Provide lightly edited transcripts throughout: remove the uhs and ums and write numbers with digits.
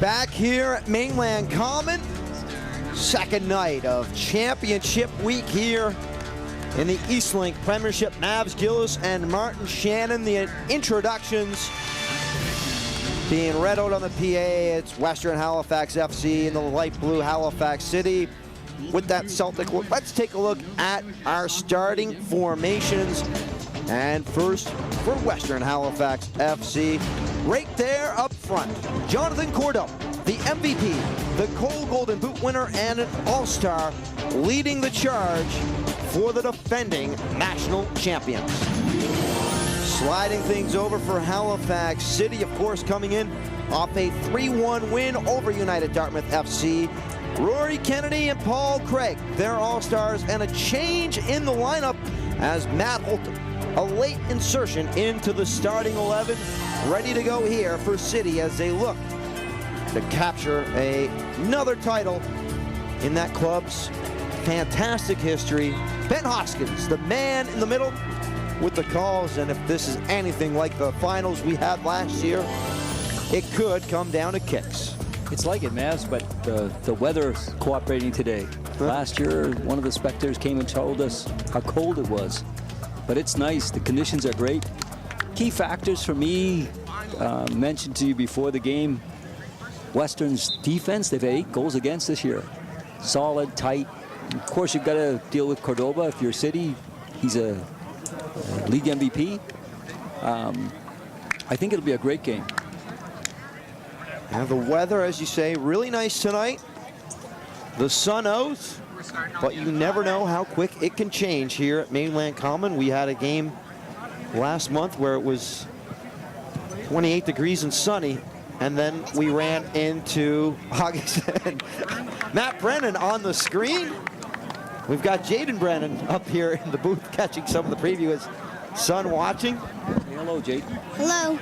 Back here at Mainland Common, second night of championship week here in the Eastlink Premiership. Mavs Gillis and Martin Shannon, the introductions being read out on the PA. It's Western Halifax FC in the light blue Halifax City with that Celtic look. Let's take a look at our starting formations. And first for Western Halifax FC, right there up front, Jonathan Cordeaux, the MVP, the Cole Golden Boot winner, and an all-star, leading the charge for the defending national champions. Sliding things over for Halifax City, of course, coming in off a 3-1 win over United Dartmouth FC. Rory Kennedy and Paul Craig, their all-stars, and a change in the lineup as Matt Holton, a late insertion into the starting 11, ready to go here for City as they look to capture another title in that club's fantastic history. Ben Hoskins, the man in the middle with the calls, and if this is anything like the finals we had last year, it could come down to kicks. It's like it, Mavs, but the weather's cooperating today. Last year, one of the spectators came and told us how cold it was. But it's nice, the conditions are great. Key factors for me, mentioned to you before the game, Western's defense, they've had 8 goals against this year. Solid, tight. Of course, you've got to deal with Cordoba. If you're City, he's a league MVP. I think it'll be a great game. And the weather, as you say, really nice tonight. The sun out, but you never know how quick it can change here at Mainland Common. We had a game last month where it was 28 degrees and sunny, and then we ran into August and Matt Brennan on the screen. We've got Jaden Brennan up here in the booth catching some of the preview. His son watching. Hey, hello, Jaden. Hello.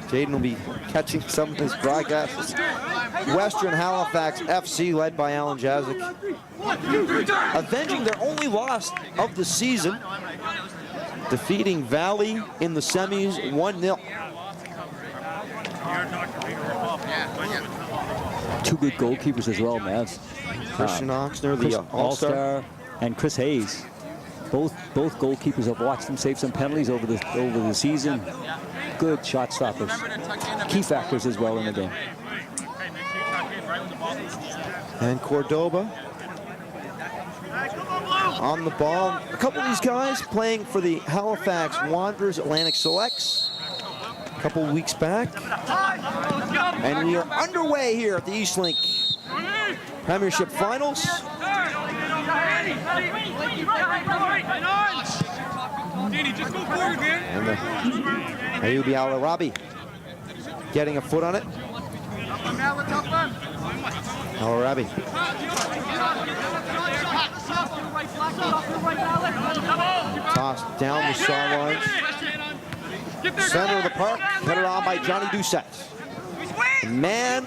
Jaden will be catching some of his broadcasts. Western Halifax FC, led by Alan Jazik, avenging their only loss of the season, defeating Valley in the semis 1-0. 2 good goalkeepers as well, Mavs. Christian Oxner, the all-star, and Chris Hayes. Both goalkeepers have watched them save some penalties over the season. Good shot stoppers. Key factors as well in the game. And Cordoba on the ball. A couple of these guys playing for the Halifax Wanderers Atlantic Selects a couple of weeks back. And we are underway here at the Eastlink Premiership Finals. And Ayubi Al-Arabi getting a foot on it. Al-Arabi. Tossed down the sidelines. Center of the park, headed on by Johnny Doucette. The man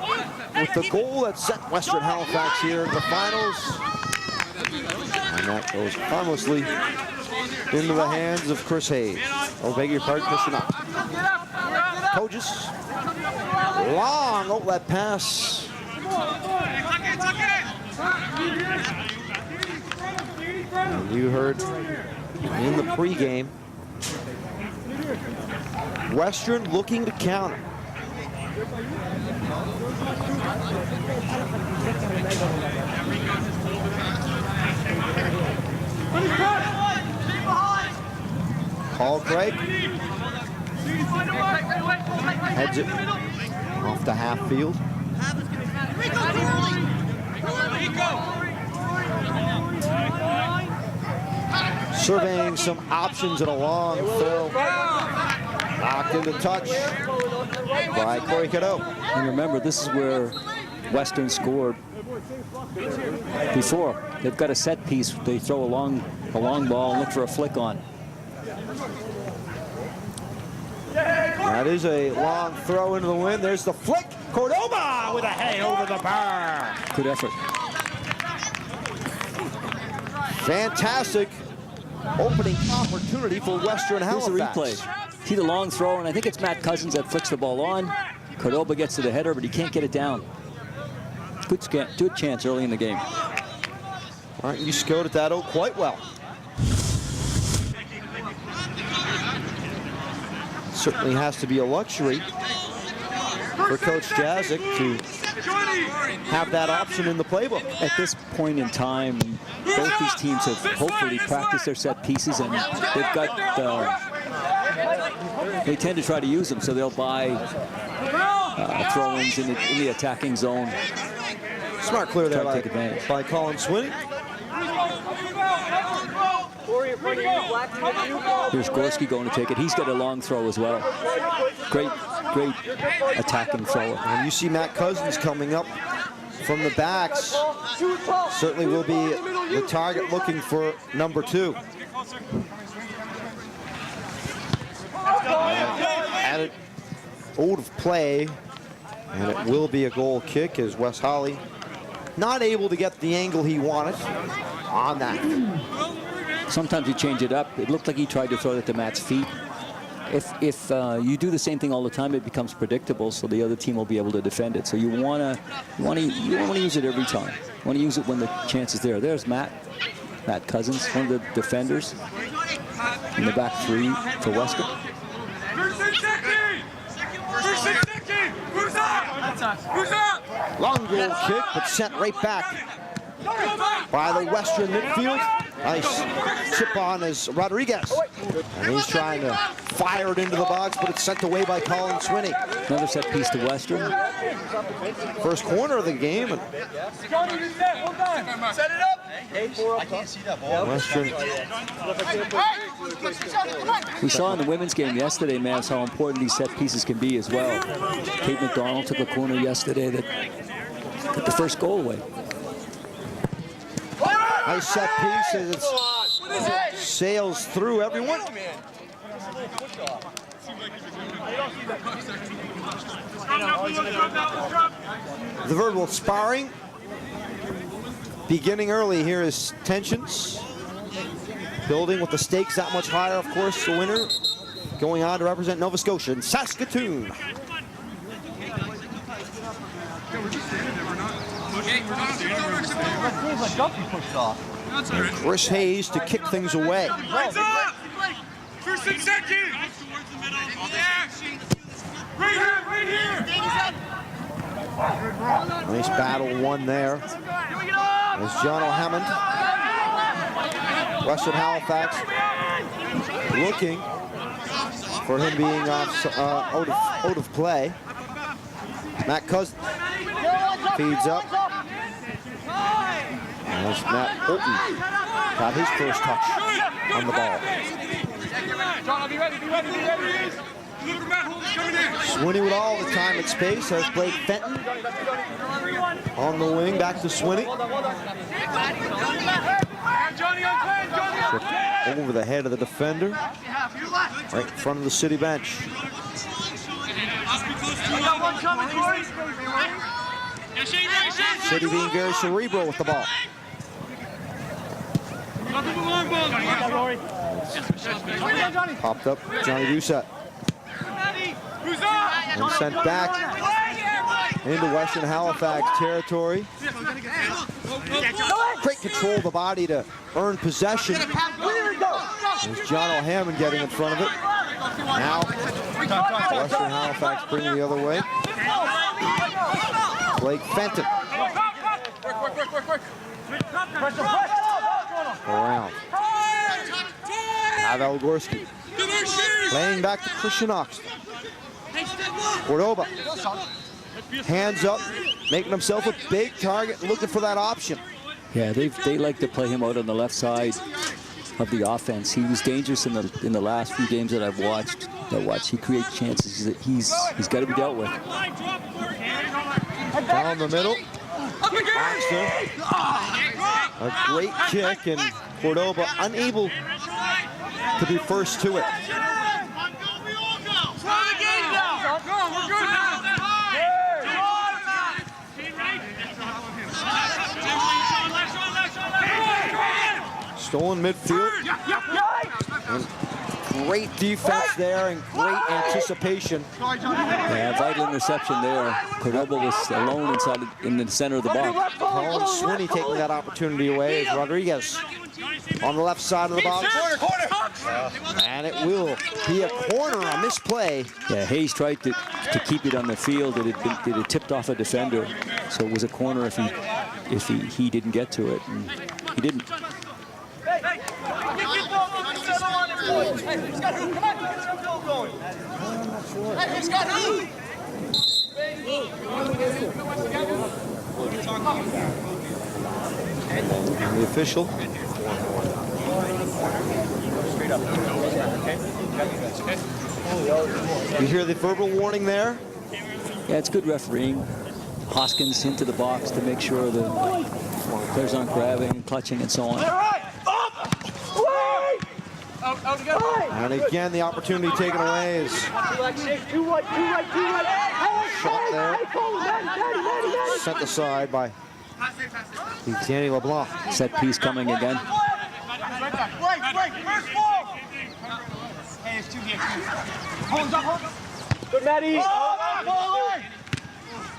with the goal that sent Western Halifax here in the finals. And that goes harmlessly into the hands of Chris Hayes. Oh, beg your pardon, Christian Ox. Kojas. Long outlet pass. And you heard in the pregame, Western looking to counter. Paul Craig heads it off the half field. Surveying some options and a long throw. Knocked into touch by Corey Cadeau. And remember, this is where Western scored before. They've got a set piece. They throw a long ball and look for a flick on. That is a long throw into the wind. There's the flick. Cordoba with a hay over the bar. Good effort. Fantastic opening opportunity for Western Here's Halifax. the replay. See the long throw, and I think it's Matt Cousins that flicks the ball on. Cordoba gets to the header, but he can't get it down. good chance early in the game. Martin, you scouted that out quite well. Certainly has to be a luxury for Coach Jazyk to have that option in the playbook. At this point in time, both these teams have hopefully practiced their set pieces, and they've got they tend to try to use them, so they'll buy throw-ins in the attacking zone. Smart clear there Try to take advantage. by Colin Swinney. Here's Gorski going to take it. He's got a long throw as well. Great attacking thrower. And you see Matt Cousins coming up from the backs. Certainly will be the target looking for number 2. Added out of play, and it will be a goal kick as Wes Holly not able to get the angle he wanted on that. Sometimes you change it up. It looked like he tried to throw it at Matt's feet. If you do the same thing all the time, it becomes predictable, so the other team will be able to defend it. So you want to use it every time. You want to use it when the chance is there. There's Matt Cousins, one of the defenders in the back 3 for Western. Long goal kick, but sent right back by the Western midfield. Nice chip on is Rodriguez. And he's trying to fire it into the box, but it's sent away by Colin Swinney. Another set piece to Western. First corner of the game. Set it up. I can't see that ball. Western. We saw in the women's game yesterday, Mavs, how important these set pieces can be as well. Kate McDonald took a corner yesterday that got the first goal away. Nice set piece as it sails through everyone. The verbal sparring beginning early here is tensions. Building with the stakes that much higher, of course, the winner going on to represent Nova Scotia and Saskatoon. And Chris Hayes to kick things away. First and second. Right here. Nice battle won there. As John O'Hammond, Western Halifax, looking for him being out of play. Matt Cousins feeds up. As Matt Holton got his first touch on the ball. Swinney with all the time and space has Blake Fenton on the wing, back to Swinney. Over the head of the defender, right in front of the City bench. City being very cerebral with the ball. Popped up, Johnny Doucette. And sent back into Western Halifax territory. Great control of the body to earn possession. There's John O'Hammond getting in front of it. Now, Western Halifax bringing the other way. Blake Fenton. Around. Pavel Gorski. Playing back to Christian Oxton. Cordoba. Hands up, making himself a big target, looking for that option. Yeah, they like to play him out on the left side of the offense. He was dangerous in the last few games that I've watched. He creates chances that he's got to be dealt with. Down the middle. Baxter. A great kick, and Cordoba unable to be first to it. Stolen midfield. And Great defense there and great anticipation. Yeah, vital interception there. Cordoba was alone in the center of the box. Colin Swinney taking that opportunity away as Rodriguez on the left side of the box. And it will be a corner on this play. Yeah, Hayes tried to keep it on the field. It had tipped off a defender, so it was a corner if he didn't get to it, and he didn't. And the official. You hear the verbal warning there? Yeah, it's good refereeing. Hoskins into the box to make sure the players aren't grabbing and clutching and so on. And again, the opportunity taken away is shot there, sent aside by Danny LeBlanc. Set piece coming again. Good, Matty.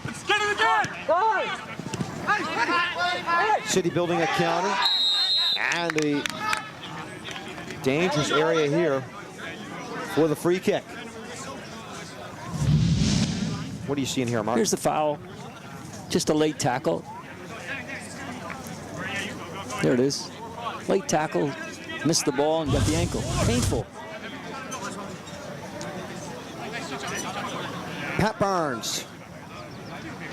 Let's get it again. City building a counter, and a dangerous area here for the free kick. What are you seeing here, Mark? Here's the foul. Just a late tackle. There it is. Late tackle, missed the ball and got the ankle. Painful. Pat Barnes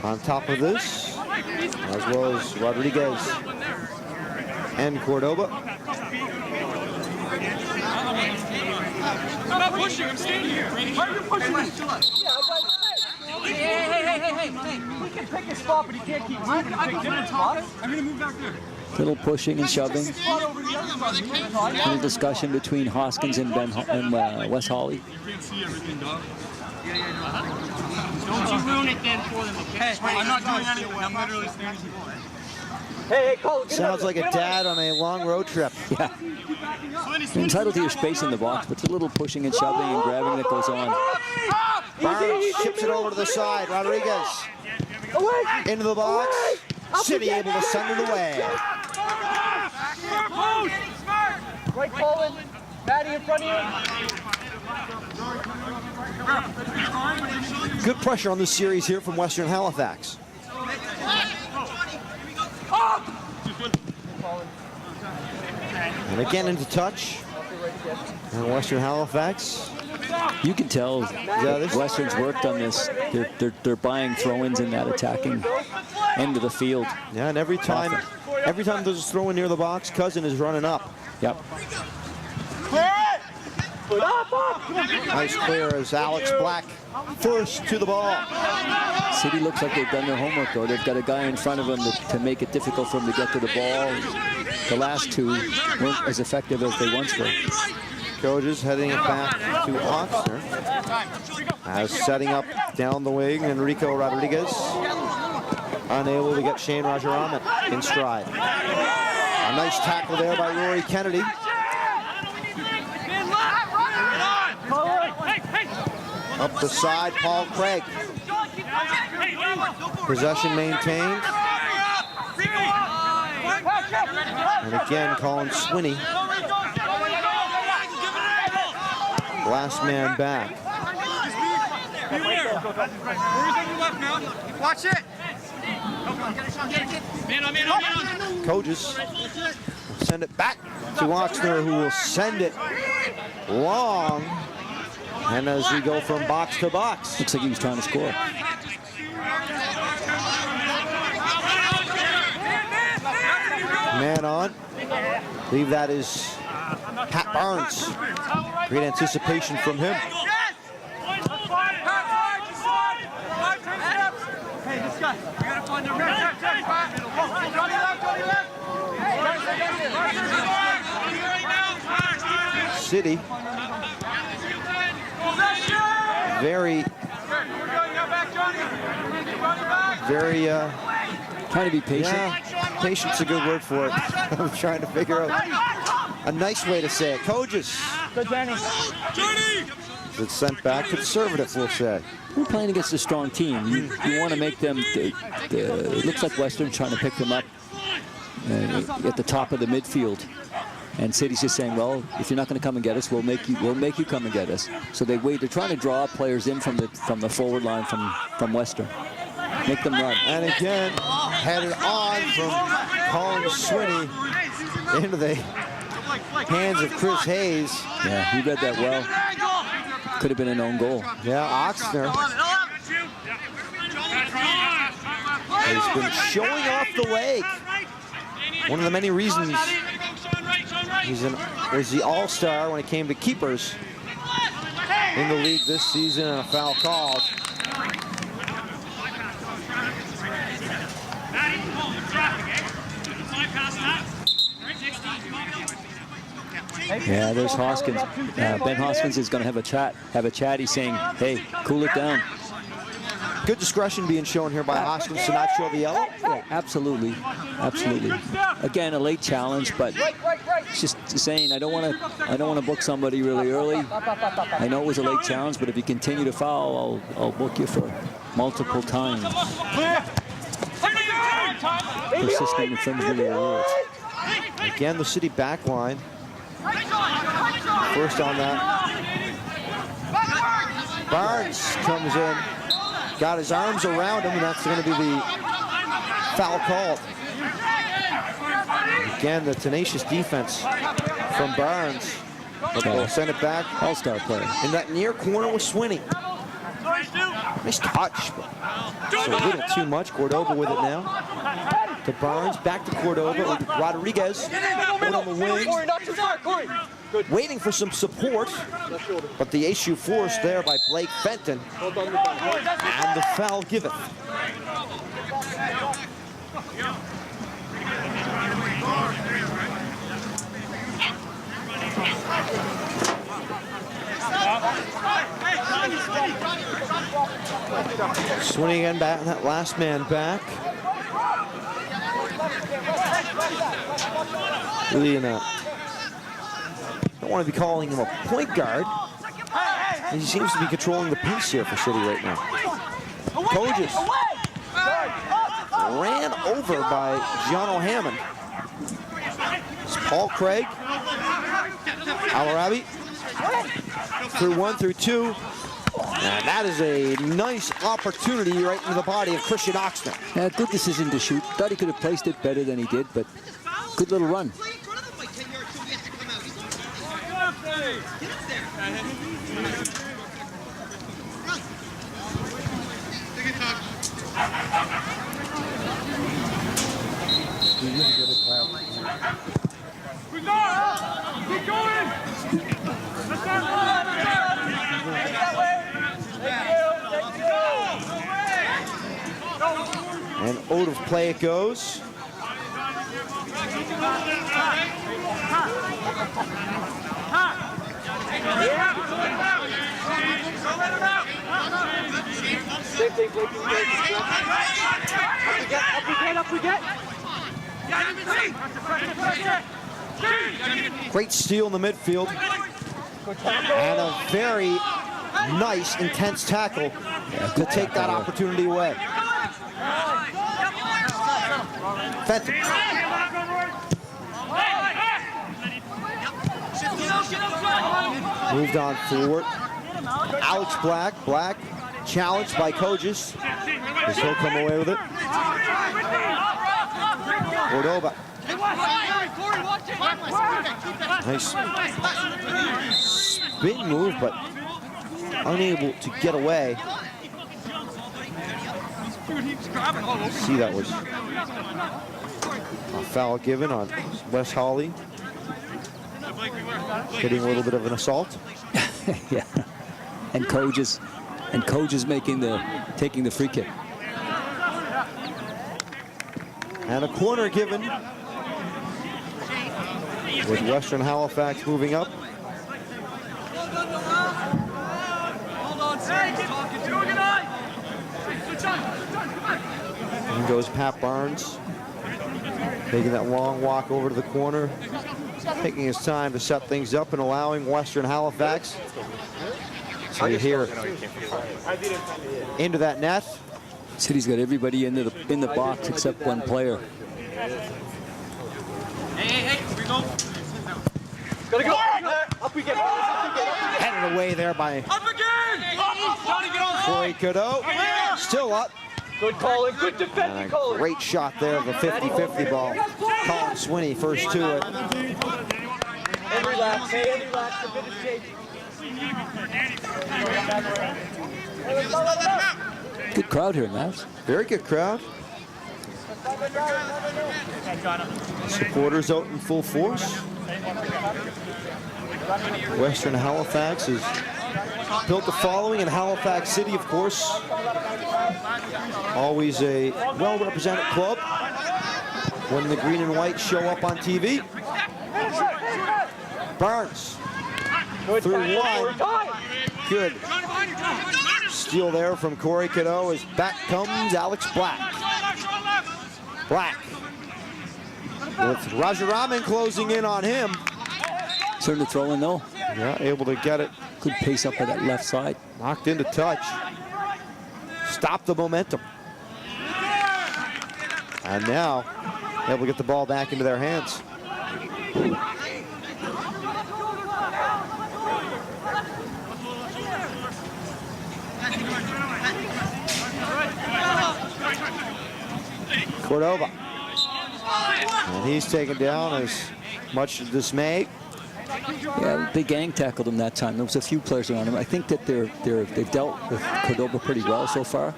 on top of this, as well as Rodriguez and Cordoba. I'm not pushing. I'm standing here. Why are you pushing me? Hey. We can pick a spot, but he can't keep moving to pick different spots. I'm going to move back there. Little pushing and shoving. Little discussion between Hoskins and Wes Hawley. You can't see everything, dog. Don't you ruin it then for them, okay? I'm not doing anything. I'm literally standing here. Hey, Cole, Sounds like a dad on a long road trip. Yeah. You're entitled to your space in the box, but the little pushing and shoving and grabbing that goes on. Barnes chips it over to the side. Rodriguez into the box. City able to send it away. right, Colin. Matty in front of you. Good pressure on this series here from Western Halifax. And again into touch. And Western Halifax. You can tell Western's worked on this. They're buying throw-ins in that attacking end of the field. Yeah, and every time there's a throw in near the box, Cousin is running up. Yep. Nice clear as Alex Black first to the ball. City looks like they've done their homework, though. They've got a guy in front of them to make it difficult for him to get to the ball. The last two weren't as effective as they once were. Coaches heading it back to Oxner. As setting up down the wing, Enrico Rodriguez unable to get Shane Rajaraman in stride. A nice tackle there by Rory Kennedy. Up the side, Paul Craig. Possession maintained. And again, Colin Swinney. Last man back. Watch it. Coaches send it back to Oxner, who will send it long. And as we go from box to box. Looks like he was trying to score. Man on. I believe that is Pat Barnes. Great anticipation from him. Hey, this guy. We gotta find the red. City. Very trying to be patient. Yeah, patience is a good word for it. I'm trying to figure out a nice way to say it. Coaches Good, Danny. It's sent back conservative, we'll say. We're playing against a strong team. You want to make them. It looks like Western trying to pick them up at the top of the midfield, and City's just saying, well, if you're not going to come and get us, we'll make you come and get us. So they wait. They're trying to draw players in from the forward line from Western, make them run. And again, headed on from Colin Swinney into the hands of Chris Hayes. Yeah, he read that well. Could have been an own goal. Yeah, Oxner has been showing off the leg. One of the many reasons he's the all-star when it came to keepers in the league this season, and a foul called. Yeah, there's Hoskins. Ben Hoskins is going to have a chat. He's saying, hey, cool it down. Good discretion being shown here by Hoskins to not show the yellow. Yeah, absolutely. Again, a late challenge, but it's just saying I don't want to book somebody really early. I know it was a late challenge, but if you continue to foul, I'll book you for multiple times. Persistent infringement of the rules. Again, the City back line. First on that. Barnes comes in, got his arms around him, and that's going to be the foul called. Again, the tenacious defense from Barnes. But they'll send it back. All-star player. In that near corner with Swinney. Nice touch, but it's a little too much. Cordova with it now. To Barnes, back to Cordova. Rodriguez out on the wing. Waiting for some support, but the issue forced there by Blake Fenton. And the foul giveth. Swinging again back, that last man back. Really don't want to be calling him a point guard. He seems to be controlling the pace here for City right now. Koges ran over by Jono Hammond. It's Paul Craig. Al-Arabi through 1 through 2. And that is a nice opportunity right into the body of Christian Oxner. Yeah, good decision to shoot. Thought he could have placed it better than he did, but good little run. Keep going! And out of play it goes. Up we get. Great steal in the midfield. And a very nice, intense tackle to take that opportunity away. Fenton. Moved on forward. Alex Black challenged by Koges. Does he'll come away with it? Cordova. Nice spin move, but unable to get away. See, that was a foul given on Wes Hawley. Getting a little bit of an assault. Yeah. And Koges taking the free kick. And a corner given, with Western Halifax moving up. In goes Pat Barnes, taking that long walk over to the corner. taking his time to set things up and allowing Western Halifax to hear into that net. City's got everybody in the box except one player. Hey, here we go. Gotta go. Up we get. Headed away there by Up again. Johnny, get on. Corey Cadeau. Still up. Good calling. Good defending, And a calling. great shot there of the 50-50 ball. Colin Swinney first to it. And relax. Hey, and relax. The bit is changing. Good crowd here, Mavs. Very good crowd. Supporters out in full force. Western Halifax has built a following in Halifax City, of course. Always a well-represented club when the green and white show up on TV. Barnes through one. Good steal there from Corey Cadeau as back comes Alex Black. Black with Rajaraman closing in on him. Starting to throw in though. Yeah, able to get it. Good pace up by that left side. Knocked into touch. Stop the momentum. And now able to get the ball back into their hands. Cordova. And he's taken down as much dismay. Yeah, they gang tackled him that time. There was a few players around him. I think that they've dealt with Cordova pretty well so far.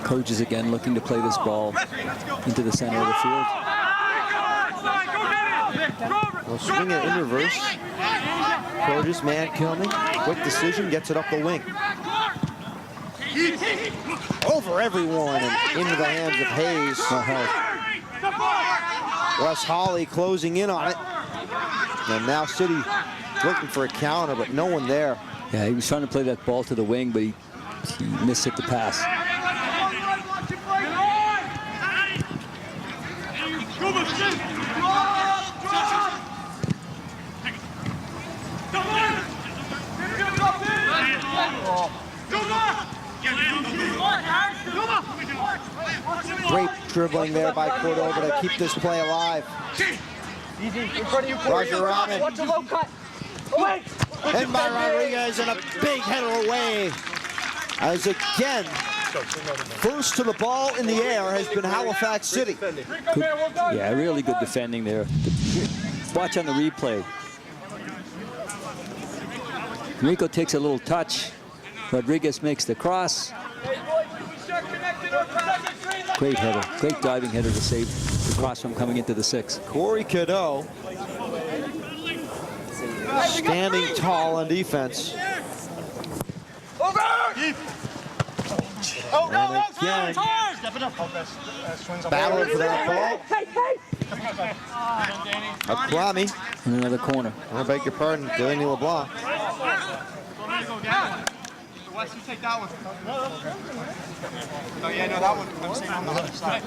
Coaches again looking to play this ball into the center of the field. Well, swing it in reverse. Coaches, man coming. Quick decision, gets it up the wing. Over everyone and into the hands of Hayes. Wes Hawley closing in on it. And now City looking for a counter, but no one there. Yeah, he was trying to play that ball to the wing, but he missed it the pass. Great dribbling there by Cordova to keep this play alive. Easy. In front of you, Corey. Rajaraman. Watch the low cut. Away. And by Rodriguez and a big header away. As again, first to the ball in the air has been Halifax City. Yeah, really good defending there. Watch on the replay. Rico takes a little touch. Rodriguez makes the cross. Great header, great diving header to save the cross from coming into the six. Corey Cadeau standing tall on defense. And again, battling for that ball. Akwame. In another corner. I beg your pardon, Delaney LeBlanc. Wes, you take that one. Oh, yeah, no, that one. I'm saying on the other side.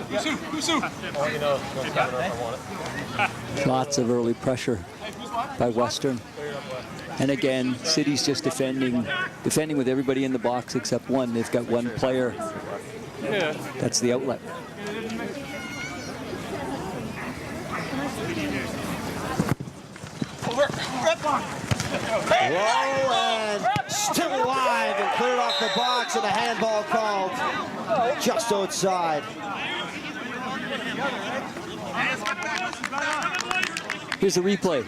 Lots of early pressure by Western. And again, City's just defending with everybody in the box except one. They've got one player. That's the outlet. Low and still alive and cleared off the box, and a handball called just outside. Here's the replay.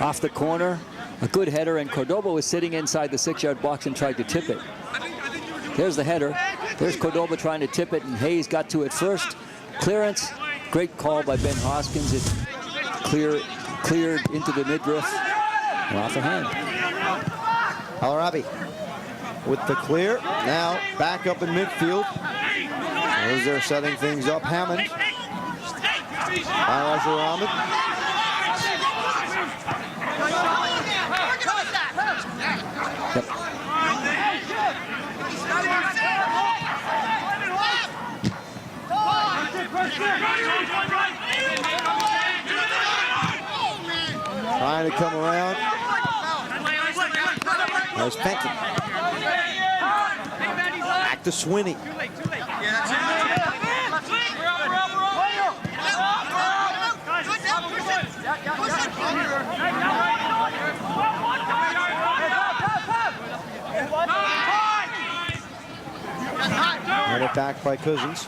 Off the corner, a good header, and Cordova was sitting inside the 6-yard box and tried to tip it. There's the header. There's Cordova trying to tip it, and Hayes got to it first. Clearance, great call by Ben Hoskins. It cleared into the midriff and off the hand. Al-Arabi with the clear. Now back up in midfield. As they're setting things up, Hammond. Al-Arabi. Trying to come around. There's Fenton. Back to Swinney. Run it back by Cousins.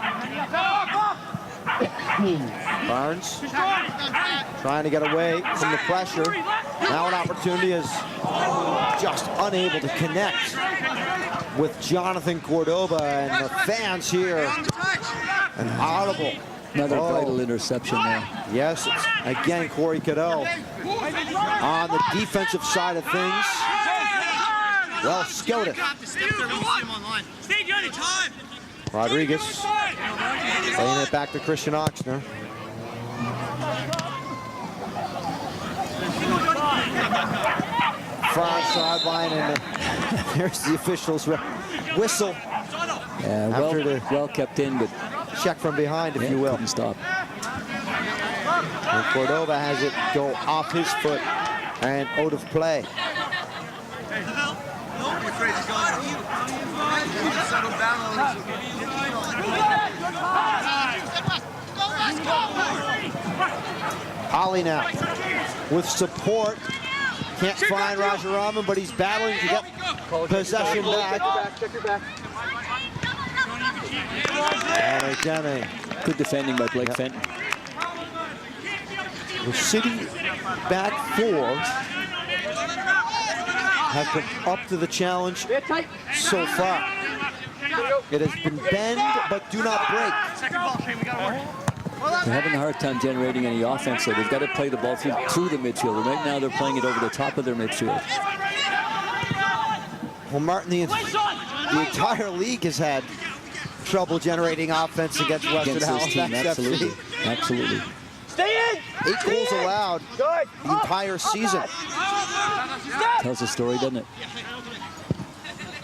Barnes trying to get away from the pressure. Now an opportunity, is just unable to connect with Jonathan Cordoba, and the fans here. An audible. Another vital interception now. Yes, it's again Corey Caddell on the defensive side of things. Well scouted. Rodriguez playing it back to Christian Oxner. Far sideline, and there's the official's whistle. Yeah, well kept in, but check from behind, if you will. Couldn't stop. And Cordoba has it go off his foot and out of play. Holly now with support. Can't find Rajaraman, but he's battling to get possession back. And again, good defending by Blake Fenton. The City back four have been up to the challenge so far. It has been bend, but do not break. They're having a hard time generating any offense, so they've got to play the ball through the midfield. Right now, they're playing it over the top of their midfield. Well, Martin, the entire league has had trouble generating offense against Western Halifax team, absolutely. FC. Absolutely. Stay in! 8 goals allowed the entire season. Tells a story, doesn't it?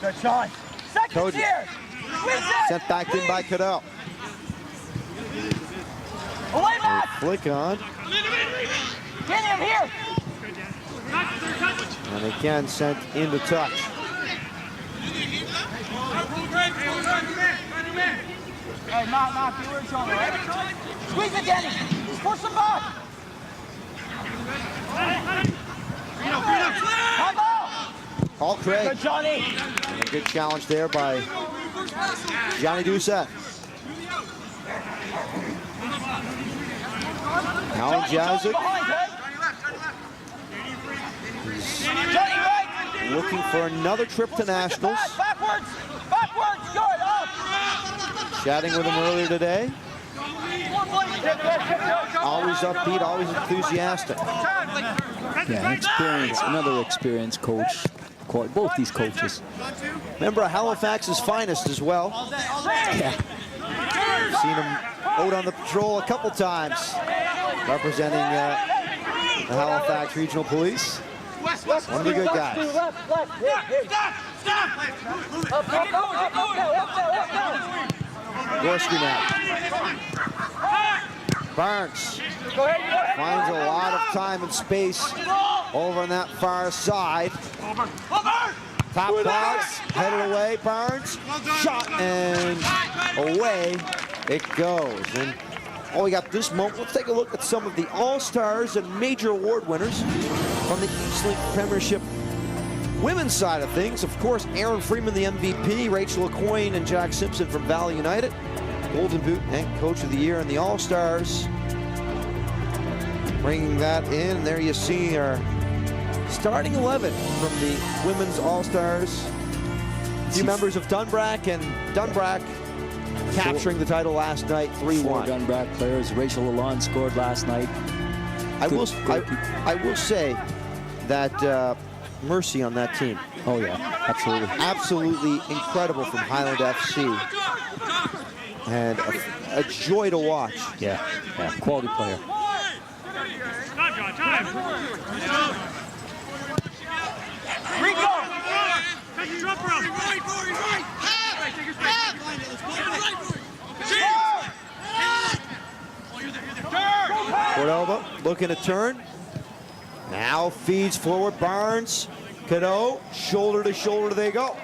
Good shot. Cody sent back in by Caddell. Away, Matt! Flick on. Get him here! And again sent into touch. Hey, Matt, you were in trouble, right? Squeeze it, Danny! Push him back! Come on! Paul Craig. Good, Johnny! A good challenge there by Johnny Doucette. Alan Jazik looking for another trip to Nationals. Backwards! Backwards! Good! Up! Chatting with him earlier today. Always upbeat, always enthusiastic. Yeah, another experienced coach. Both these coaches. Member of Halifax's finest as well. Yeah. Seen him out on the patrol a couple times, representing the Halifax Regional Police. One of the good guys. Gorski now. Barnes finds a lot of time and space over on that far side. Top box, headed away, Barnes, shot, and away it goes. And we got this moment. Let's take a look at some of the All-Stars and major award winners from the Eastlink Premiership women's side of things. Of course, Aaron Freeman, the MVP, Rachel Aucoin and Jack Simpson from Valley United, Golden Boot and Coach of the Year, and the All-Stars bringing that in. There you see our starting 11 from the women's All-Stars. A few members of Dunbrack, and Dunbrack capturing the title last night, 3-1. 4 Dunbrack players. Rachel Lalonde scored last night. I will say that Mercy on that team. Oh yeah, absolutely. Absolutely incredible from Highland FC. And a joy to watch. Yeah, quality player. Rico! Cordova looking to turn. Now feeds forward. Barnes, Cadeau, shoulder to shoulder they go.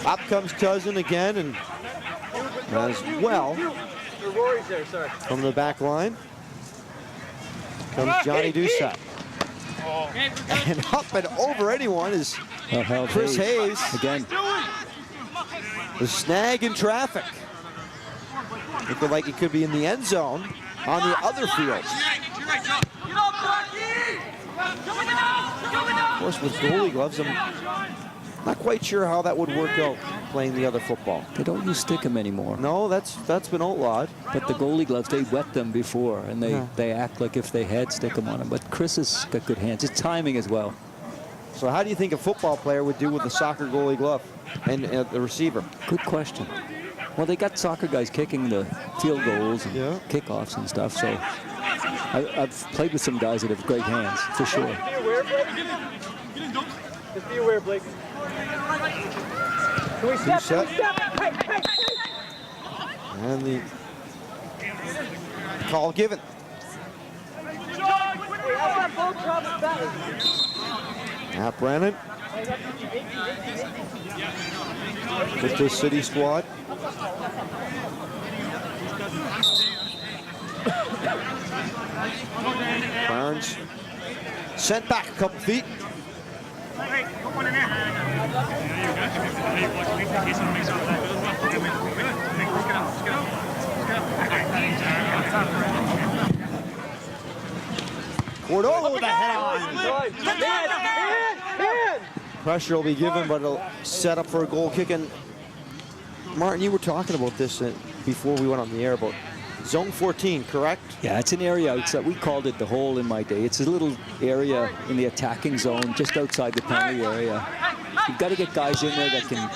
Up comes Cousin again, and as well from the back line comes Johnny Doucette. And up and over anyone is Chris Hayes. Again. The snag in traffic. Looking like he could be in the end zone on the other field. Of course, with goalie gloves, I'm not quite sure how that would work out playing the other football. They don't use stickum anymore. No, that's been outlawed. But the goalie gloves, they wet them before, and they act like if they had stickum on them. But Chris has got good hands. It's timing as well. So how do you think a football player would do with a soccer goalie glove and the receiver? Good question. Well, they got soccer guys kicking the field goals and kickoffs and stuff, so I've played with some guys that have great hands, for sure. Just be aware, Blake. Can we step? Can we step? Hey. And the call given. Matt Brennan with the city squad. Barnes sent back a couple feet. Cordova with a head on. Pressure will be given, but it'll set up for a goal kick. And Martin, you were talking about this before we went on the air about zone 14, correct? Yeah, it's an area outside. We called it the hole in my day. It's a little area in the attacking zone, just outside the penalty area. You've got to get guys in there that can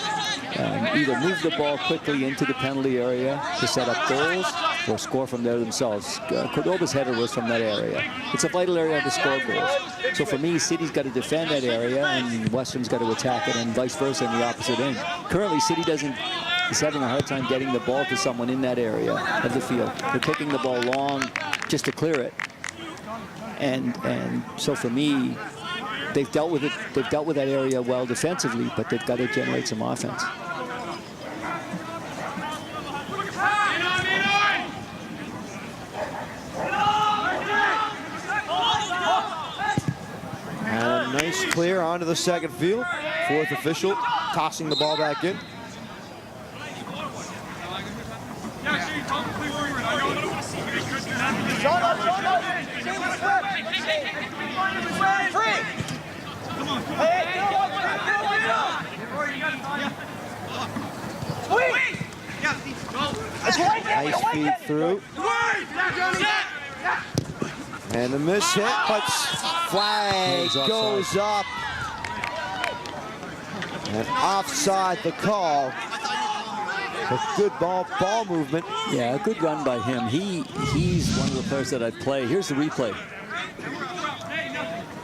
either move the ball quickly into the penalty area to set up goals or score from there themselves. Cordova's header was from that area. It's a vital area to score goals. So for me, City's got to defend that area and Western's got to attack it, and vice versa in the opposite end. Currently, City is having a hard time getting the ball to someone in that area of the field. They're kicking the ball long just to clear it. And so for me, they've dealt with it. They've dealt with that area well defensively, but they've got to generate some offense. And a nice clear onto the second field. Fourth official tossing the ball back in. Nice feed through. And the miss hit, but flag goes up. And offside the call. A good ball movement. Yeah, a good run by him. He's one of the players that I play. Here's the replay.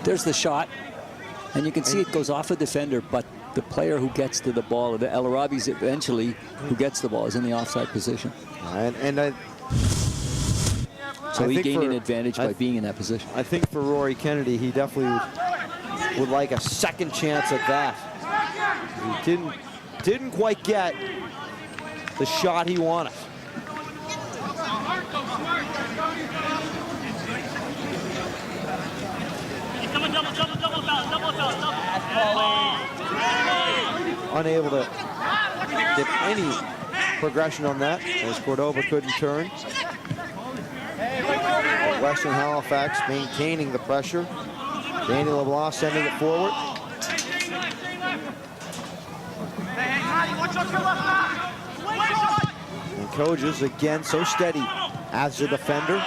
There's the shot, and you can see it goes off a defender, but the player who gets to the ball, the El Arabi's eventually, who gets the ball, is in the offside position. So he gained an advantage by being in that position. I think for Rory Kennedy, he definitely would like a second chance at that. He didn't quite get the shot he wanted. Unable to get any progression on that, as Cordova couldn't turn. Western Halifax maintaining the pressure. Danny LeBlanc sending it forward. And Kojas again so steady as the defender.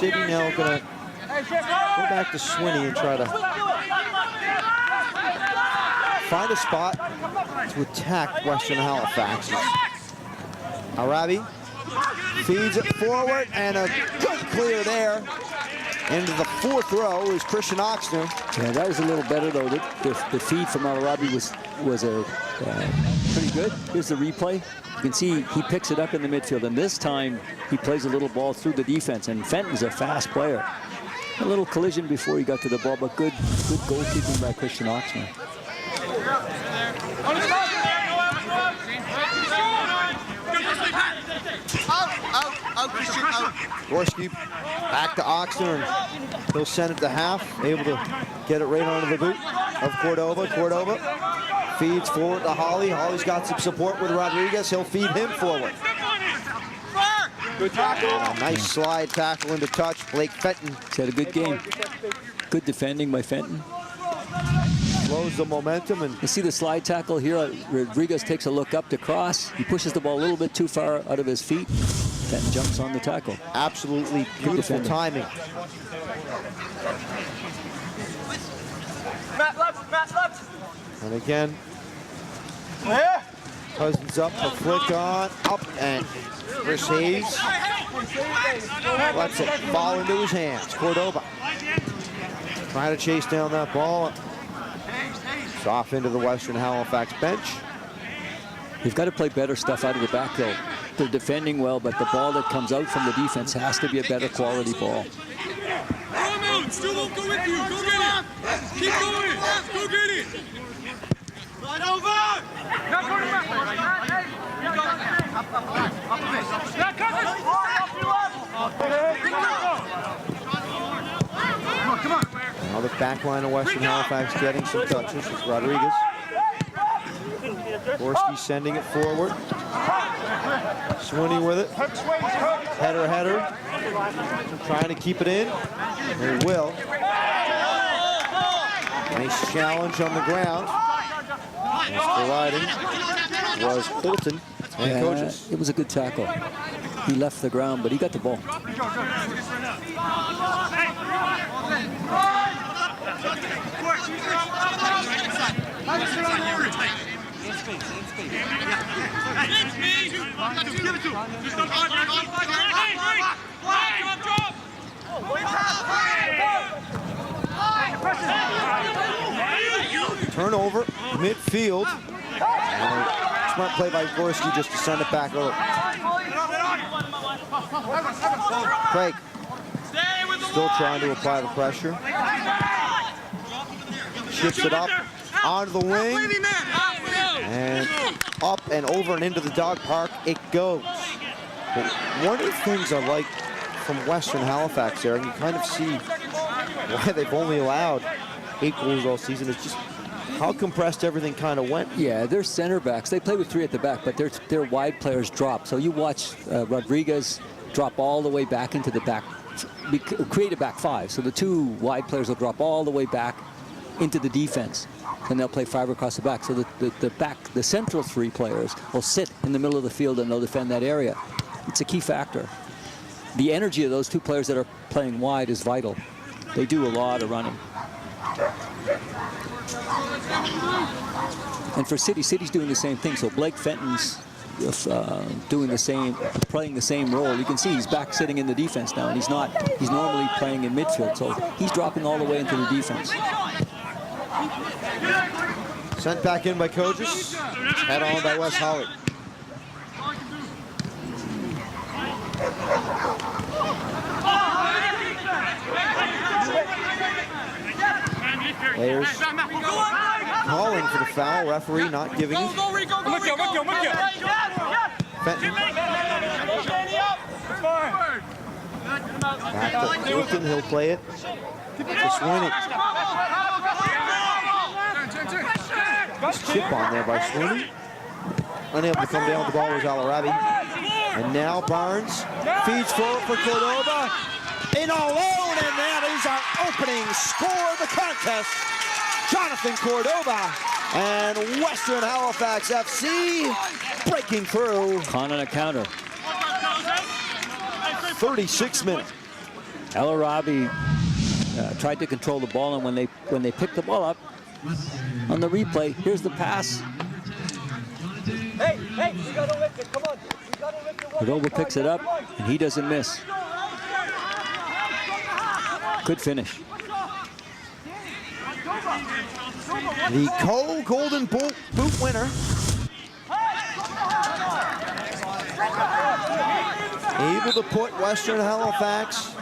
City now gonna go back to Swinney and try to find a spot to attack Western Halifax. Arabi feeds it forward, and a good clear there. Into the fourth row is Christian Oxner. Yeah, that was a little better, though. The feed from Arabi was pretty good. Here's the replay. You can see he picks it up in the midfield, and this time he plays a little ball through the defense, and Fenton's a fast player. A little collision before he got to the ball, but good goalkeeping by Christian Oxner. Gorski back to Oxner, and he'll send it to half, able to get it right onto the boot of Cordova. Cordova feeds forward to Holly. Holly's got some support with Rodriguez. He'll feed him forward. Good tackle. Nice slide tackle into touch. Blake Fenton He's had a good game. Good defending by Fenton. slows the momentum. And you see the slide tackle here. Rodriguez takes a look up to cross. He pushes the ball a little bit too far out of his feet. Fenton jumps on the tackle. Absolutely beautiful timing. Matt left. And again, Cousins up, a flick on, up, and Chris Hayes lets it fall into his hands. Cordova trying to chase down that ball. It's off into the Western Halifax bench. You've got to play better stuff out of the back, though. They're defending well, but the ball that comes out from the defense has to be a better quality ball. Still won't go with you. Go get it. Keep going. Go get it. Right over. Come on. Now the back line of Western Halifax getting some touches with Rodriguez. Gorski sending it forward. Swinney with it. Header. Trying to keep it in. They will. Nice challenge on the ground. Providing was Colton and Coaches. It was a good tackle. He left the ground, but he got the ball. Turnover, midfield. Smart play by Gorski just to send it back over. Craig still trying to apply the pressure. Shifts it up onto the wing. And up and over and into the dog park it goes. But one of the things I like from Western Halifax there, and you kind of see why they've only allowed 8 goals all season, is just how compressed everything kind of went. Yeah, they're center backs. They play with 3 at the back, but their wide players drop. So you watch Rodriguez drop all the way back into the back, create a back 5. So the 2 wide players will drop all the way back into the defense, and they'll play 5 across the back. So the central 3 players will sit in the middle of the field and they'll defend that area. It's a key factor. The energy of those 2 players that are playing wide is vital. They do a lot of running. And for City's doing the same thing. So Blake Fenton's doing the same, playing the same role. You can see he's back sitting in the defense now, and he's normally playing in midfield. So he's dropping all the way into the defense. Sent back in by Coaches. Head on by Wes Holly. Players calling for the foul. Referee not giving it. Fenton. Back to Wilton. He'll play it to Swinney. Chip on there by Swinney. Unable to come down with the ball was Al-Arabi. And now Barnes feeds forward for Cordova. In alone, and that is our opening score of the contest. Jonathan Cordova and Western Halifax FC breaking through. Con on a counter. 36 minutes. El Arabi tried to control the ball, and when they picked the ball up on the replay, here's the pass. Hey, you gotta lift it. Come on. You gotta lift it. Cordoba picks it up, and he doesn't miss. Good finish. The co-Golden Boot winner. Able to put Western Halifax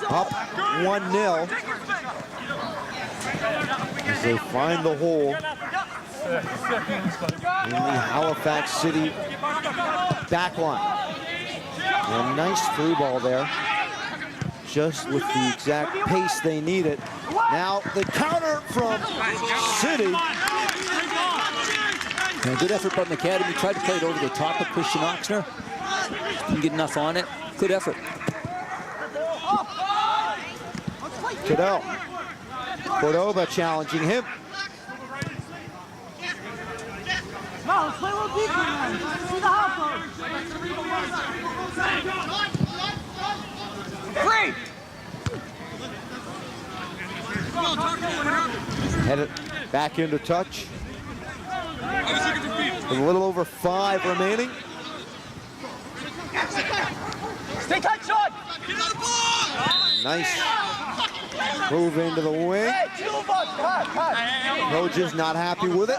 up 1-0 as they find the hole in the Halifax City back line. A nice through ball there, just with the exact pace they needed. Now the counter from City. And good effort by McAdam. He tried to play it over the top of Christian Oxner. Didn't get enough on it. Good effort. Cadell. Cordoba challenging him. No, let's play a little deeper, man. See the hot Free! Headed back into touch. With a little over 5 remaining. Stay tight, Sean! Nice move into the wing. Hey, chill, bud. Cut. Roger's not happy with it.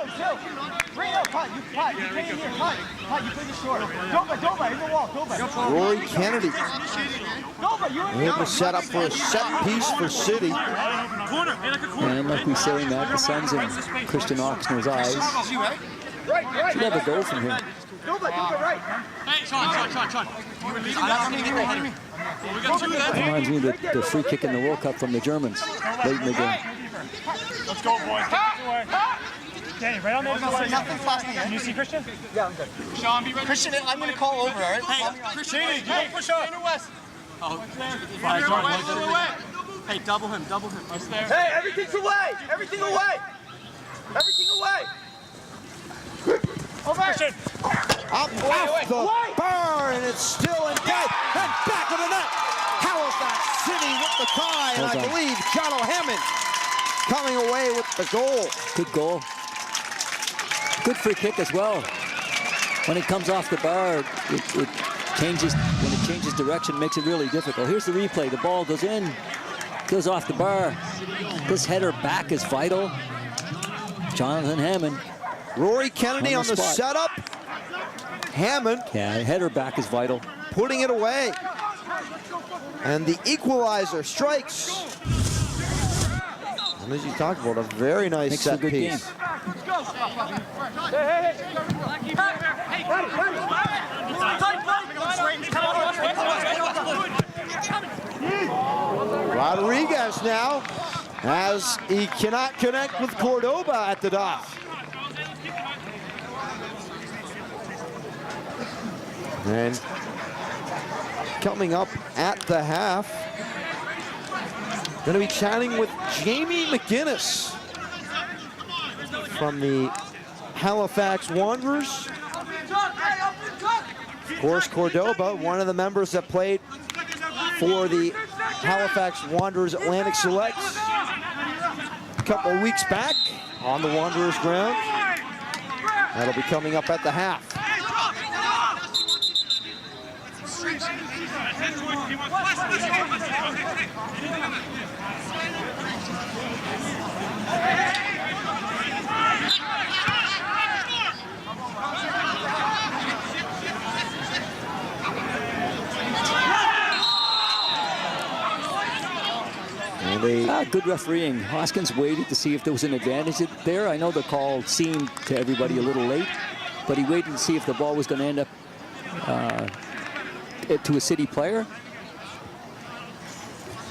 Bring it up, cut. You play in here. Cut, you play this short. Doba, in the wall. Doba. Rory Kennedy Doba, you're in able to set up for a set piece for City. And like we say, Matt, the sun's in Christian Oxner's eyes. right. Should have a goal from him. Doba, right. Hey, Sean. You were leading me. We got 2 then. Reminds me of the free kick in the World Cup from the Germans late in the game. Let's go, boys. Danny, right on the edge of the line. Can you see Christian? Yeah, I'm good. Sean, be ready. Christian, I'm going to call over, all right? Hey, Christian, Danny, push up. West. Oh, hey, double him. That's there. Hey, everything's away. Everything away. Over. Christian. Up off the bar, and it's still in play. And back of the net. Halifax City with the tie, and I Well done. believe John O'Hammond coming away with the goal. Good goal. Good free kick as well. When it comes off the bar, it changes. When it changes direction, makes it really difficult. Here's the replay. The ball goes in, goes off the bar. This header back is vital. Jonathan Hammond. Rory Kennedy on the spot. setup. Hammond Yeah, header back is vital. putting it away. And the equalizer strikes. And as you talked about, a very nice Makes it a set good piece. game. Rodriguez now, as he cannot connect with Cordoba at the dot. And coming up at the half, going to be chatting with Jamie McGinnis from the Halifax Wanderers. Of course, Cordoba, one of the members that played for the Halifax Wanderers Atlantic Selects a couple of weeks back on the Wanderers ground. That'll be coming up at the half. Good refereeing. Hoskins waited to see if there was an advantage there. I know the call seemed to everybody a little late, but he waited to see if the ball was going to end up to a City player.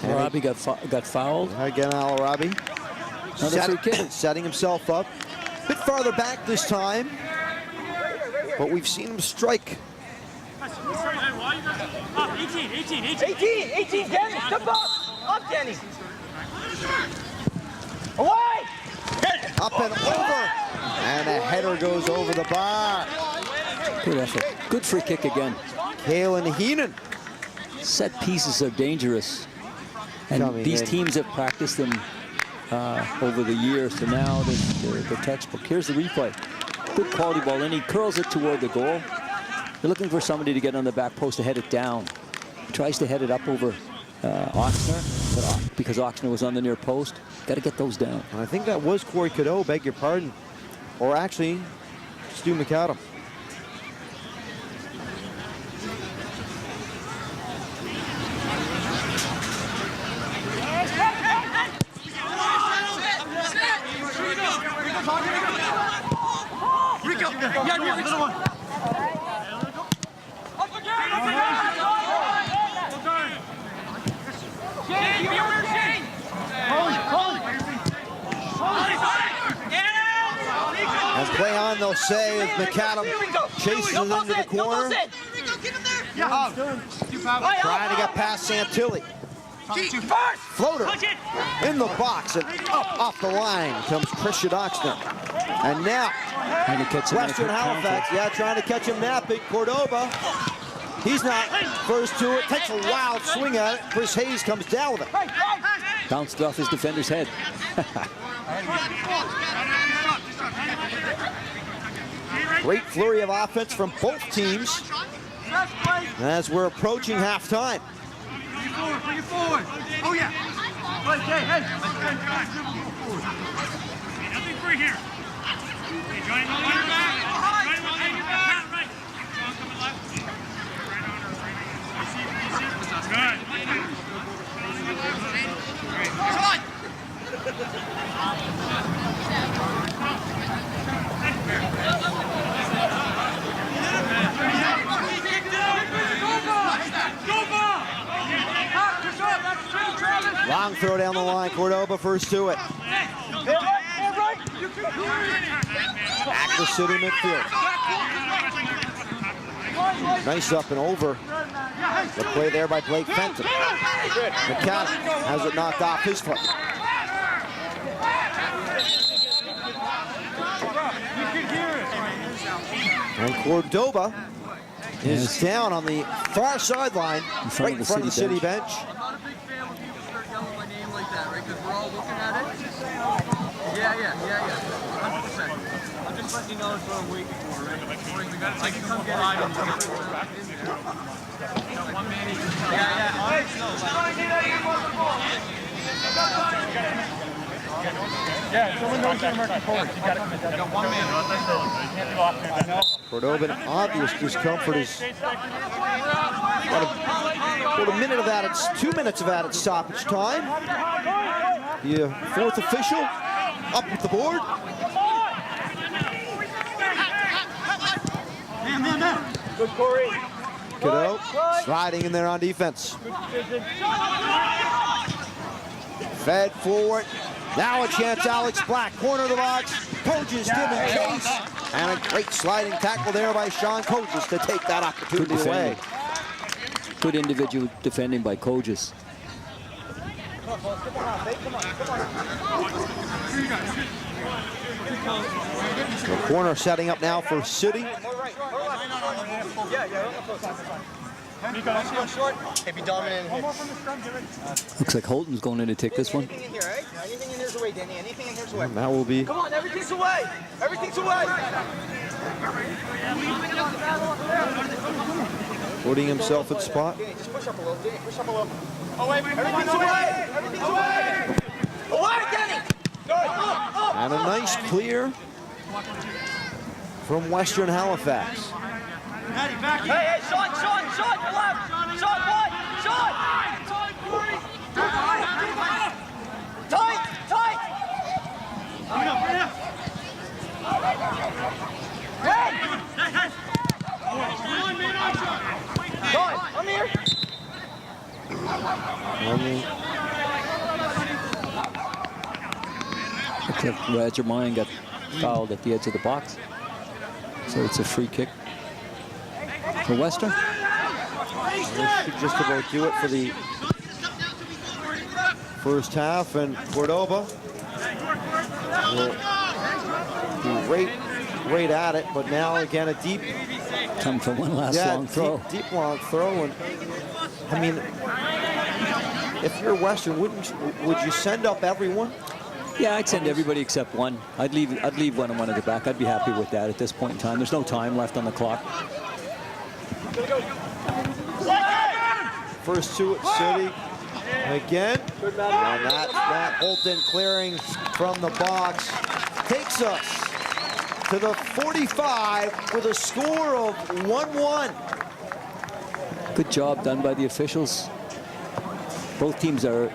Arabi got fouled. Again, Al Arabi setting himself up. A bit farther back this time, but we've seen him strike. 18, Danny, step up! Up, Danny! Away! Up and over, and a header goes over the bar. Good effort. Good free kick again. Kalen Heenan set pieces are dangerous. And Tell me, these Nate. teams have practiced them over the years, so now the textbook. Here's the replay. Good quality ball in. He curls it toward the goal. They're looking for somebody to get on the back post to head it down. He tries to head it up over Oxner, but because Oxner was on the near post, got to get those down. I think that was Corey Cadeau, beg your pardon. Or actually, Stu McAdam. Rico! Yeah, little one! As play on, they'll say, as McAdam chases it into the corner. Trying to get past Santilli. Floater in the box and up off the line comes Christian Oxner. And now, Trying to catch him in a Western quick counter. Halifax, trying to catch him napping. Cordova, he's not first to it, takes a wild swing at it. Chris Hayes comes down with it. Bounced off his defender's head. Great flurry of offense from both teams as we're approaching halftime. Bring it forward! Oh, yeah! Hey! Nothing free here. Hey, Johnny, on your back! Johnny, right! John coming left. Right on her, Long throw down the line, Cordova first to it. Back to City midfield. Nice up and over. The play there by Blake Fenton. McAdam has it knocked off his foot. And Cordova is down on the far sideline, right in front of the city bench. I'm not a big fan when people start yelling my name like that, right? Because we're all looking at it. Yeah. 100%. I'm just letting you know that's what I'm waiting for, right? We got to come get it. Yeah, someone knows the emergency forward. You got to commit that. You got 1 minute. You can't be lost there. Cordova in obvious discomfort is about a minute of added, 2 minutes of added stoppage time. The fourth official up with the board. Good, Corey. Cadeau sliding in there on defense. Fed forward. Now a chance, Alex Black, corner of the box. Koges giving chase. And a great sliding tackle there by Sean Koges to take that opportunity away. Good individual defending by Koges. The corner setting up now for City. Hey, be dominant in here. Looks like Holton's going in to take this one. Anything in here, right? Anything in here's away, Danny. Anything in here's away. And that will be Come on, everything's away. Everything's away. putting himself at spot. Danny, just push up a little. Danny, push up a little. Oh, wait. Everything's away. Everything's away. Away, Danny. Up. And a nice clear from Western Halifax. Hey, Sean, your left. Sean, what? Sean. Tight. Hey. Sean, I'm here. Looks like Roger Mine got fouled at the edge of the box. So it's a free kick for Western. This should just about do it for the first half, and Cordova will be right at it, but now again a deep, Come for one last long throw. deep long throw, and I mean, if you're Western, would you send up everyone? Yeah, I'd send everybody except one. I'd leave one and one at the back. I'd be happy with that at this point in time. There's no time left on the clock. First two at City. Again. And that's Matt Holton clearing from the box. Takes us to the 45 with a score of 1-1. Good job done by the officials. Both teams are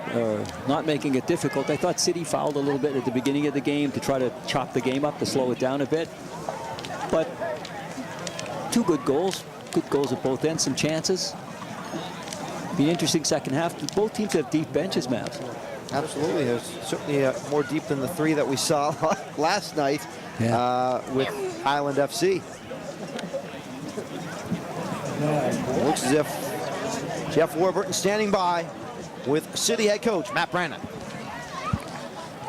not making it difficult. I thought City fouled a little bit at the beginning of the game to try to chop the game up, to slow it down a bit. But two good goals at both ends, some chances. Be an interesting second half. Both teams have deep benches, Matt. Absolutely. It's certainly more deep than the three that we saw last night with Highland FC. Looks as if Jeff Warburton standing by with City head coach Matt Brandon.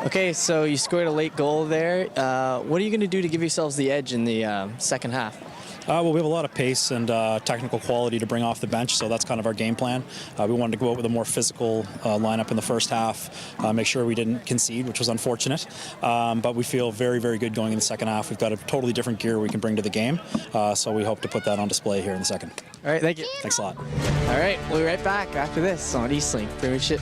Okay, so you scored a late goal there. What are you going to do to give yourselves the edge in the second half? Well, we have a lot of pace and technical quality to bring off the bench, so that's kind of our game plan. We wanted to go out with a more physical lineup in the first half, make sure we didn't concede, which was unfortunate. But we feel very, very good going in the second half. We've got a totally different gear we can bring to the game, so we hope to put that on display here in the second. All right, thank you. Thanks a lot. All right, we'll be right back after this on Eastlink Premiership.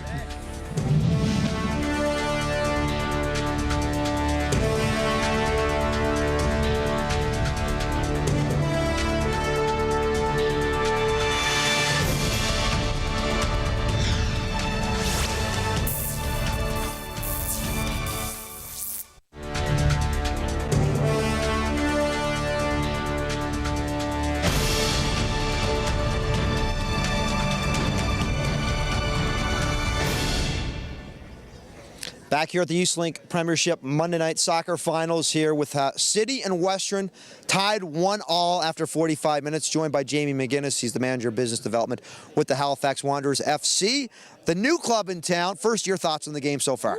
Back here at the Eastlink Premiership Monday Night Soccer Finals here with City and Western tied 1-1 after 45 minutes, joined by Jamie McGinnis. He's the manager of business development with the Halifax Wanderers FC, the new club in town. First, your thoughts on the game so far?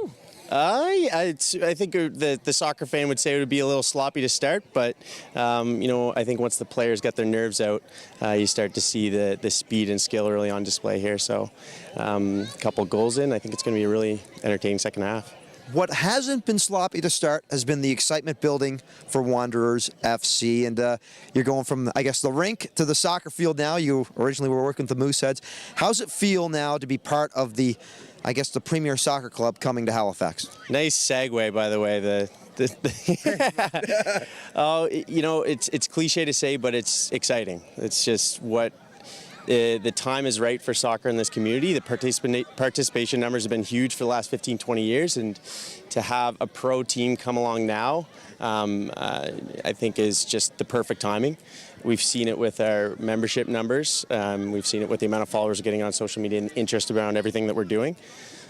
I think the soccer fan would say it would be a little sloppy to start, but you know, I think once the players get their nerves out, you start to see the speed and skill really on display here. So a couple goals in, I think it's going to be a really entertaining second half. What hasn't been sloppy to start has been the excitement building for Wanderers FC, and you're going from, I guess, the rink to the soccer field now. You originally were working with the Mooseheads. How's it feel now to be part of the, I guess, the Premier Soccer Club coming to Halifax? Nice segue, by the way. Oh, you know, it's cliche to say, but it's exciting. It's just what the time is right for soccer in this community. The participation numbers have been huge for the last 15, 20 years, and to have a pro team come along now, I think is just the perfect timing. We've seen it with our membership numbers. We've seen it with the amount of followers we're getting on social media and interest around everything that we're doing.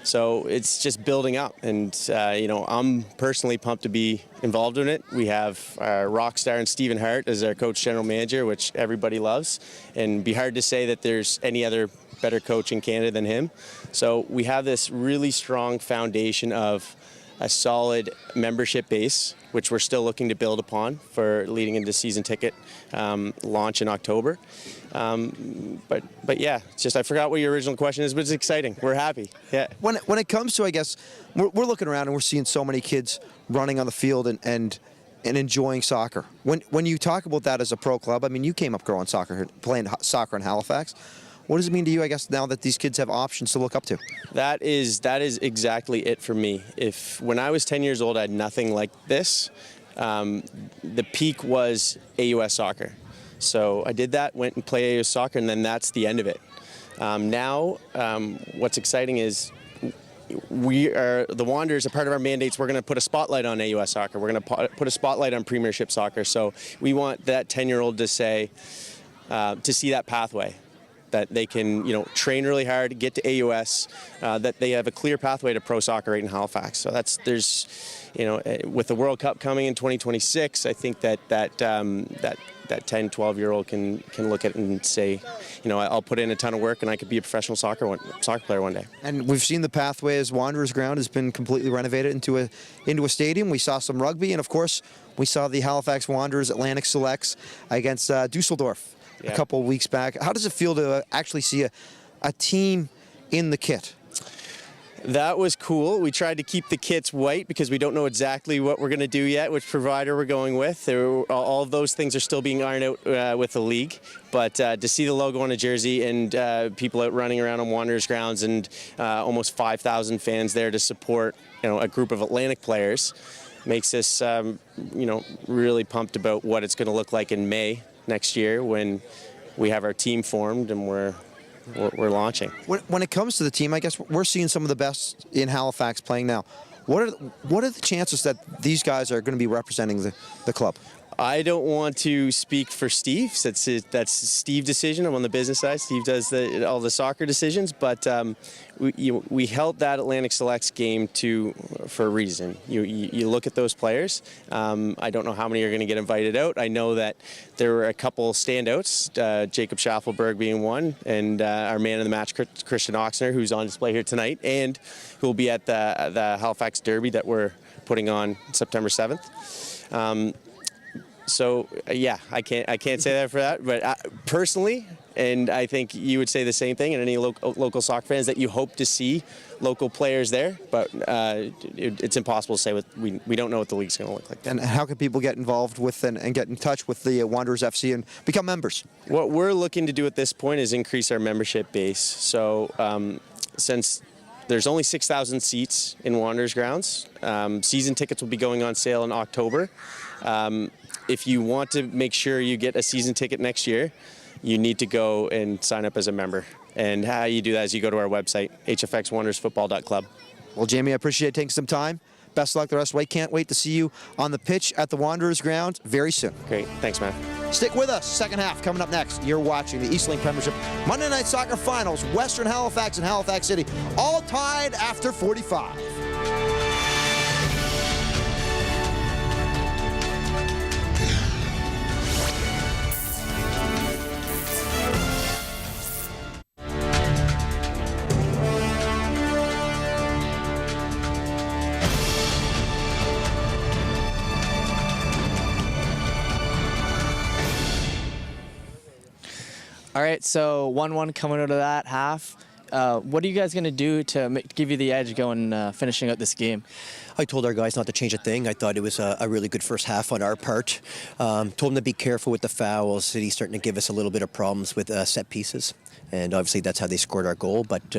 So it's just building up, and you know, I'm personally pumped to be involved in it. We have our rock star and Stephen Hart as our coach general manager, which everybody loves, and it'd be hard to say that there's any other better coach in Canada than him. So we have this really strong foundation of a solid membership base, which we're still looking to build upon for leading into season ticket launch in October. But yeah, it's just, I forgot what your original question is, but it's exciting. We're happy. Yeah. When it comes to, I guess, we're looking around and we're seeing so many kids running on the field and enjoying soccer. When you talk about that as a pro club, I mean, you came up growing soccer, playing soccer in Halifax. What does it mean to you, I guess, now that these kids have options to look up to? That is exactly it for me. When I was 10 years old, I had nothing like this. The peak was AUS soccer. So I did that, went and played AUS soccer, and then that's the end of it. Now, what's exciting is the Wanderers, a part of our mandates, we're going to put a spotlight on AUS soccer. We're going to put a spotlight on Premiership soccer. So we want that 10-year-old to say, to see that pathway, that they can, you know, train really hard, get to AUS, that they have a clear pathway to pro soccer right in Halifax. So there's, you know, with the World Cup coming in 2026, I think that 10, 12-year-old can look at it and say, you know, I'll put in a ton of work and I could be a professional soccer player one day. And we've seen the pathway as Wanderers Ground has been completely renovated into a stadium. We saw some rugby, and of course, we saw the Halifax Wanderers Atlantic Selects against Dusseldorf a couple of weeks back. How does it feel to actually see a team in the kit. That was cool. We tried to keep the kits white because we don't know exactly what we're going to do yet, which provider we're going with. All of those things are still being ironed out with the league. But to see the logo on a jersey and people out running around on Wanderers grounds and almost 5,000 fans there to support, a group of Atlantic players makes us, really pumped about what it's going to look like in May next year when we have our team formed and we're launching. When it comes to the team, I guess we're seeing some of the best in Halifax playing now. What are the chances that these guys are going to be representing the club? I don't want to speak for Steve. That's Steve's decision. I'm on the business side. Steve does all the soccer decisions, but we held that Atlantic Selects game for a reason. You look at those players. I don't know how many are going to get invited out. I know that there were a couple standouts, Jacob Schaffelberg being one, and our man of the match, Christian Oxner, who's on display here tonight, and who will be at the Halifax Derby that we're putting on September 7th. So yeah, I can't say that for that, but personally, and I think you would say the same thing, and any local soccer fans, that you hope to see local players there, but it's impossible to say. We don't know what the league's going to look like. And how can people get involved with and get in touch with the Wanderers FC and become members? What we're looking to do at this point is increase our membership base. So since there's only 6,000 seats in Wanderers grounds, season tickets will be going on sale in October. If you want to make sure you get a season ticket next year, you need to go and sign up as a member. And how you do that is you go to our website, hfxwanderersfootball.club. Well, Jamie, I appreciate taking some time. Best of luck the rest of the way. Can't wait to see you on the pitch at the Wanderers ground very soon. Great. Thanks, man. Stick with us. Second half coming up next. You're watching the Eastlink Premiership Monday Night Soccer Finals. Western Halifax and Halifax City all tied after 45. All right, so 1-1 coming out of that half. What are you guys going to do to give you the edge going finishing out this game? I told our guys not to change a thing. I thought it was a really good first half on our part. Told them to be careful with the fouls. City's starting to give us a little bit of problems with set pieces. And obviously that's how they scored our goal. But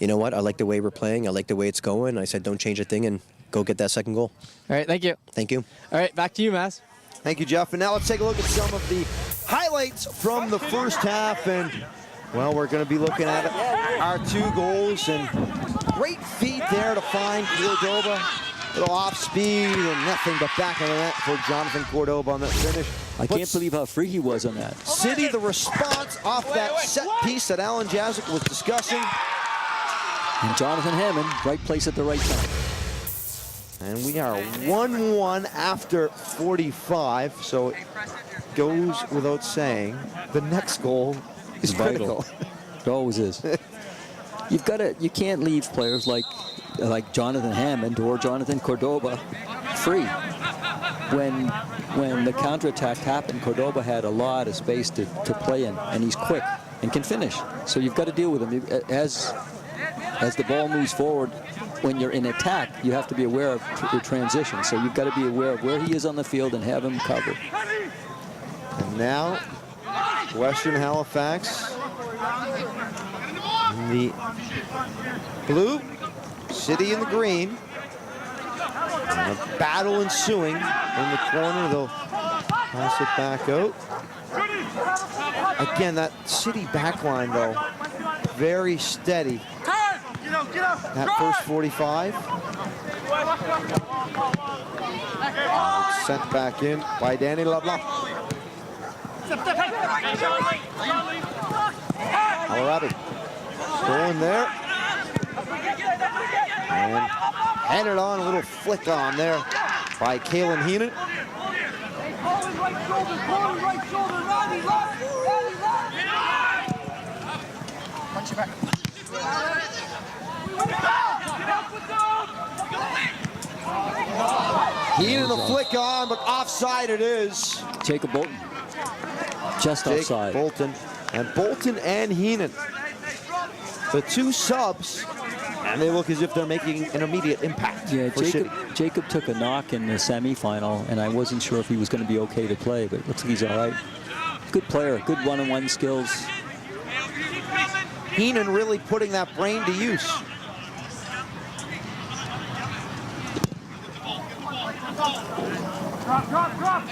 you know what? I like the way we're playing. I like the way it's going. I said don't change a thing and go get that second goal. All right, thank you. Thank you. All right, back to you, Maz. Thank you, Jeff. And now let's take a look at some of the highlights from the first half. And, well, we're going to be looking at our two goals. And great feed there to find Cordoba. A little off speed and nothing but back of the net for Jonathan Cordoba on that finish. I can't believe how free he was on that. City, the response off that set piece that Alan Jazik was discussing. And Jonathan Hammond, right place at the right time. And we are 1-1 after 45, so it goes without saying. The next goal is vital. It always is. You can't leave players like Jonathan Hammond or Jonathan Cordoba free. When the counterattack happened, Cordoba had a lot of space to play in, and he's quick and can finish. So you've got to deal with him. As the ball moves forward, when you're in attack, you have to be aware of the transition. So you've got to be aware of where he is on the field and have him covered. And now, Western Halifax in the blue, City in the green. And a battle ensuing in the corner. They'll pass it back out. Again, that City backline, though, very steady. That first 45. Sent back in by Danny LeBlanc. Colorado going there. And headed on, a little flick on there by Kalen Heenan. Heenan the flick on, but offside it is. Jacob Bolton. Just Jake offside. Bolton. And Bolton and Heenan the two subs, and they look as if they're making an immediate impact. Yeah, for City. Jacob took a knock in the semifinal, and I wasn't sure if he was going to be okay to play, but it looks like he's all right. Good player, good one-on-one skills. Heenan really putting that brain to use. Drop.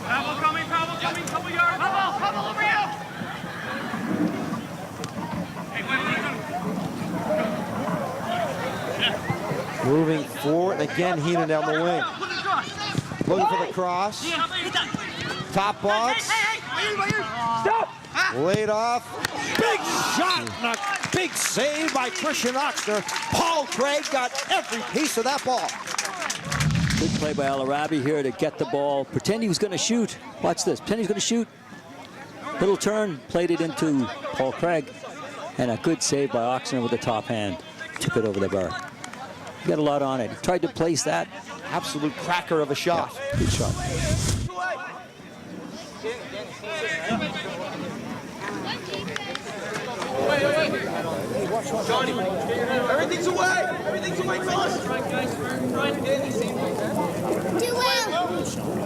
Pavel coming, couple yards. Pavel over you. Moving forward, again, Heenan down the wing. Looking for the cross. Top box. Stop! Laid off. Big shot and a big save by Christian Oxner. Paul Craig got every piece of that ball. Good play by Al-Arabi here to get the ball. Pretend he was going to shoot. Watch this. Pretend he's going to shoot. Little turn, played it into Paul Craig. And a good save by Oxner with the top hand. Tip it over the bar. He got a lot on it. He tried to place that. Absolute cracker of a shot. Yeah, good shot. Johnny, everything's away. Everything's away, fellas.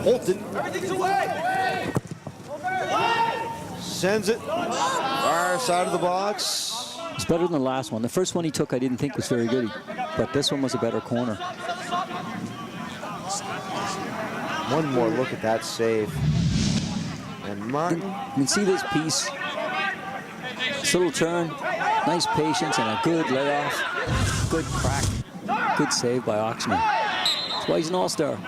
Holton Everything's away. sends it far side of the box. It's better than the last one. The first one he took I didn't think was very good, but this one was a better corner. One more look at that save. And Martin. You can see this piece. This little turn, nice patience and a good layoff. Good crack. Good save by Oxman. That's why he's an all-star.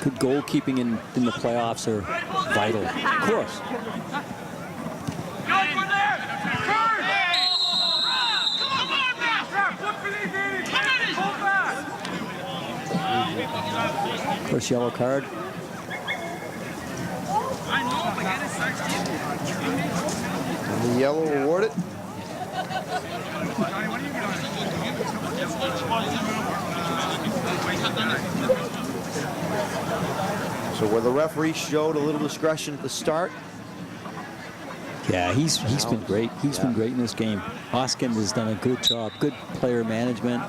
Good goalkeeping in the playoffs are vital. Of course. First yellow card. And the yellow awarded. So where the referee showed a little discretion at the start. Yeah, he's been great. He's been great in this game. Hoskins has done a good job. Good player management.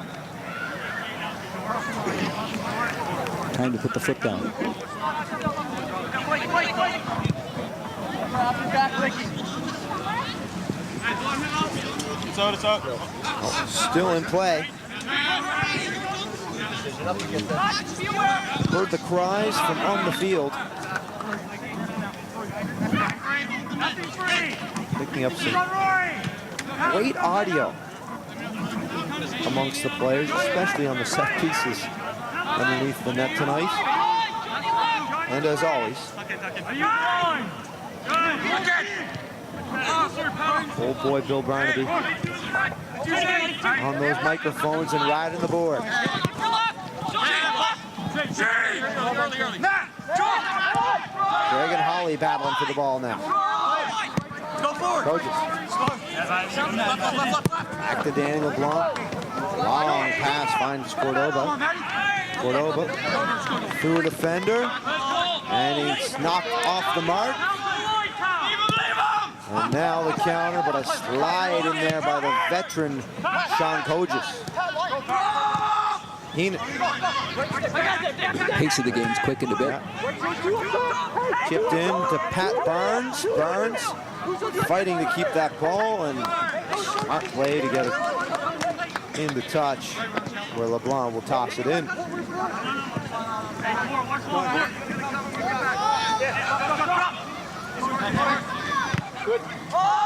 Time to put the foot down. It's out. Still in play. Heard the cries from on the field. Picking up some great audio amongst the players, especially on the set pieces underneath the net tonight. And as always, old boy Bill Barnaby on those microphones and riding the board. Greg and Holly battling for the ball now. Coaches. Back to Daniel Blanc. Long pass finds Cordoba. Cordoba through a defender. And he's knocked off the mark. And now the counter, but a slide in there by the veteran Sean Coaches. Heenan. Pace of the game's quickened a bit. Yeah. Chipped in to Pat Barnes. Barnes fighting to keep that ball, and smart play to get it into touch, where LeBlanc will toss it in.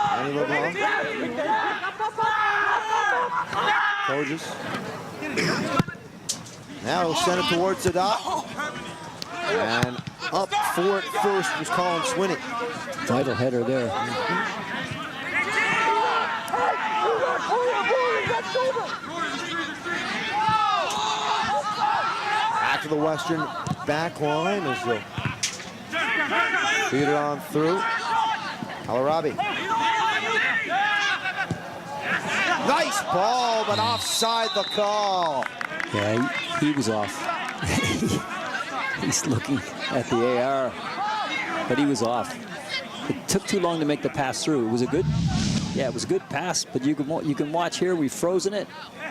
Danny LeBlanc. Coaches. Now he'll send it towards the dot. And up for it first was Colin Swinney. Vital header there. Back to the Western back line as they'll feed it on through. Al-Arabi. Nice ball, but offside the call. Yeah, he was off. He's looking at the AR, but he was off. It took too long to make the pass through. It was a good, yeah, it was a good pass, but you can watch here, we've frozen it.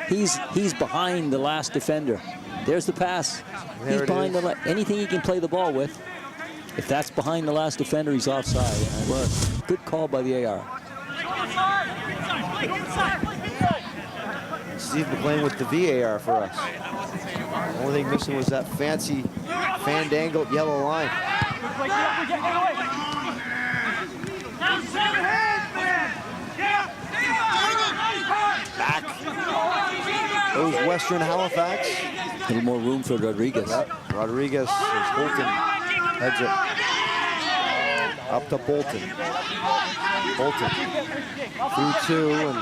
He's behind the last defender. There's the pass. He's behind anything he can play the ball with. If that's behind the last defender, he's offside. And it was. Good call by the AR. Steve McLean with the VAR for us. The only thing missing was that fancy fandangled yellow line. Back goes Western Halifax. A little more room for Rodriguez. Yep. Rodriguez as Bolton heads it up to Bolton. Bolton through two, and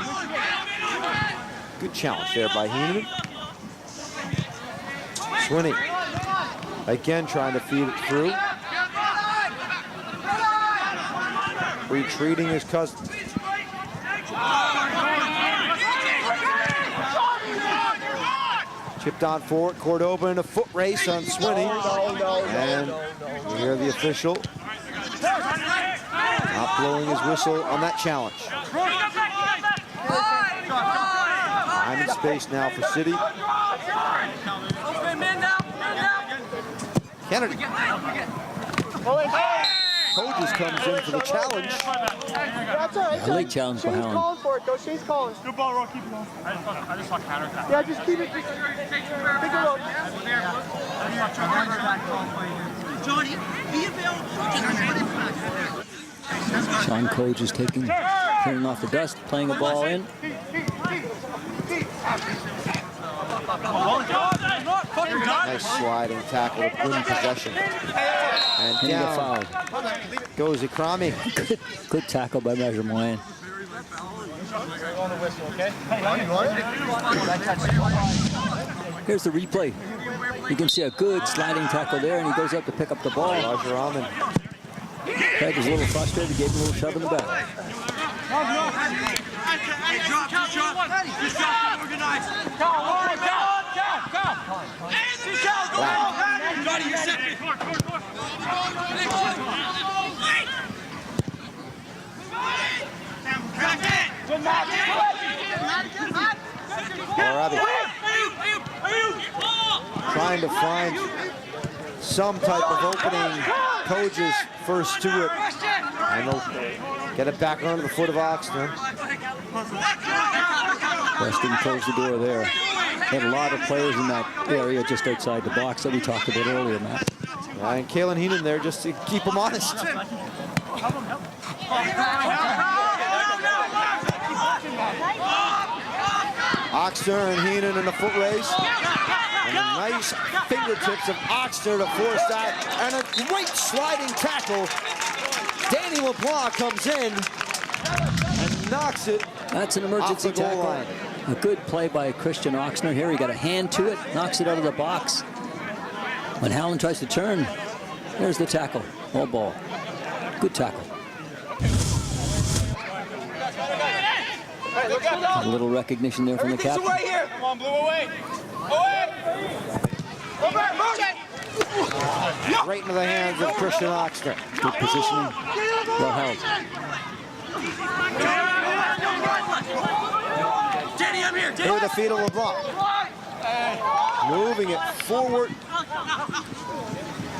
good challenge there by Heenan. Swinney again trying to feed it through. Retreating his cousin. Chipped on forward, Cordoba in a foot race on Swinney. And we hear the official not blowing his whistle on that challenge. Time and space now for City. Kennedy. Coaches comes in for the challenge. That's all right. A late challenge for Shane's Howland. calling for it, though. Shane's calling. Good ball, Roll. Keep it going. I just saw counter attack. Yeah, just keep it. Take a look. Johnny, be available. Sean Coge is turning off the dust, playing a ball in. Nice sliding tackle to win possession. And And he got down fouled. goes Ikrami. Good tackle by Measure Moyen. Here's the replay. You can see a good sliding tackle there, and he goes up to pick up the ball. Roger Almond. Craig was a little frustrated, gave him a little shove in the back. Arabi trying to find some type of opening. Coaches first to it, and they'll get it back onto the foot of Oxner. Weston closed the door there. Had a lot of players in that area just outside the box that we talked about earlier, Matt. And Kalen Heenan there just to keep him honest. Oxner and Heenan in a foot race. And a nice fingertips of Oxner to force that. And a great sliding tackle. Danny LeBlanc comes in and knocks it. That's an emergency off the goal tackle. line. A good play by Christian Oxner here. He got a hand to it, knocks it out of the box. When Howland tries to turn, there's the tackle. All ball. Good tackle. A little recognition there from the captain. Here. Come on, Blue, away. Away. Right into the hands of Christian Oxner. Good positioning. Well held. Danny, I'm here. Here the feet of LeBlanc. Moving it forward.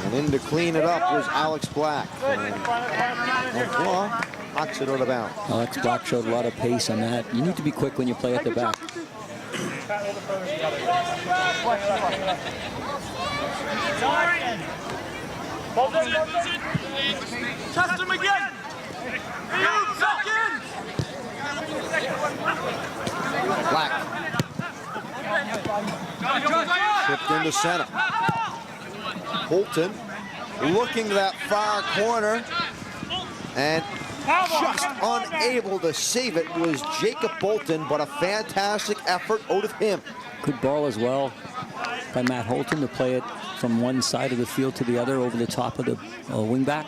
And in to clean it up was Alex Black. LeBlanc knocks it out of bounds. Alex Black showed a lot of pace on that. You need to be quick when you play at the back. Test him again. Black. Chipped into center. Holton looking to that far corner. And just unable to save it was Jacob Bolton, but a fantastic effort out of him. Good ball as well by Matt Holton to play it from one side of the field to the other over the top of the wingback.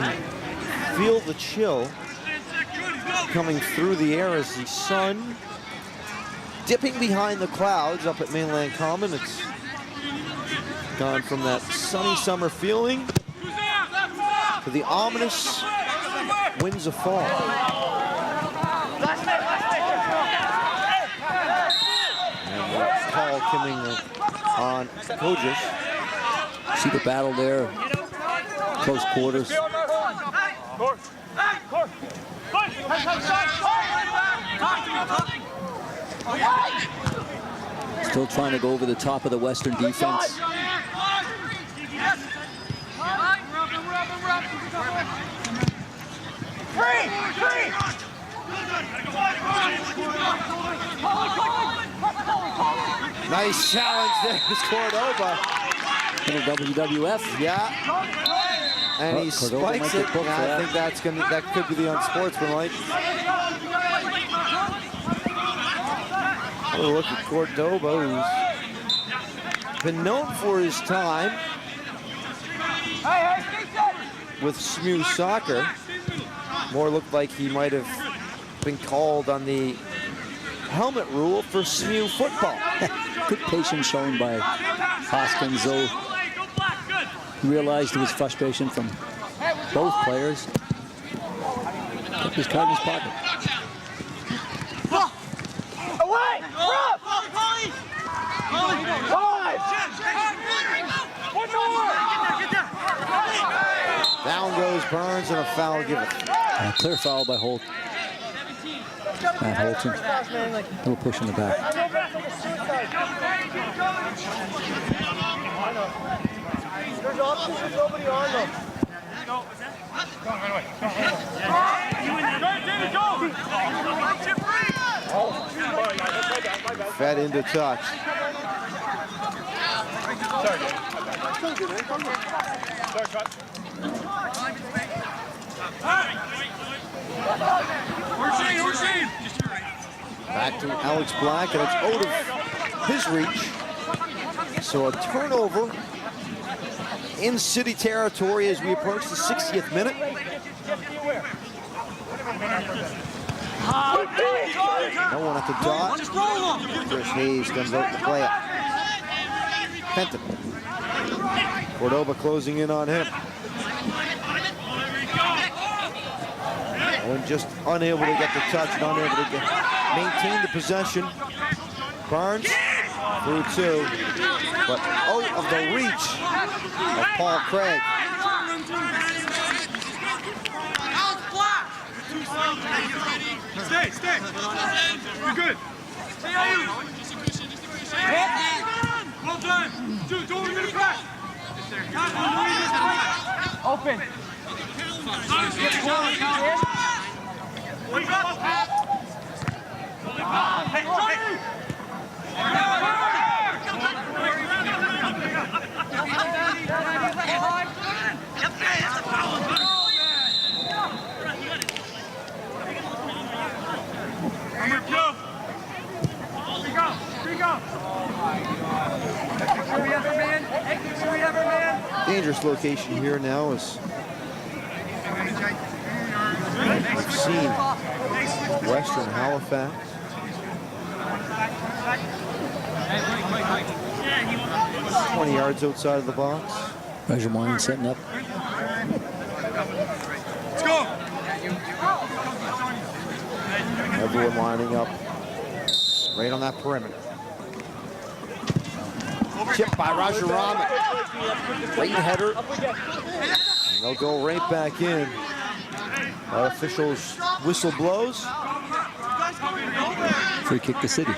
can feel the chill coming through the air as the sun dipping behind the clouds up at Mainland Common. It's gone from that sunny summer feeling to the ominous winds of fall. And the call coming on Kojic. See the battle there, close quarters. Still trying to go over the top of the Western defense. Nice challenge there, Cordoba. Little WWF. Yeah. And he Cordoba spikes might it. get booked Yeah, for I that. think that could be the unsportsmanlike. Oh, look at Cordoba, who's been known for his time with SMU soccer. More looked like he might have been called on the helmet rule for SMU football. Good patience shown by Hoskins, though. He realized there was frustration from both players. Took his card in his pocket. Away! Drop! Five! One more! Down goes Burns and a foul given. A clear foul by Holt. Matt Holton. Little push in the back. There's options with nobody on them. Fed into touch. Back to Alex Black, and it's out of his reach. So a turnover in city territory as we approach the 60th minute. No one at the dot. Chris Hayes comes out to play it. Fenton. Cordoba closing in on him. Owen just unable to get the touch and unable to maintain the possession. Barnes through two, but out of the reach of Paul Craig. Stay. You're good. Well done. Dude, don't even crash. Open. Dangerous location here now as we've seen Western Halifax. 20 yards outside of the box. Regermain setting up. Let's go. Everyone lining up right on that perimeter. Chip by Roger Rahman. Great header. And they'll go right back in. Our officials' whistle blows. Free kick to City.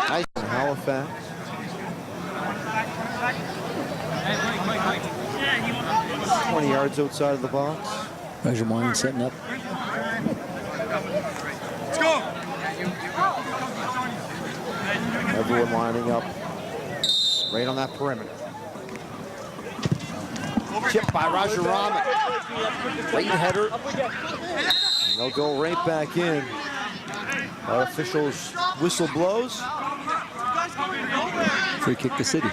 Nice in Halifax. Yeah, 20 yards outside of the box. Regermain setting up. Let's go. Everyone lining up right on that perimeter. Chip by Roger Rahman. Late header. And they'll go right back in. Our officials' whistle blows. Free kick to City.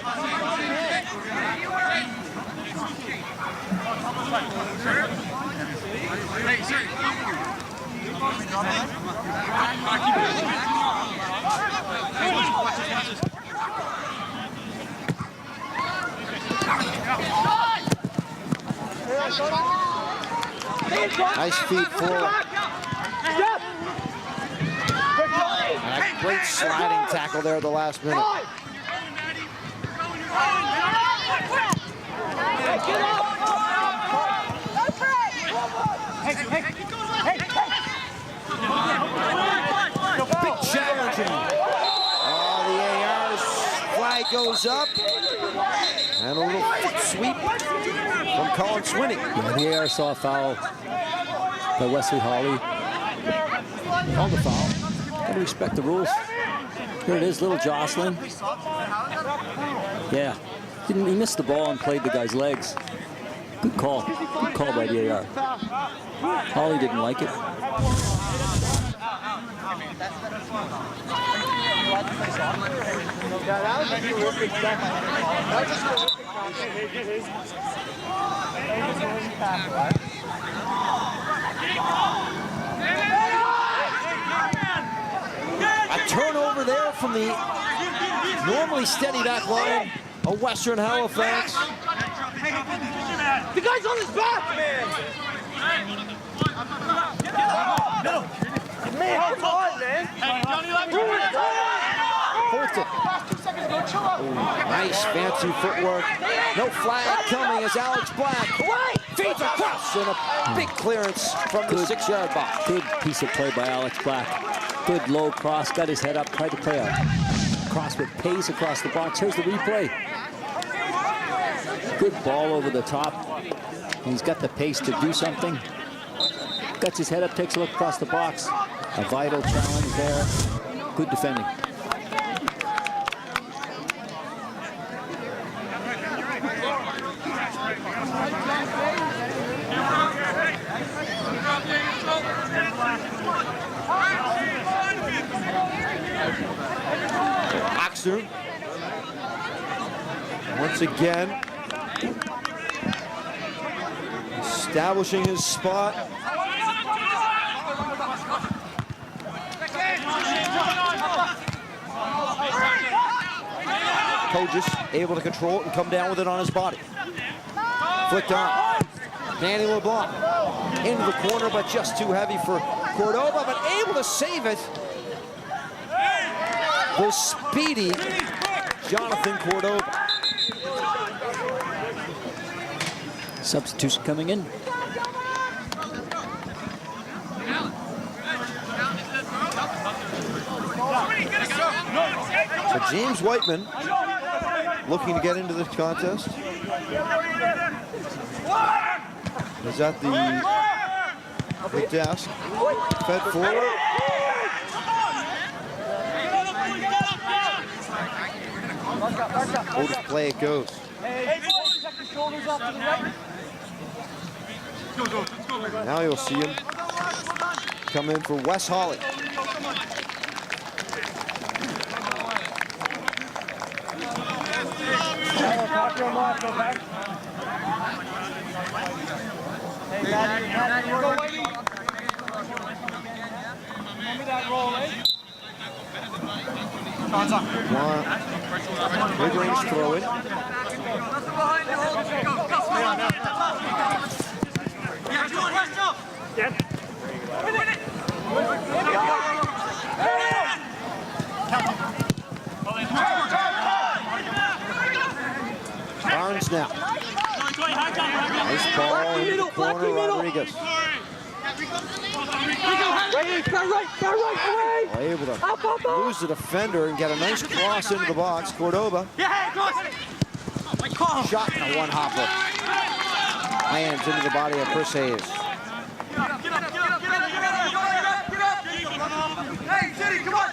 Nice feet forward. And a great sliding tackle there at the last minute. Big challenge. Oh, the AR's flag goes up. And a little foot sweep from Colin Swinney. Yeah, the AR saw a foul by Wesley Hawley. Called the foul. Gotta respect the rules. Here it is, little jostling. Yeah, he missed the ball and played the guy's legs. Good call. Good call by the AR. Hawley didn't like it. A turnover there from the normally steady back line of Western Halifax. The guy's on his back, man! Man, come on, man! Holton. Nice fancy footwork. No flag coming as Alex Black feeds across and a big clearance from the 6-yard box. Good piece of play by Alex Black. Good low cross, got his head up, tried to play a cross with pace across the box. Here's the replay. Good ball over the top. He's got the pace to do something. Gets his head up, takes a look across the box. A vital challenge there. Good defending. Oxer once again establishing his spot. Kogis able to control it and come down with it on his body. Flicked on. Danny LeBlanc into the corner, but just too heavy for Cordova, but able to save it. The speedy Jonathan Cordova. Substitution coming in. So James Whiteman looking to get into this contest. Is at the desk. Fed forward. Otis play it goes. Now you'll see him come in for Wes Hawley. Mid-range throw it. Barnes now. Nice ball in the corner, Rodriguez. Able to lose the defender and get a nice cross into the box. Cordova. Shot and a one-hopper. Hands into the body of Chris Hayes. Hey, City, come on!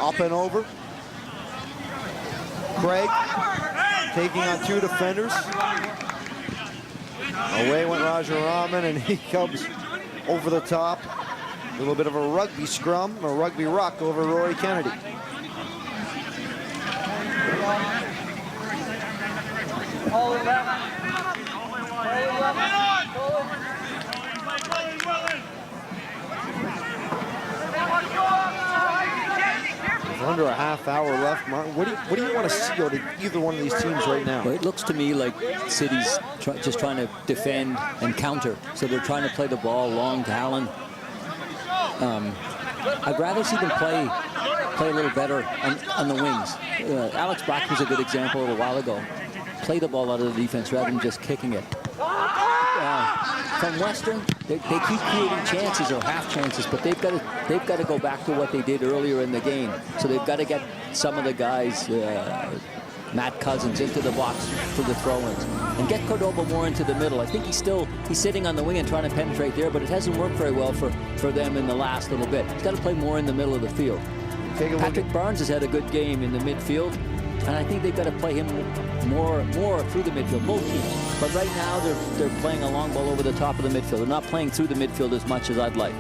Up and over. Craig taking on two defenders. Away went Roger Rahman, and he comes over the top. A little bit of a rugby scrum, a rugby ruck over Rory Kennedy. Under a half hour left, Martin. What do you want to see out of either one of these teams right now? Well, it looks to me like City's just trying to defend and counter. So they're trying to play the ball long to Allen. I'd rather see them play a little better on the wings. Alex Black was a good example a little while ago. Play the ball out of the defense rather than just kicking it. From Western, they keep creating chances or half chances, but they've got to go back to what they did earlier in the game. So they've got to get some of the guys, Matt Cousins, into the box for the throw-ins and get Cordoba more into the middle. I think he's sitting on the wing and trying to penetrate there, but it hasn't worked very well for them in the last little bit. He's got to play more in the middle of the field. Patrick Barnes has had a good game in the midfield, and I think they've got to play him more through the midfield, both teams. But right now, they're playing a long ball over the top of the midfield. They're not playing through the midfield as much as I'd like.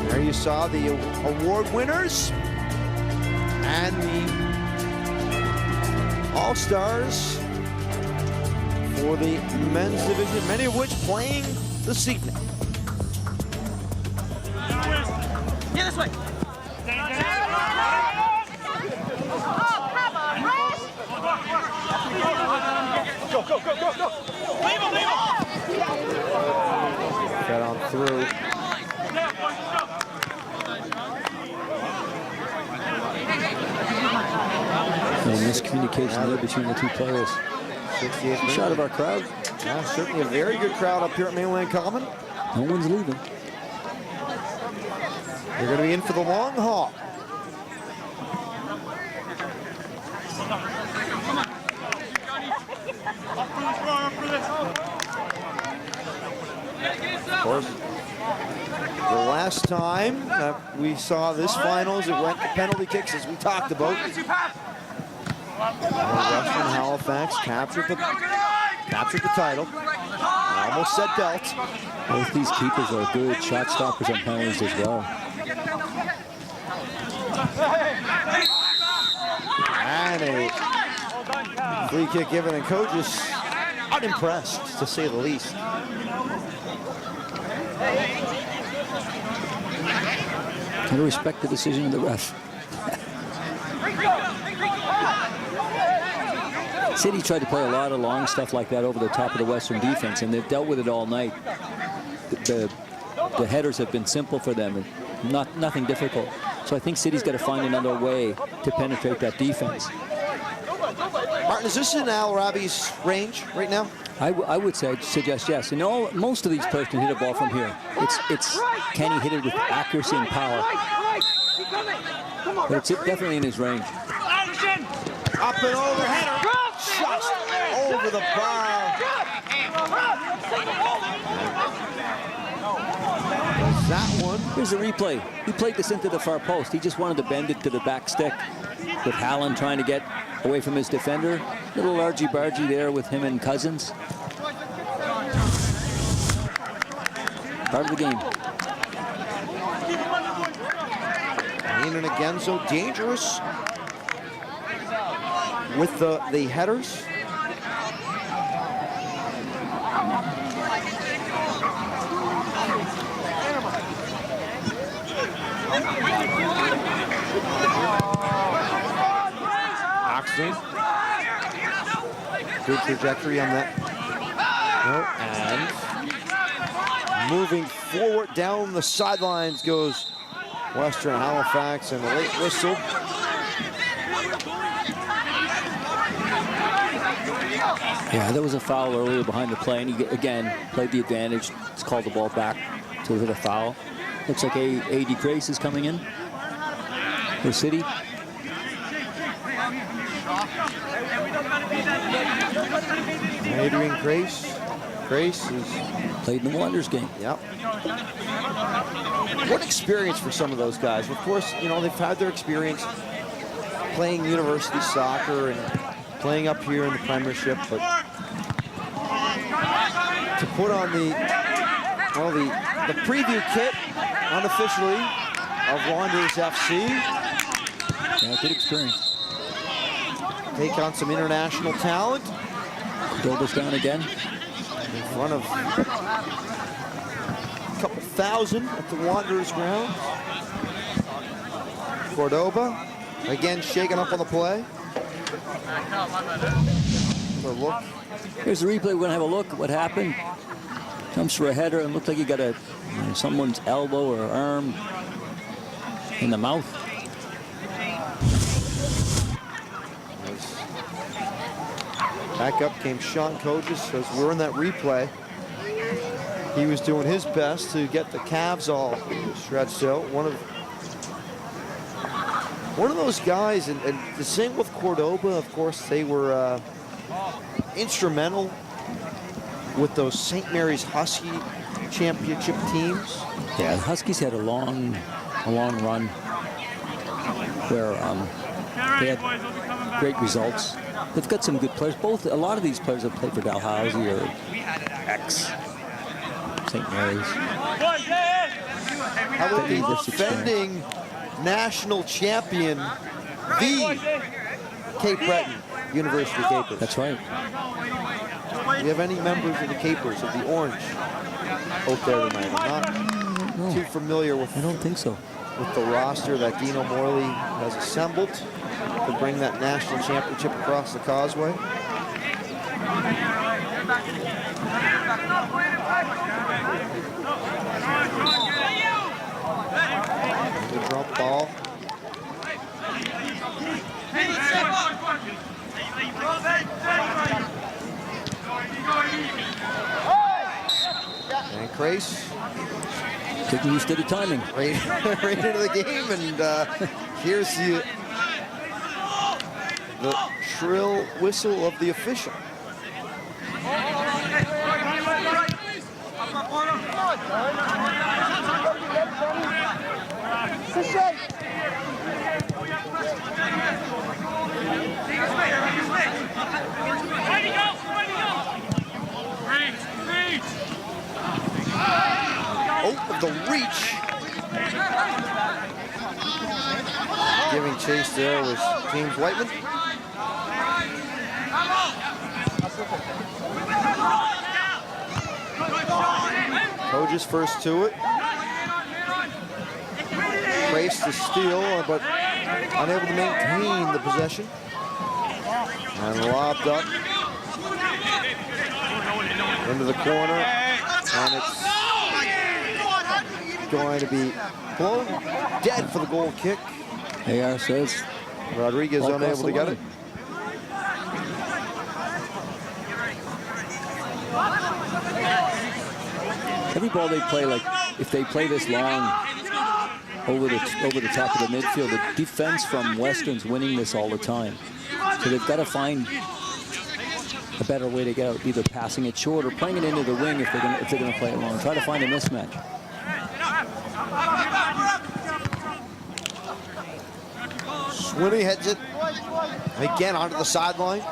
There you saw the award winners and the All-Stars for the men's division, many of which playing this evening. Get this way. Go, go, go, go, go. Leave him, leave him. Got on through. And miscommunication there between the two players. 68 shot of our crowd. Yeah, certainly a very good crowd up here at Mainland Common. No one's leaving. They're going to be in for the long haul. Of course, the last time that we saw this finals, it went to penalty kicks, as we talked about. Western Halifax captured the title. I almost said belt. Both these keepers are good shot stoppers on penalties as well. And a free kick given, and coach is unimpressed, to say the least. I respect the decision of the ref. City tried to play a lot of long stuff like that over the top of the Western defense, and they've dealt with it all night. The headers have been simple for them, and nothing difficult. So I think City's got to find another way to penetrate that defense. Martin, is this in Al Rabi's range right now? I would suggest yes. And most of these players can hit a ball from here. It's can he hit it with accuracy and power? But it's definitely in his range. Up and over, header, just over the bar. That one. Here's the replay. He played this into the far post. He just wanted to bend it to the back stick, with Hallen trying to get away from his defender. Little argy-bargy there with him and Cousins. Part of the game. In and again, so dangerous with the headers. Oxley. Good trajectory on that. And moving forward down the sidelines goes Western Halifax, and the late whistle. Yeah, there was a foul earlier behind the play, and he again played the advantage. It's called the ball back to hit a foul. Looks like A.D. Grace is coming in for City. Adrian Grace Grace is Played in the Wanderers game. Yep. What experience for some of those guys. Of course, you know, they've had their experience playing university soccer and playing up here in the Premiership, but to put on the preview kit unofficially of Wanderers FC. Yeah, good experience. Take on some international talent. Cordoba's down again. In front of a couple thousand at the Wanderers ground. Cordoba, again shaken up on the play. A look. Here's the replay. We're going to have a look at what happened. Jumps for a header and looked like he got someone's elbow or arm in the mouth. Back up came Sean Kogis as we're in that replay. He was doing his best to get the calves all stretched out. One of those guys, and the same with Cordoba, of course, they were instrumental with those St. Mary's Husky championship teams. Yeah, the Huskies had a long run where they had great results. They've got some good players. A lot of these players have played for Dalhousie or St. Mary's. How about the defending national champion, the Cape Breton University Capers? That's right. Do you have any members of the Capers, of the Orange, out there tonight? I'm not too familiar with. I don't think so. With the roster that Dino Morley has assembled to bring that national championship across the causeway. Good drop ball. And Grace taking you steady timing. Right into the game, and here's the shrill whistle of the official. Oh, the reach. Giving chase there was James Whiteman. Kogis first to it. Grace to steal, but unable to maintain the possession. And lobbed up into the corner, and it's going to be blown dead for the goal kick. AR says Rodriguez unable to get it. Every ball they play, like if they play this long over the top of the midfield, the defense from Western's winning this all the time. So they've got to find a better way to get out, either passing it short or playing it into the wing if they're going to play it long. Try to find a mismatch. Swinney heads it again onto the sideline.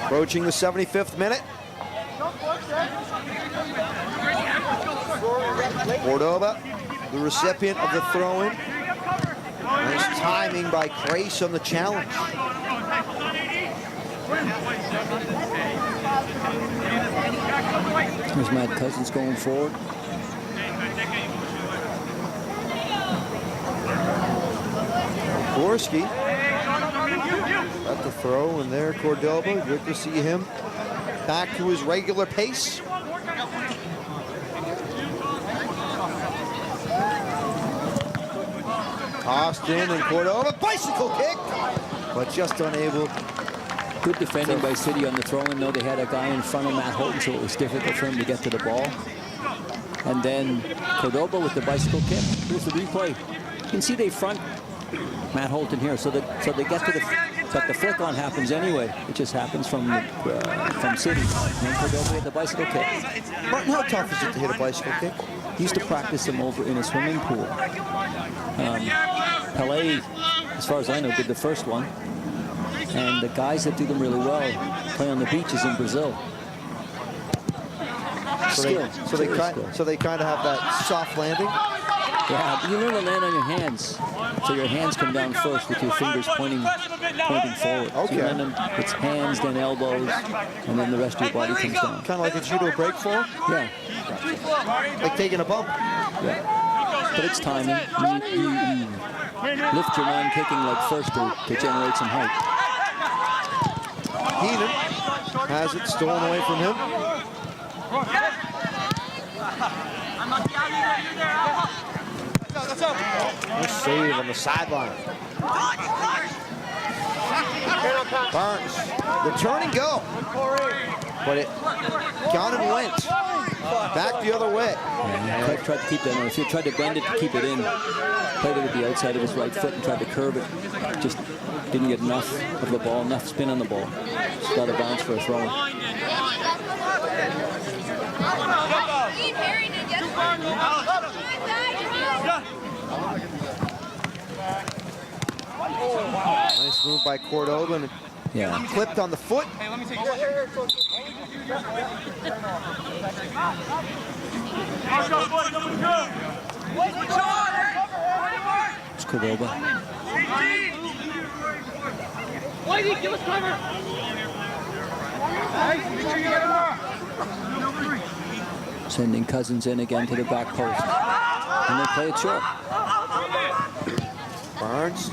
Approaching the 75th minute. Cordoba, the recipient of the throw-in. Nice timing by Grace on the challenge. There's Matt Cousins going forward. Gorski at the throw, and there Cordoba, good to see him back to his regular pace. Tossed in, and Cordoba, bicycle kick, but just unable. Good defending by City on the throw-in, though. They had a guy in front of Matt Holton, so it was difficult for him to get to the ball. And then Cordoba with the bicycle kick. Here's the replay. You can see they front Matt Holton here. So they get to the, but the flick on happens anyway. It just happens from City. And Cordova with the bicycle kick. Martin, how tough is it to hit a bicycle kick? He used to practice them over in a swimming pool. Pelé, as far as I know, did the first one. And the guys that do them really well play on the beaches in Brazil. So they kind of have that soft landing. Yeah, you learn to land on your hands. So your hands come down first with your fingers pointing forward. Okay. So you land them, it's hands, then elbows, and then the rest of your body comes down. Kind of like a judo break fall? Yeah. Like taking a bump? Yeah. But it's timing. You lift your non-kicking leg first to generate some height. Heenan has it stolen away from him. Nice save on the sideline. Barnes, the turn and go. But it got and went. Back the other way. Craig tried to keep that on. If you tried to bend it to keep it in, played it with the outside of his right foot and tried to curve it. Just didn't get enough of the ball, enough spin on the ball. Just got a bounce for a throw. Nice move by Cordova and clipped on the foot. Hey, let me take your It's Cordova. Whitey, give us cover. Sending Cousins in again to the back post. And they play it short. Barnes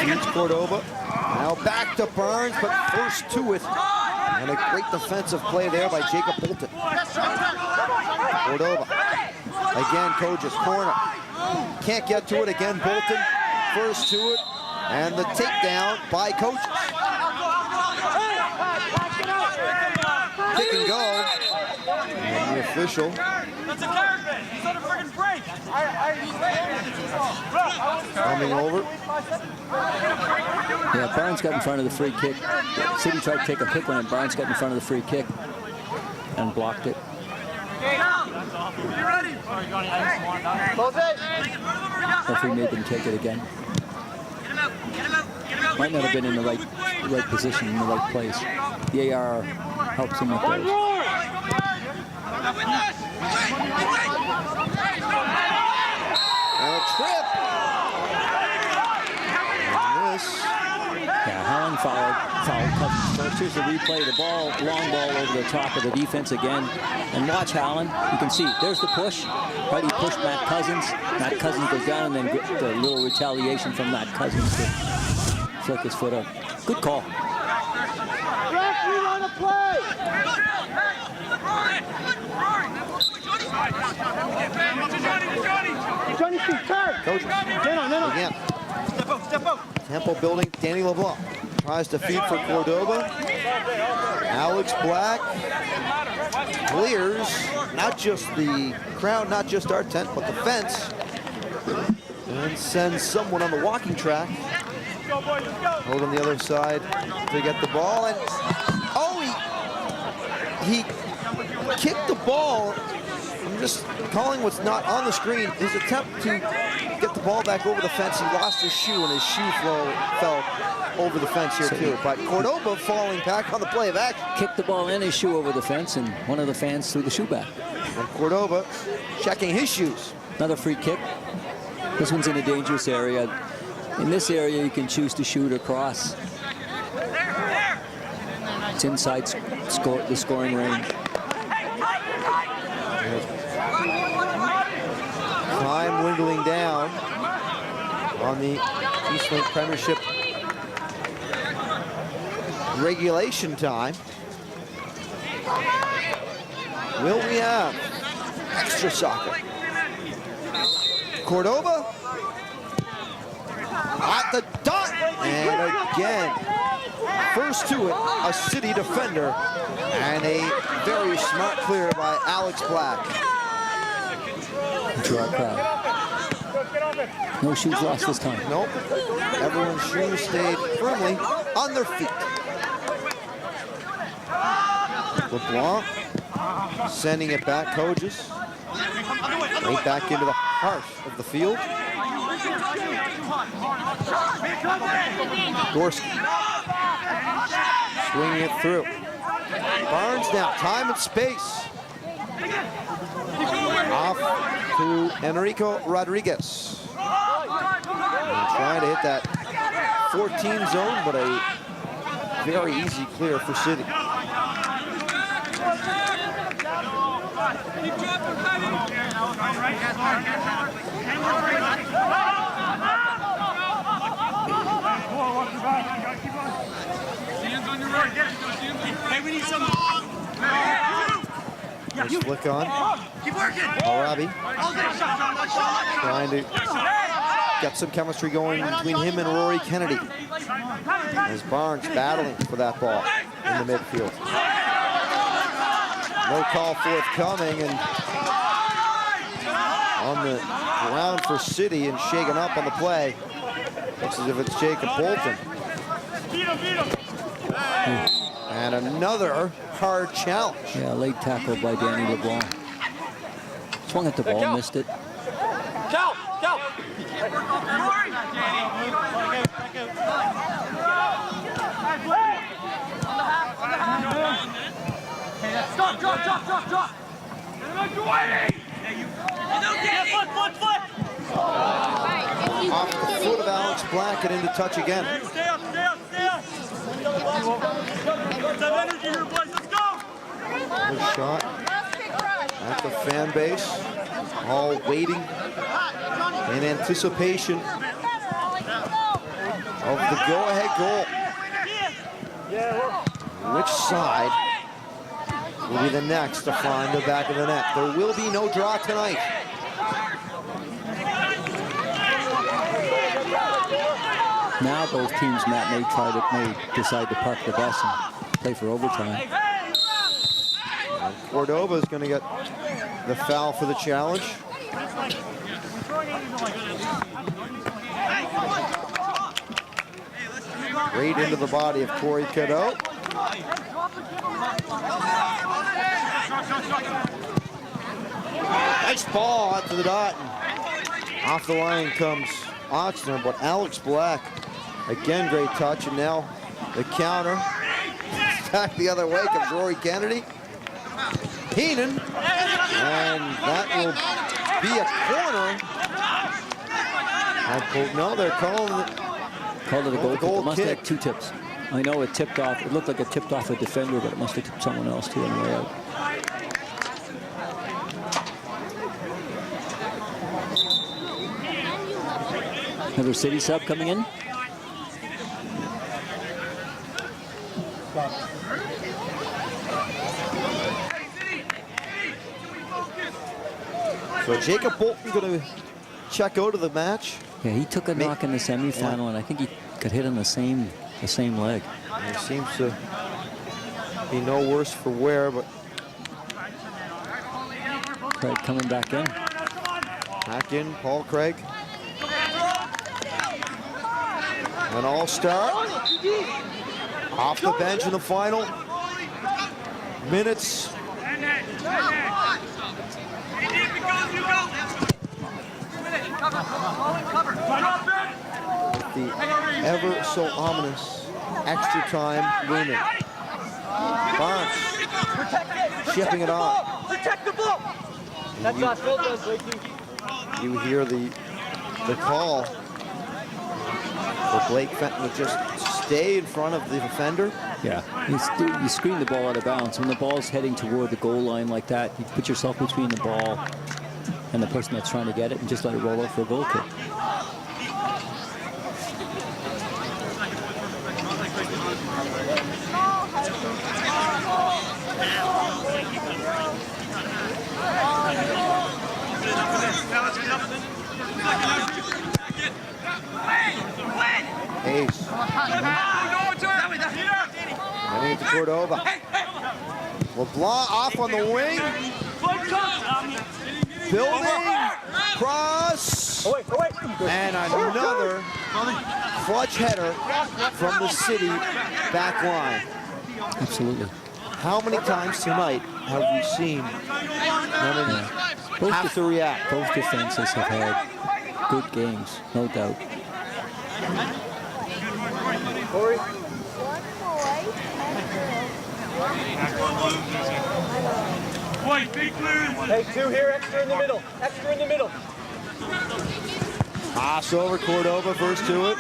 feeds Cordova. Now back to Barnes, but first to it. And a great defensive play there by Jacob Bolton. Cordova. Again, Kojas, corner. Can't get to it again, Bolton. First to it. And the takedown by Kojas. Kick and go. And the official. That's a caravan. He's on a friggin' break. Coming over. Yeah, Barnes got in front of the free kick. City tried to take a pick on it. Barnes got in front of the free kick and blocked it. Referee made them take it again. Might not have been in the right position, in the right place. The AR helps him with those. And a trip. And this. Yeah, Holland fouled Cousins first. Here's the replay. The ball, long ball over the top of the defense again. And watch Holland. You can see, there's the push. Right, he pushed Matt Cousins. Matt Cousins goes down, and then the little retaliation from Matt Cousins to flick his foot up. Good call. Referee on the play. Johnny, turn. Coach. Again. Tempo building. Danny LeBlanc tries to feed for Cordova. Alex Black clears not just the crowd, not just our tent, but the fence, and sends someone on the walking track. Hold on the other side to get the ball, and he kicked the ball. I'm just calling what's not on the screen. His attempt to get the ball back over the fence, he lost his shoe, and his shoe fell over the fence here too. But Cordova falling back on the play of action. Kicked the ball and his shoe over the fence, and one of the fans threw the shoe back. And Cordova checking his shoes. Another free kick. This one's in a dangerous area. In this area, you can choose to shoot or cross. It's inside the scoring range. Time dwindling down on the Eastlink Premiership regulation time. Will we have extra soccer? Cordova at the dot, and again, first to it, a City defender, and a very smart clear by Alex Black. To our crowd. No shoes lost this time. Nope. Everyone's shoes stayed firmly on their feet. LeBlanc sending it back, Coaches. Right back into the heart of the field. Gorski swinging it through. Barnes now, time and space. Off to Enrico Rodriguez. And trying to hit that 14 zone, but a very easy clear for City. Hey, we need some. Nice flick on. Keep working. Arabi trying to get some chemistry going between him and Rory Kennedy. As Barnes battling for that ball in the midfield. No call forthcoming, and on the ground for City and shaken up on the play. Looks as if it's Jacob Bolton. And another hard challenge. Yeah, late tackle by Danny LeBlanc. Swung at the ball, missed it. Go! Stop! Drop! Off the foot of Alex Black and into touch again. Stay up. Let's have energy here, boys. Let's go. Good shot at the fan base, all waiting in anticipation of the go-ahead goal. Which side will be the next to find the back of the net? There will be no draw tonight. Now both teams, Matt, may decide to park the bus and play for overtime. And Cordova is going to get the foul for the challenge. Right into the body of Corey Cadeau. Nice ball out to the dot. And off the line comes Oxner, but Alex Black, again, great touch, and now the counter. Back the other way comes Rory Kennedy. Heenan, and that will be a corner. No, they're calling it. Called it a goal kick. It must have kick. had 2 tips. I know it tipped off. It looked like it tipped off a defender, but it must have tipped someone else too on the way out. Another City sub coming in. So Jacob Bolton going to check out of the match. Yeah, he took a knock in the semifinal, and I think he got hit on the same leg. And it seems to be no worse for wear, but Craig coming back in. back in, Paul Craig. An all-star. Off the bench in the final minutes. With the ever so ominous extra time looming. Barnes shipping it on. Protect the ball! That's not Phil does, Blakey. You hear the call for Blake Fenton to just stay in front of the defender. Yeah, you screen the ball out of bounds. When the ball's heading toward the goal line like that, you put yourself between the ball and the person that's trying to get it and just let it roll out for a goal kick. Hayes. Running into Cordova. LeBlanc off on the wing. Building. Cross. And another clutch header from the City back line. Absolutely. How many times tonight have we seen them have to react? Both defenses have had good games, no doubt. White, big clear. Hey, 2 here, extra in the middle. Extra in the middle. Pass over, Cordova first to it.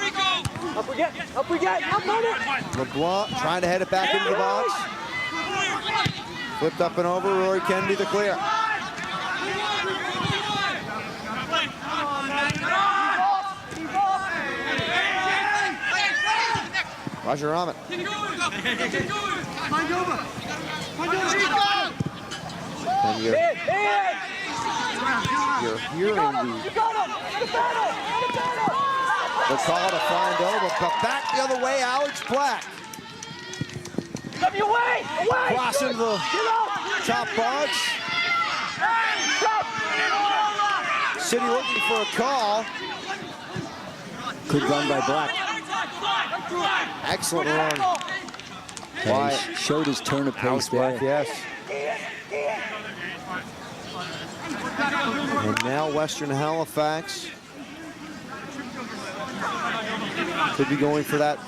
Up we get, up we get, up on it. LeBlanc trying to head it back into the box. Flipped up and over, Rory Kennedy the clear. Roger Rahman. And you're hearing the call to find over, but back the other way, Alex Black. Come your way, away. Crossing the top box. City looking for a call. Good run by Black. Excellent run. Yeah, he showed his turn of pace there. Yes. And now Western Halifax could be going for that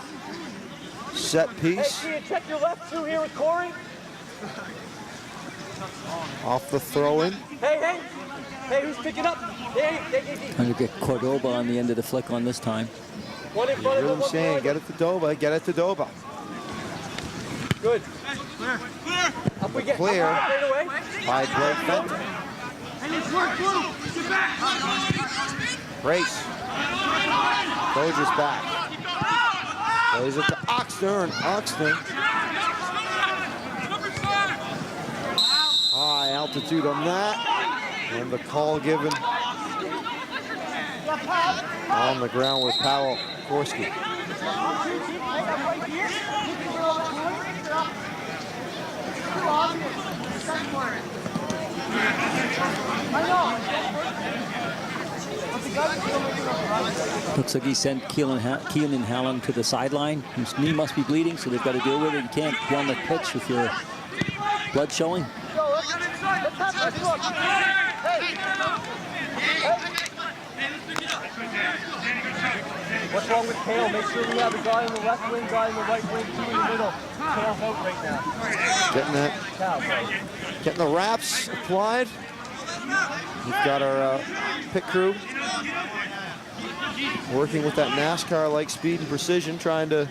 set piece. Hey, check your left 2 here with Corey. Off the throw-in. Hey, who's picking up? Hey. Trying to get Cordova on the end of the flick on this time. One in You front hear of him him. saying, get it to Doba, get it to Doba. Good. Clear. Up we get. Clear. Up straight away. By Blake Fenton. Brace. Doja's back. Plays it to Oxner, and Oxner. High altitude on that. And the call given on the ground with Powell Korski. Looks like he sent Keelan Hallam to the sideline. His knee must be bleeding, so they've got to deal with it. You can't be on the pitch if your blood showing. What's wrong with Kale? Make sure we have a guy in the left wing, guy in the right wing, 2 in the middle. Kale's out right now. Getting the wraps applied. We've got our pit crew working with that NASCAR-like speed and precision, trying to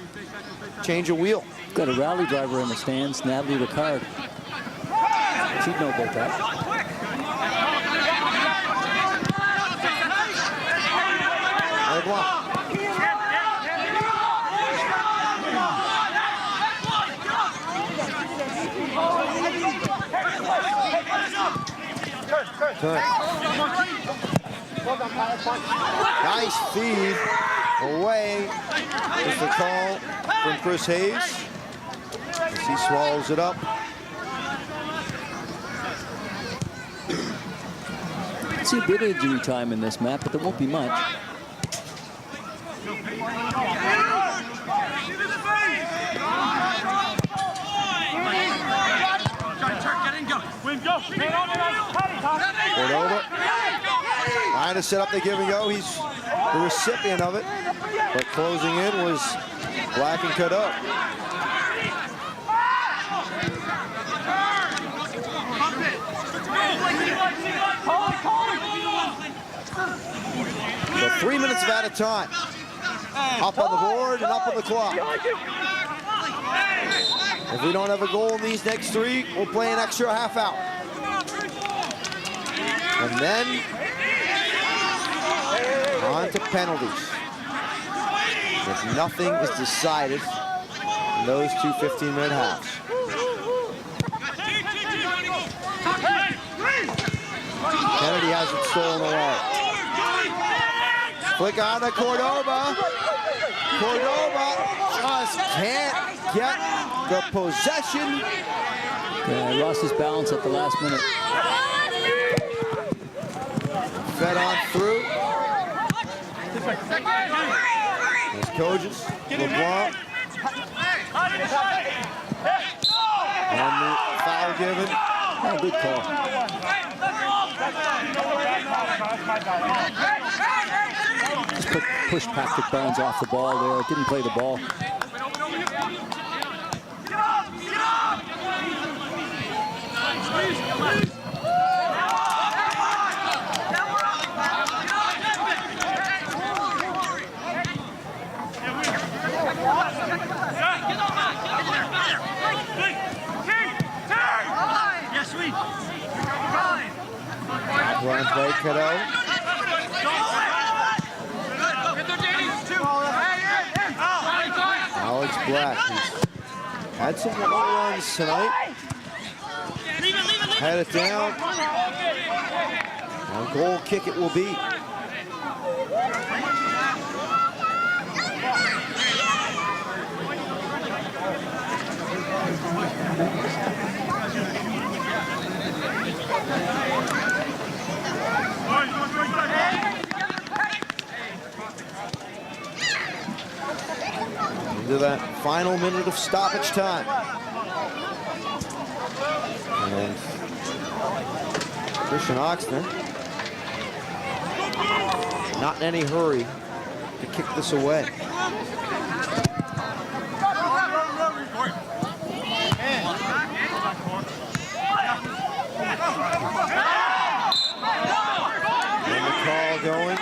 change a wheel. Got a rally driver in the stands, Natalie Ricard. She'd know about that. Nice feed away is the call from Chris Hayes as he swallows it up. See a bit of injury time in this map, but there won't be much. Cordova trying to set up the give and go. He's the recipient of it, but closing in was Black and Cadeau. So 3 minutes of added time. Up on the board and up on the clock. If we don't have a goal in these next 3, we'll play an extra half hour. And then on to penalties. If nothing is decided in those 2 15-minute halves. Kennedy has it stolen away. Flick on to Cordova. Cordova just can't get the possession. Yeah, lost his balance at the last minute. Fed on through. There's Kojas, LeBlanc. And the foul given. Oh, good call. Just pushed Patrick Barnes off the ball there. Didn't play the ball. Run play, Cadeau. Alex Black, who's had some long runs tonight. Had it down. A goal kick it will be. Into that final minute of stoppage time. And Christian Oxner not in any hurry to kick this away. And the call going.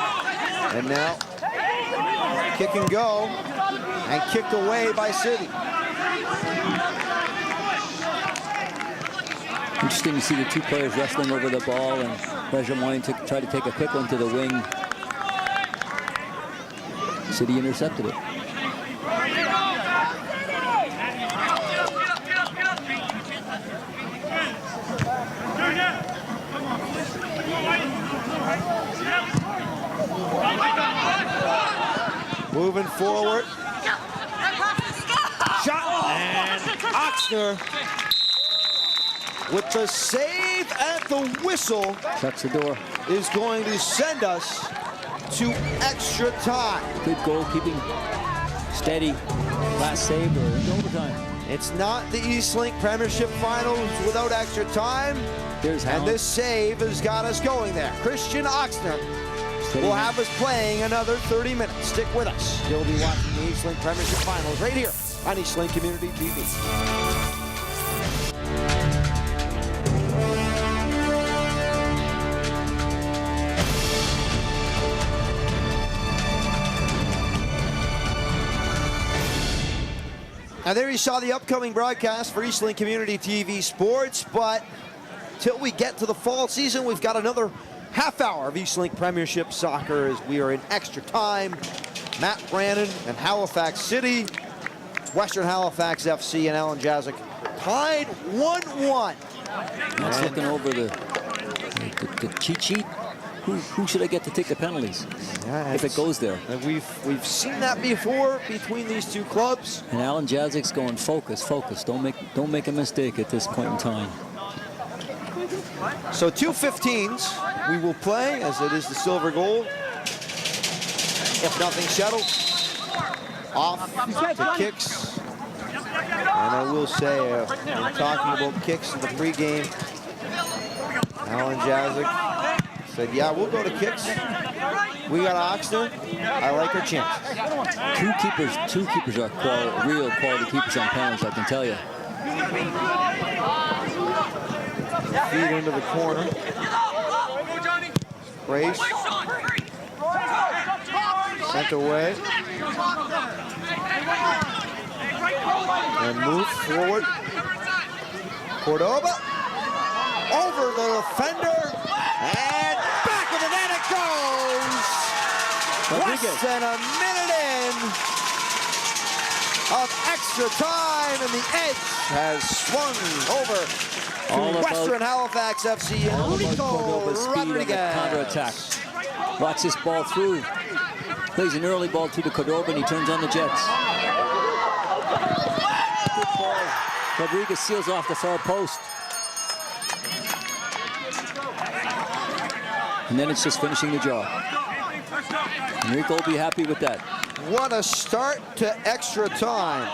And now kick and go. And kicked away by City. Interesting to see the two players wrestling over the ball and Lejeune wanting to try to take a quick one to the wing. City intercepted it. Moving forward. Shot, and Oxner with the save at the whistle Shuts the door. is going to send us to extra time. Good goalkeeping. Steady. Last save or into overtime. It's not the Eastlink Premiership Finals without extra time. Here's And Howland. this save has got us going there. Christian Oxner will have us playing another 30 minutes. Stick with us. You'll be watching the Eastlink Premiership Finals right here on Eastlink Community TV. Now there you saw the upcoming broadcast for Eastlink Community TV Sports, but till we get to the fall season, we've got another half hour of Eastlink Premiership Soccer as we are in extra time. Matt Brannon and Halifax City, Western Halifax FC and Alan Jazyk tied 1-1. Matt's looking over the cheat sheet. Who should I get to take the penalties if it goes there? And we've seen that before between these two clubs. And Alan Jazyk's going focus. Don't make a mistake at this point in time. So 2 15s we will play as it is the silver goal. If nothing settled, off to kicks. And I will say, when talking about kicks in the pregame, Alan Jazyk said, yeah, we'll go to kicks. We got Oxner. I like our chances. Two keepers are real quality keepers on penalties, I can tell you. Feed into the corner. Brace. Sent away. And move forward. Cordoba. Over the defender. And back of the net it goes. Less than a minute in of extra time, and the edge has swung over to Western Halifax FC and Rico Rodriguez. Counter-attack. Watch this ball through. Plays an early ball through to Cordoba, and he turns on the Jets. Good ball. Rodriguez seals off the far post. And then it's just finishing the job. Enrico will be happy with that. What a start to extra time.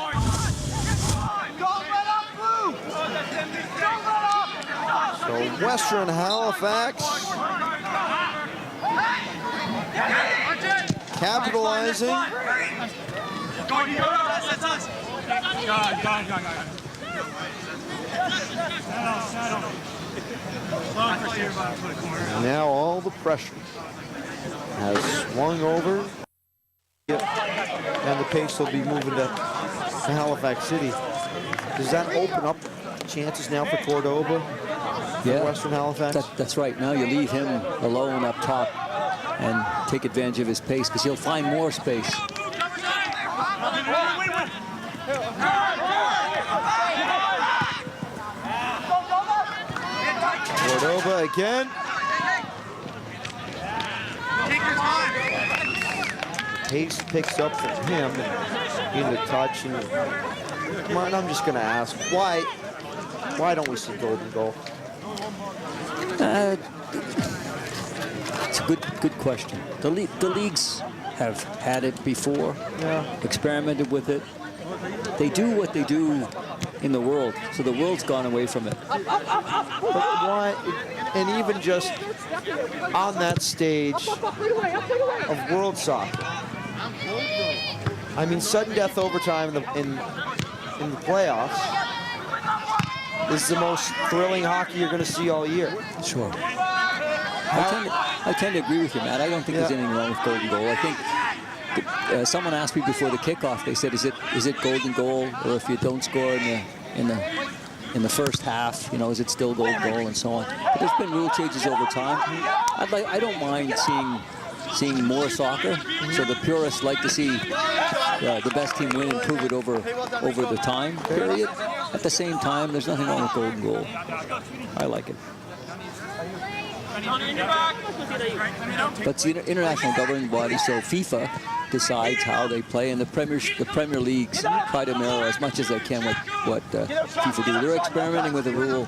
So Western Halifax capitalizing. Now all the pressure has swung over. And the pace will be moving to Halifax City. Does that open up chances now for Cordoba? Yeah, Western Halifax? That's right. Now you leave him alone up top and take advantage of his pace because he'll find more space. Cordoba again. Pace picks up from him in the touch. And Martin, I'm just going to ask, why don't we see golden goal? It's a good question. The leagues have had it before, experimented with it. They do what they do in the world, so the world's gone away from it. But why? And even just on that stage of world soccer, I mean, sudden death overtime in the playoffs is the most thrilling hockey you're going to see all year. Sure. I tend to agree with you, Matt. I don't think there's anything wrong with golden goal. I think someone asked me before the kickoff. They said, "Is it golden goal, or if you don't score in the first half, you know, is it still golden goal?" and so on. But there's been rule changes over time. I don't mind seeing more soccer. So the purists like to see the best team win and prove it over the time period. At the same time, there's nothing wrong with golden goal. I like it. But it's the international governing body, so FIFA decides how they play, and the Premier Leagues try to mirror as much as they can what FIFA do. They're experimenting with a rule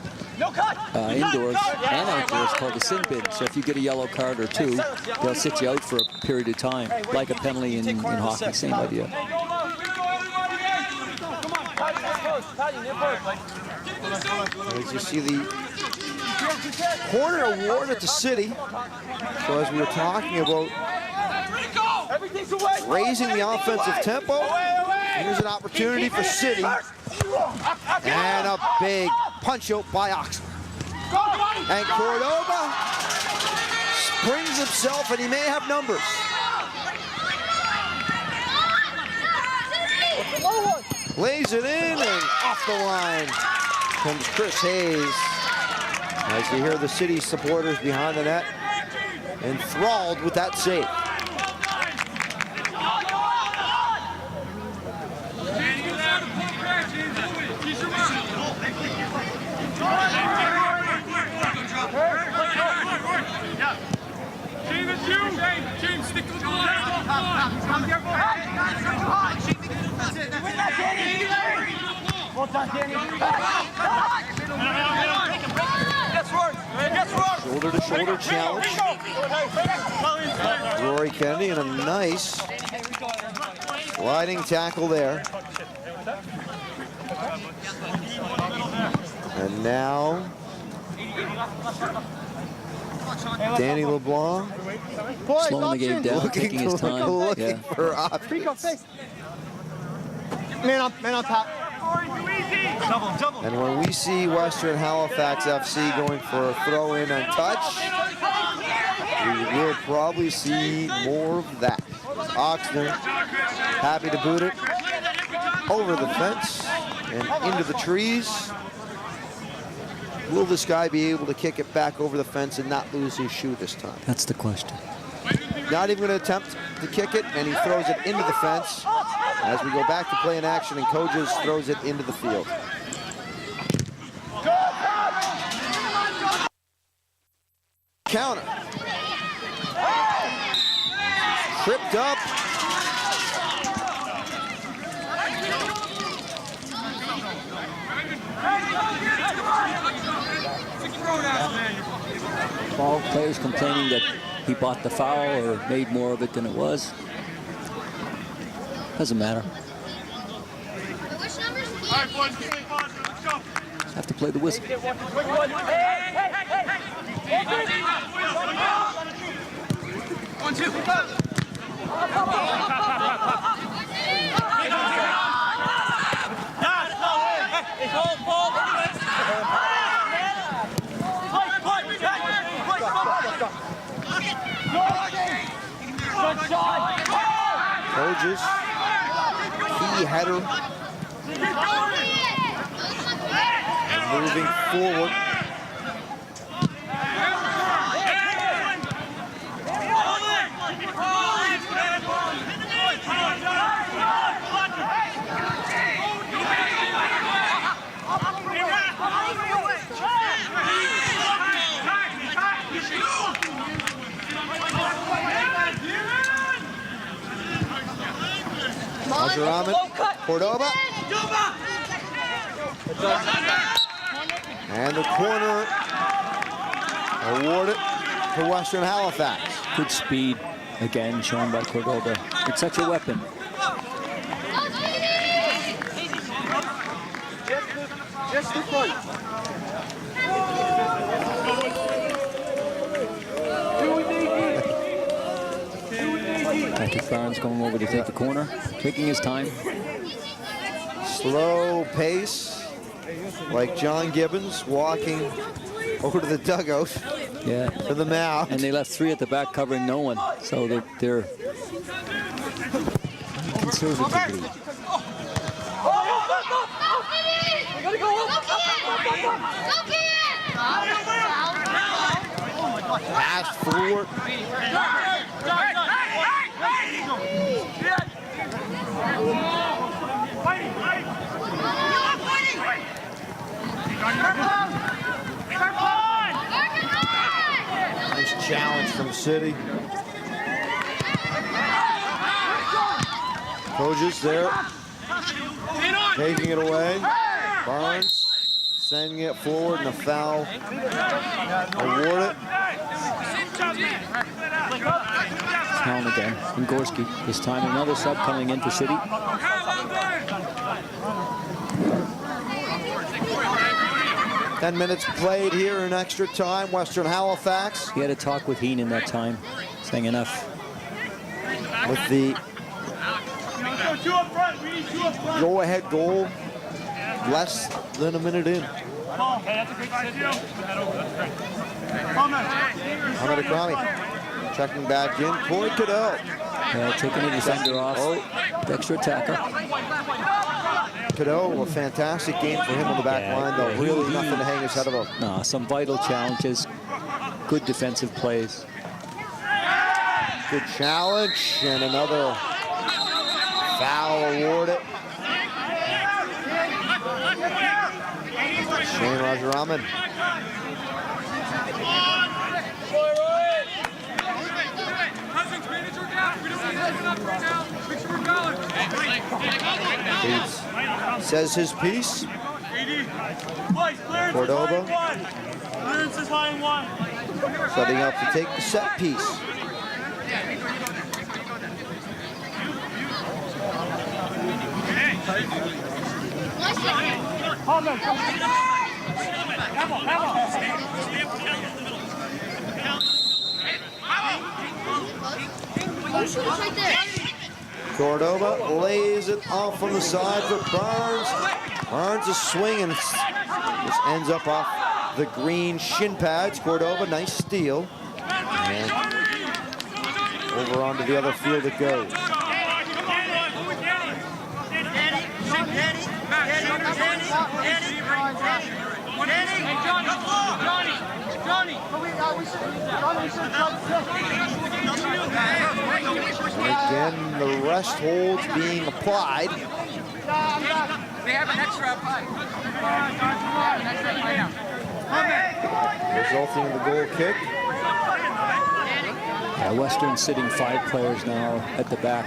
indoors and outdoors called the sin bin. So if you get a yellow card or two, they'll sit you out for a period of time, like a penalty in hockey. Same idea. As you see the corner awarded to City. So as we were talking about raising the offensive tempo, here's an opportunity for City. And a big punch out by Oxford. And Cordoba springs himself, and he may have numbers. Lays it in, and off the line comes Chris Hayes. As you hear the City supporters behind the net, enthralled with that save. James, stick to the ball. Shoulder to shoulder challenge. Rory Kennedy, and a nice sliding tackle there. And now Danny LeBlanc slowing the game down, taking his time. Looking for options. Man on top. And when we see Western Halifax FC going for a throw in and touch, we will probably see more of that. Oxner happy to boot it over the fence and into the trees. Will this guy be able to kick it back over the fence and not lose his shoe this time? That's the question. Not even going to attempt to kick it, and he throws it into the fence. As we go back to play in action, and Kojas throws it into the field. Counter. Tripped up. Ball players complaining that he bought the foul or made more of it than it was. Doesn't matter. Have to play the whistle. 1, 2. Burgess, key header. Moving forward. Rajaraman, Cordova. And the corner awarded to Western Halifax. Good speed, again, shown by Cordova. It's such a weapon. Just the front. Patrick Barnes going over to take the corner, taking his time. Slow pace, like John Gibbons walking over to the dugout. Yeah. To the mound. And they left 3 at the back covering no one. So they're conservatively. Pass forward. Nice challenge from City. Burgess there, taking it away. Barnes sending it forward, and a foul awarded. Town again, and Gorski. This time another sub coming in for City. 10 minutes played here in extra time. Western Halifax. He had a talk with Heenan that time, saying enough. With the go-ahead goal, less than a minute in. Ahmed Akrami checking back in. Corey Cadeau. Taking a defender off. Extra tackle. Cadeau, a fantastic game for him on the back line, though. Really nothing to hang his head about. No, some vital challenges. Good defensive plays. Good challenge, and another foul awarded. Shane Rajaraman. He says his piece. Cordova setting up to take the set piece. Cordova lays it off on the side for Barnes. Barnes is swinging. This ends up off the green shin pads. Cordova, nice steal. And over onto the other field it goes. And again, the rest holds being applied. They have an extra play. Resulting in the goal kick. Western sitting 5 players now at the back.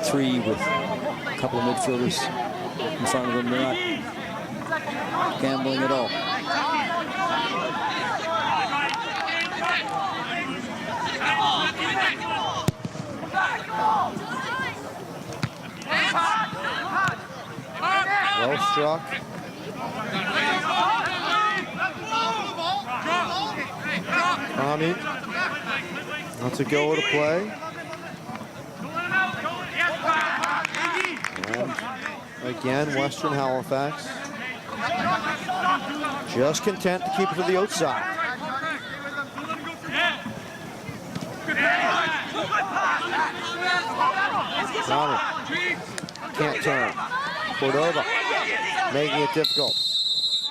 3 with a couple of midfielders in front of them. They're not gambling at all. Well struck. Tommy. That's a go to play. And again, Western Halifax just content to keep it to the outside. Tommy can't turn. Cordova making it difficult.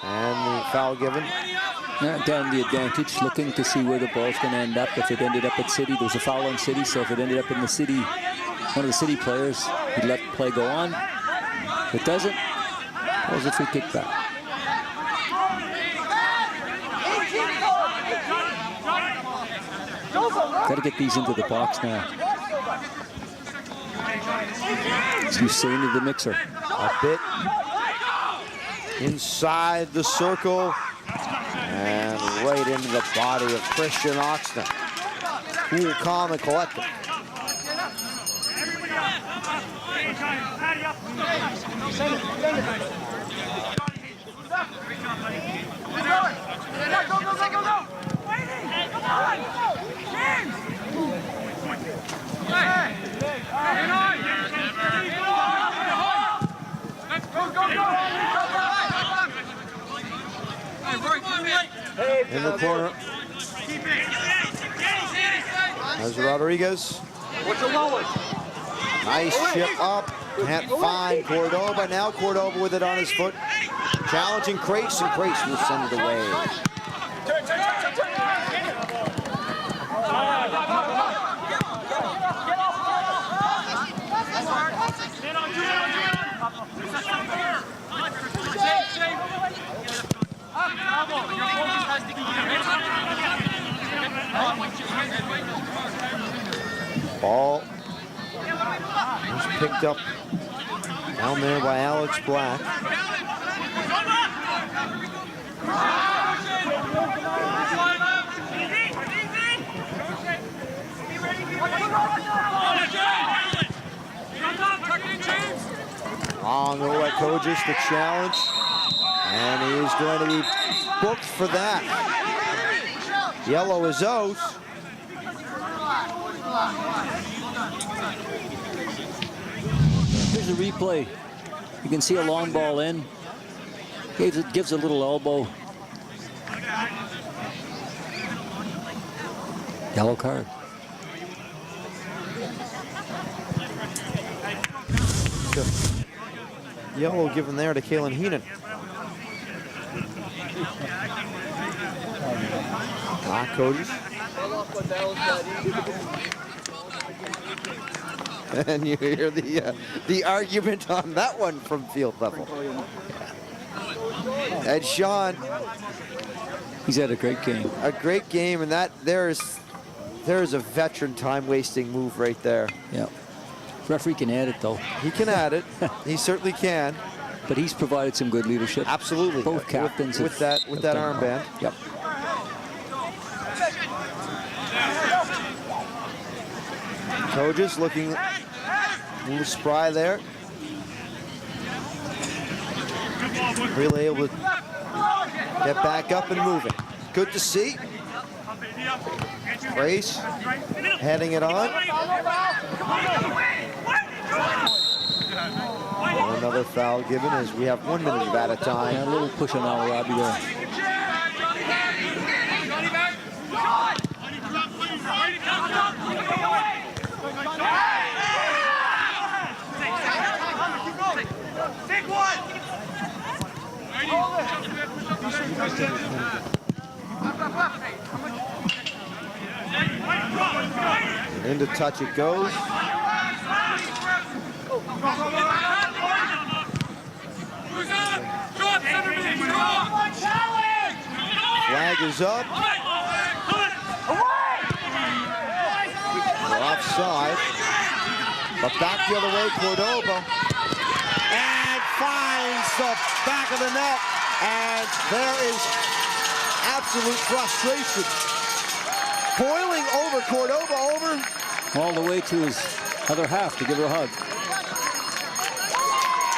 And the foul given. Again, the advantage, looking to see where the ball's going to end up. If it ended up at City, there's a foul on City, so if it ended up in the City, one of the City players, he'd let the play go on. If it doesn't, there's a free kick back. Got to get these into the box now. Hussein in the mixer. A bit inside the circle and right into the body of Christian Oxton. Cool, calm, and collected. In the corner. There's Rodriguez. Nice chip up. Can't find Cordova. Now Cordova with it on his foot. Challenging Crace, and Crace will send it away. Ball was picked up down there by Alex Black. Long over at Kogis, the challenge. And he is going to be booked for that. Yellow is out. Here's a replay. You can see a long ball in. Gives a little elbow. Yellow card. Yellow given there to Kalen Heenan. Black Kogis. And you hear the argument on that one from field level. And Sean, he's had a great game. A great game, and that there is a veteran time-wasting move right there. Yeah. Referee can add it though. He can add it. He certainly can. But he's provided some good leadership. Absolutely. Both captains with that armband. Yep. Kogis looking a little spry there. Really able to get back up and moving. Good to see. Grace heading it on. And another foul given as we have 1 minute of added time. Yeah, a little push on Al Robbie there. Into touch it goes. Flag is up. We're offside. But back the other way, Cordova. And finds the back of the net. And there is absolute frustration Boiling over, Cordova over. All the way to his other half to give her a hug.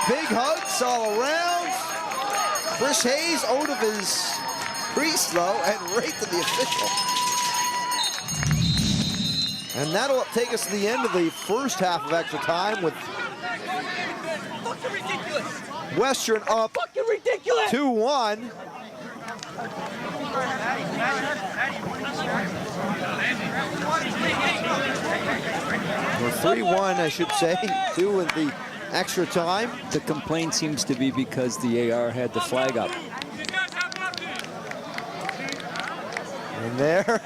Big hugs all around. Chris Hayes out of his crease though, and right to the official. And that'll take us to the end of the first half of extra time with Western up 2-1. Or 3-1, I should say, 2 in the extra time. The complaint seems to be because the AR had the flag up. And there,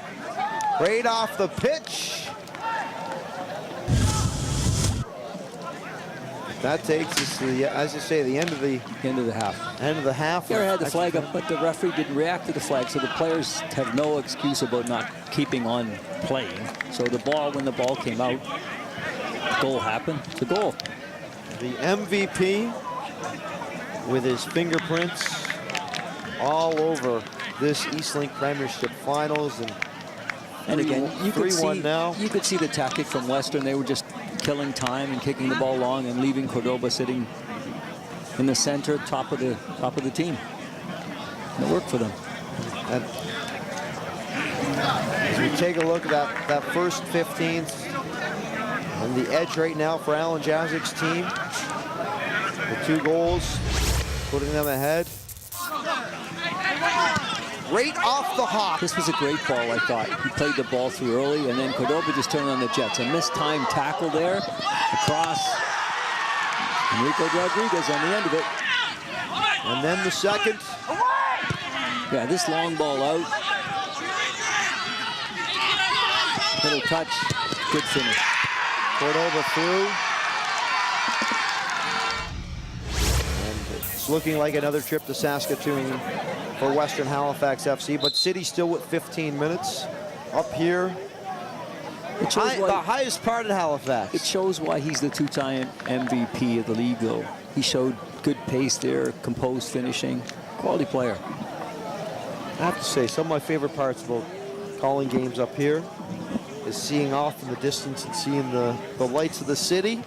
right off the pitch. That takes us to the, as you say, the end of the half. End of the half. The AR had the flag up, but the referee didn't react to the flag, so the players have no excuse about not keeping on playing. So the ball, when the ball came out, goal happened. It's a goal. The MVP with his fingerprints all over this Eastlink Premiership Finals, And again, you could 3-1 see now. You could see the tactic from Western. They were just killing time and kicking the ball long and leaving Cordova sitting in the center, top of the team. And it worked for them. And as we take a look at that first 15, and the edge right now for Alan Jazik's team. The 2 goals, putting them ahead. Right off the hop. This was a great ball, I thought. He played the ball through early, and then Cordova just turned on the Jets. A mistimed tackle there, across. Enrico Rodriguez on the end of it. And then the second. Yeah, this long ball out. Little touch, good finish. Cordova through. And it's looking like another trip to Saskatoon for Western Halifax FC, but City still with 15 minutes up here. It shows The highest part of Halifax. It shows why he's the 2-time MVP of the league, though. He showed good pace there, composed finishing, quality player. I have to say, some of my favorite parts about calling games up here is seeing off in the distance and seeing the lights of the city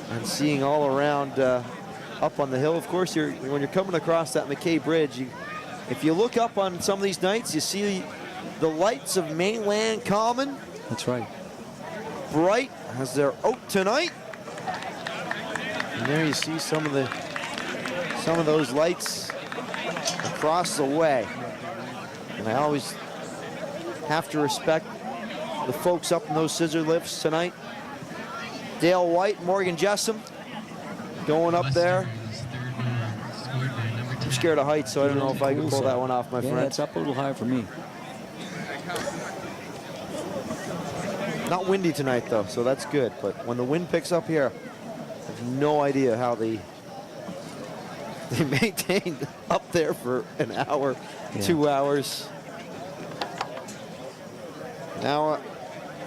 and seeing all around up on the hill. Of course, when you're coming across that McKay Bridge, if you look up on some of these nights, you see the lights of Mainland Common. That's right. Bright as they're out tonight. And there you see some of those lights across the way. And I always have to respect the folks up in those scissor lifts tonight. Dale White, Morgan Jessam going up there. I'm scared of heights, so I don't know if I can pull that one off, my friend. Yeah, it's up a little high for me. Not windy tonight, though, so that's good. But when the wind picks up here, I have no idea how they maintained up there for an hour, 2 hours. Now,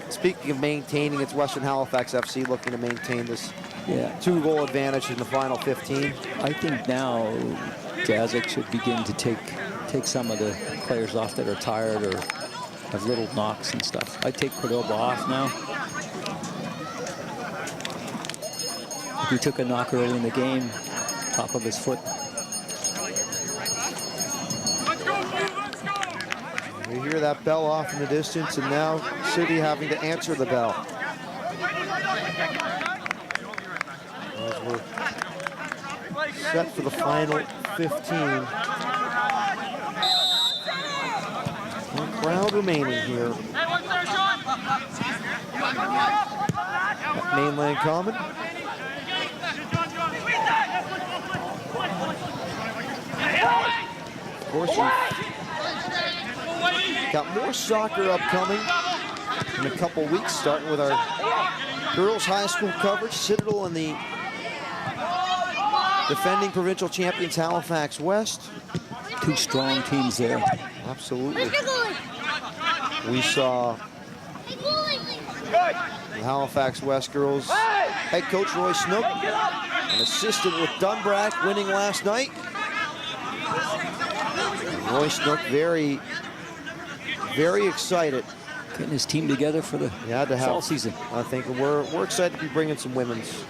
speaking of maintaining, it's Western Halifax FC looking to maintain this 2-goal advantage in the final 15. I think now Jazik should begin to take some of the players off that are tired or have little knocks and stuff. I take Cordova off now. He took a knock early in the game, top of his foot. We hear that bell off in the distance, and now City having to answer the bell. As we're set for the final 15. One crowd remaining here at Mainland Common. Of course, we've got more soccer upcoming in a couple weeks, starting with our girls high school coverage. Citadel and the defending provincial champions Halifax West. 2 strong teams there. Absolutely. We saw the Halifax West girls head coach Roy Snook, an assistant with Dunbrack, winning last night. Roy Snook very, very excited Getting his team together for the fall season. I think we're excited to be bringing some women's,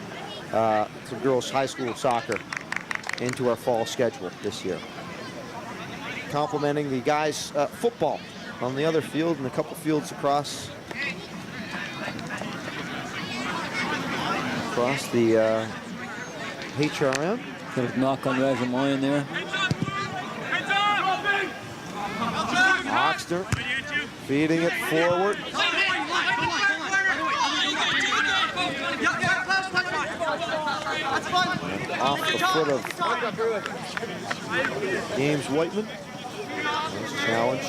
some girls' high school soccer into our fall schedule this year. Complementing the guys' football on the other field and a couple fields across the HRM. Got a knock on Rajamoyan there. Oxter feeding it forward. Off the foot of James Whiteman. Nice challenge.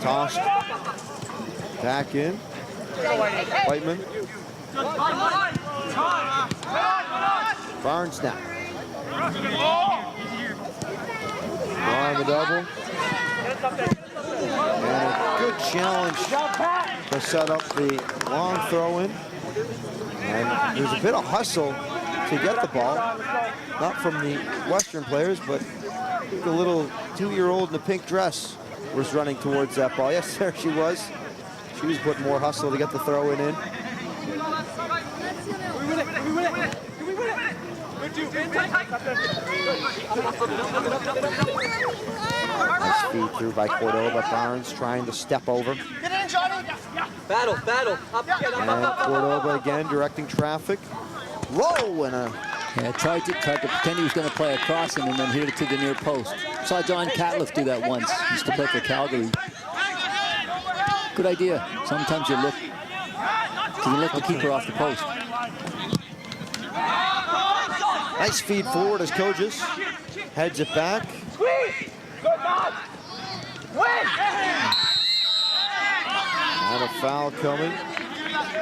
Tossed back in. Whiteman. Barnes now. On the double. And a good challenge to set up the long throw in. And there's a bit of hustle to get the ball. Not from the Western players, but I think a little 2-year-old in a pink dress was running towards that ball. Yes, there she was. She was putting more hustle to get the throw in. Feed through by Cordova. Barnes trying to step over. Get in, Johnny. Battle. Up, and Cordova again directing traffic. Row and a... Yeah, tried to pretend he was going to play across him and then hit it to the near post. Saw John Catliff do that once. He used to play for Calgary. Good idea. Sometimes you let the keeper off the post. Nice feed forward as Kojas heads it back. Squeeze. Good knock. Win. And a foul coming.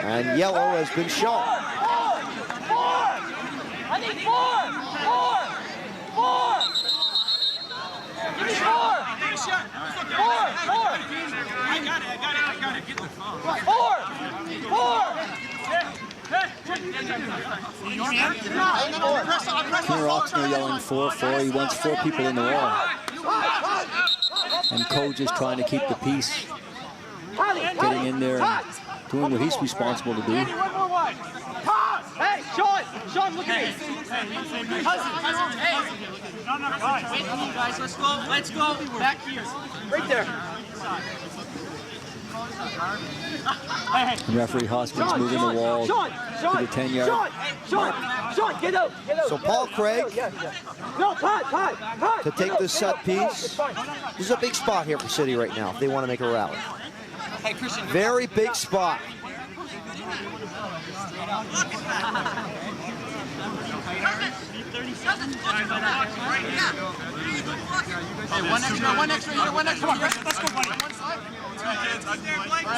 And yellow has been shown. I need four. Give me four. I got it. Get the phone. Four. Connor Oxner yelling 4-4. He wants 4 people in the wall. And Coach is trying to keep the peace. Getting in there and doing what he's responsible to do. Hey, Sean, look at me. Wait, guys, let's go. Back here. Right there. And referee Hoskins moving the wall to the 10-yard. Sean, get out. So Paul Craig No, Pat. to take this set piece. This is a big spot here for City right now if they want to make a rally. Hey, Christian. Very big spot. Hey, one extra. Come on, let's go, buddy.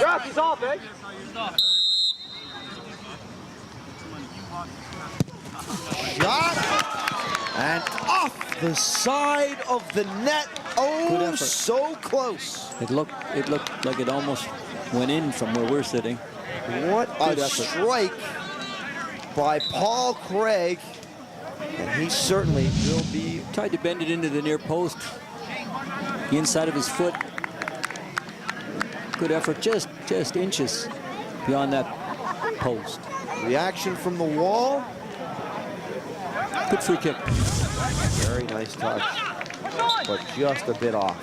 Rock, he's off, eh? Shot. And off the side of the net. Oh, so close. It looked like it almost went in from where we're sitting. What a strike by Paul Craig. And he certainly will be... Tried to bend it into the near post. The inside of his foot. Good effort, just inches beyond that post. Reaction from the wall. Good free kick. Very nice touch, but just a bit off.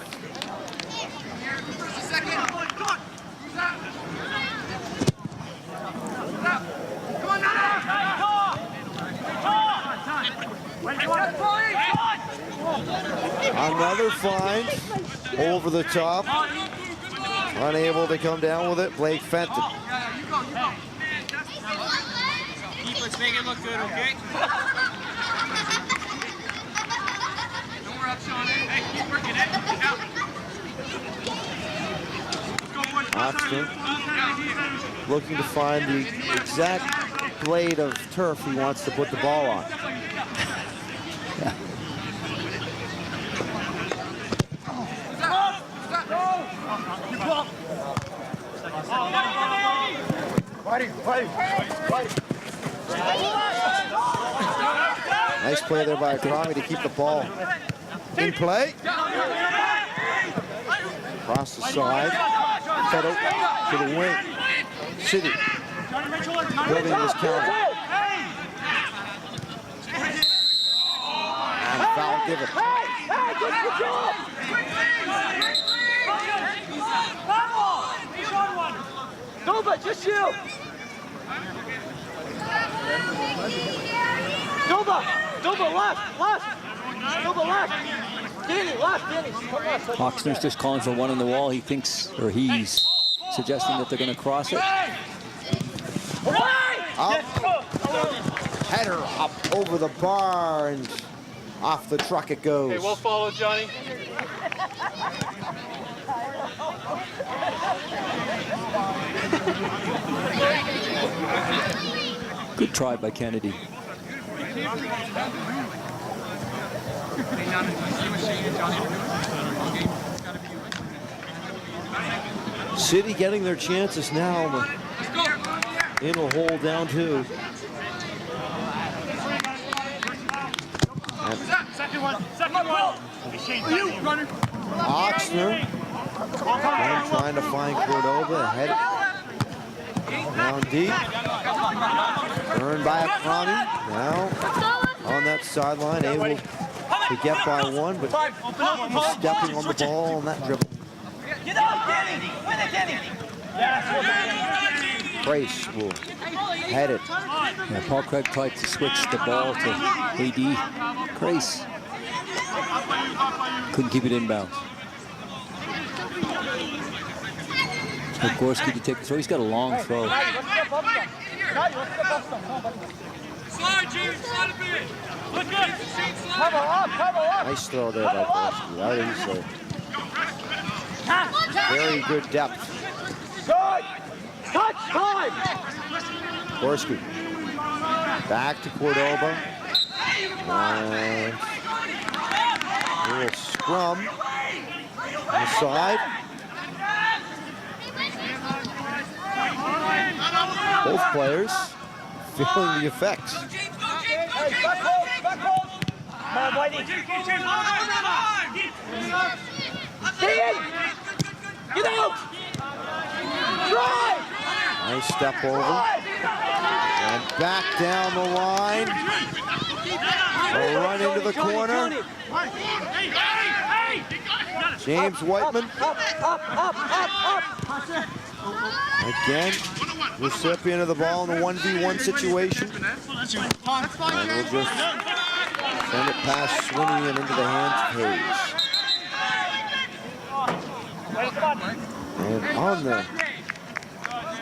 Another find over the top. Unable to come down with it, Blake Fenton. Let's make it look good, okay? Don't worry, Sean. Hey, keep working it. Oxton looking to find the exact blade of turf he wants to put the ball on. Fighting. Nice play there by Akrami to keep the ball in play. Across the side. Fed out to the wing. City building this counter. And foul given. Duba, just you! Duba, left! Duba, left! Danny, left, Danny. Oxner's just calling for one on the wall. He thinks, or he's suggesting that they're going to cross it. Up. Header up over the bar and off the truck it goes. Okay, we'll follow Johnny. Good try by Kennedy. City getting their chances now. It'll hold down 2. Second one. Oxner again trying to find Cordova. Head down deep. Earned by Akrami. Now on that sideline, able to get by one, but he's stepping on the ball on that dribble. Get out, Danny! Win it, Danny! Price will head it. Yeah, Paul Craig tried to switch the ball to AD. Grace couldn't keep it inbound. So Gorski to take the throw. He's got a long throw. Slide, James, slide a bit. Look good. Cover up! Nice throw there by Gorski. That is very good depth. Good! Touch time! Gorski back to Cordova. And a little scrum on the side. Both players feeling the effects. Hey, back hold! Come on, Whitey! Stay in! Get out! Drive! Nice step over. And back down the line. A run into the corner. James Whiteman. Up! Again, recipient of the ball in a 1v1 situation. And we'll just send it past Swinney and into the hands of Hayes. And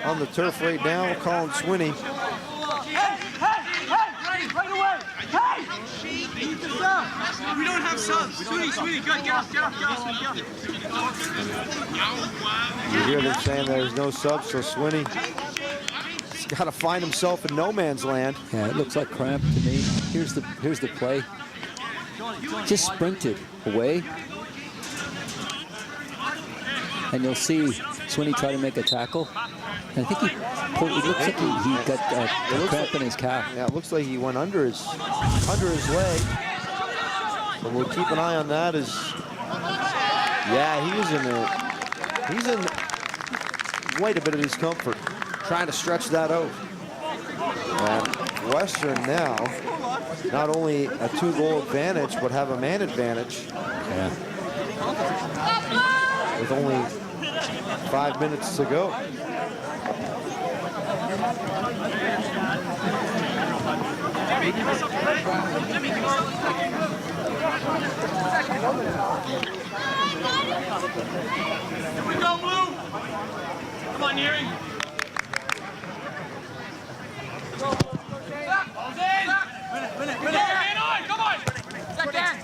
on the turf right now, we're calling Swinney. Right away! Hey! We don't have subs. Sweetie, good. Get off. You hear them saying there's no subs, so Swinney's got to find himself in no man's land. Yeah, it looks like cramp to me. Here's the play. Just sprinted away. And you'll see Swinney try to make a tackle. And I think it looks like he got a cramp in his calf. Yeah, it looks like he went under his leg. So we'll keep an eye on that. He's in quite a bit of discomfort, trying to stretch that out. And Western now, not only a 2-goal advantage, but have a man advantage. Yeah. With only 5 minutes to go. Here we go, Blue. Come on, Neary. Win it. Come on. Second.